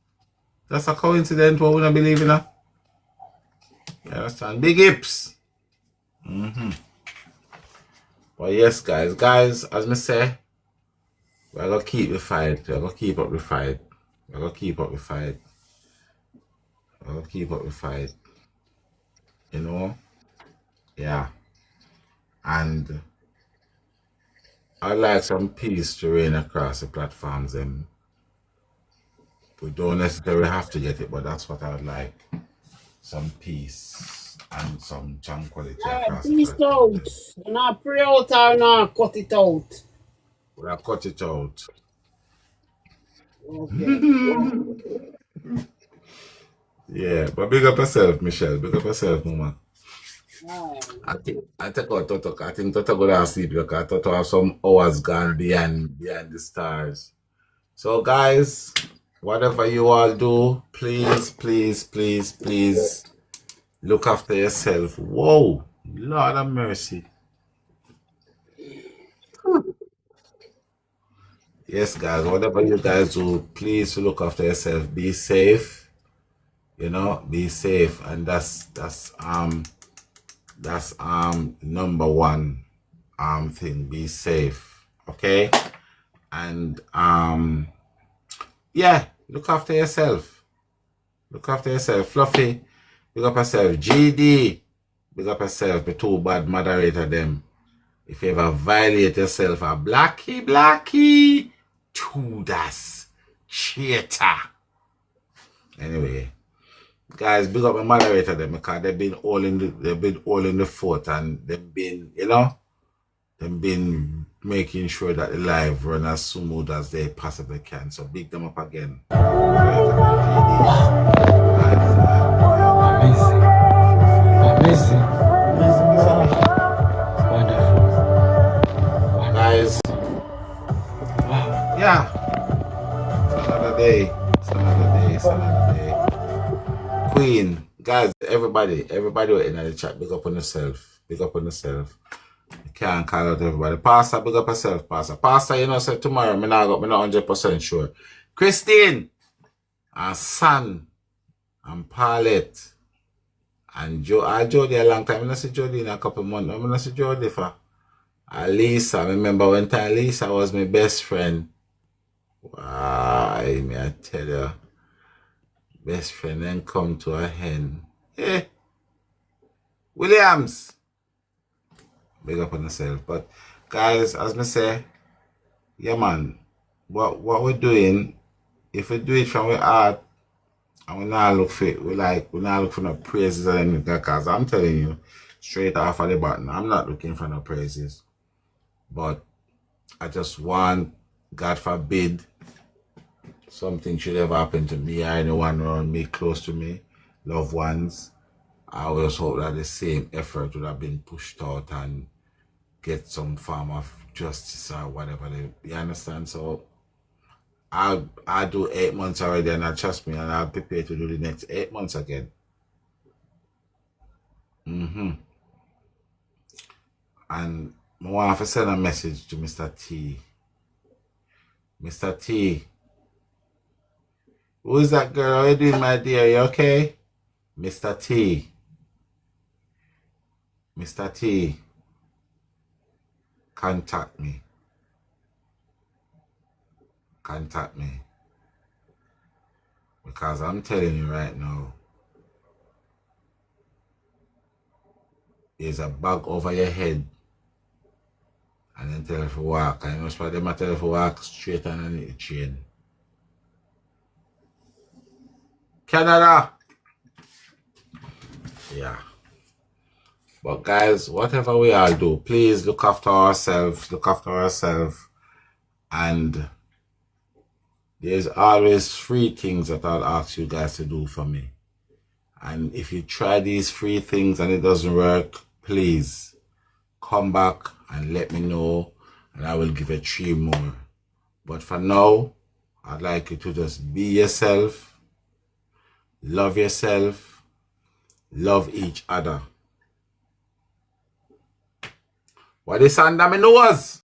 That's a coincidence what we don't believe in. You understand? Big hips. But yes, guys, as I say, we're gonna keep the fight. We're gonna keep up the fight. We're gonna keep up the fight. We're gonna keep up the fight. You know? Yeah. And I'd like some peace to reign across the platforms. And we don't necessarily have to get it, but that's what I would like. Some peace and some tranquility across the Peace platform. out. Not pray out or not cut it out. We'll cut it out. Okay. Yeah, but big up yourself, Michelle. Big up yourself, Mama. All right. I think Toto. I think Toto go down sleep because Toto have some hours gone beyond the stars. So guys, whatever you all do, please look after yourself. Whoa, Lord of mercy. Yes, guys, whatever you guys do, please look after yourself. Be safe. Be safe, and that's number one thing. Be safe, okay? And yeah, Look after yourself. Look after yourself. Fluffy, big up yourself. GD, big up yourself. The two bad moderator them. If you ever violate yourself, a Blackie, Judas, cheater. Anyway, guys, big up my moderator them because they've been all in the fort and they've been, they've been making sure that the live run as smooth as they possibly can. So big them up again. Amazing. Wonderful. Guys, yeah, it's another day. It's another day. It's another day. Queen, guys, everybody in the chat, big up on yourself. Big up on yourself. I can't call out everybody. Pastor, big up yourself, Pastor. Pastor, say tomorrow, I'm not 100% sure. Christine, and Son, and Paulette, and Jody a long time. I see Jody in a couple months. I see Jody for Lisa. I remember one time Lisa was my best friend. Why, may I tell you, best friend then come to a hen. Hey, Williams, big up on yourself. But guys, as me say, yeah man, what we're doing, if we do it from our heart, and we not look for it, we not look for no praises or anything, because I'm telling you, straight off of the button, I'm not looking for no praises. But I just want, God forbid, something should ever happen to me or anyone around me, close to me, loved ones. I always hope that the same effort would have been pushed out and get some form of justice or whatever. You understand? So I do 8 months already, and trust me, and I'll prepare to do the next 8 months again. And I want to send a message to Mr. T. Mr. T, who is that girl? How you doing, my dear? You okay? Mr. T. Mr. T, contact me. Contact me. Because I'm telling you right now, there's a bag over your head and then tell you to walk. And you know, so them tell you to walk straight underneath the chain. Canada! Yeah. But guys, whatever we all do, please look after ourselves. Look after ourselves. And there's always 3 things that I'll ask you guys to do for me. And if you try these 3 things and it doesn't work, please come back and let me know, and I will give it 3 more. But for now, I'd like you to just be yourself, love yourself, love each other. What is under my nose?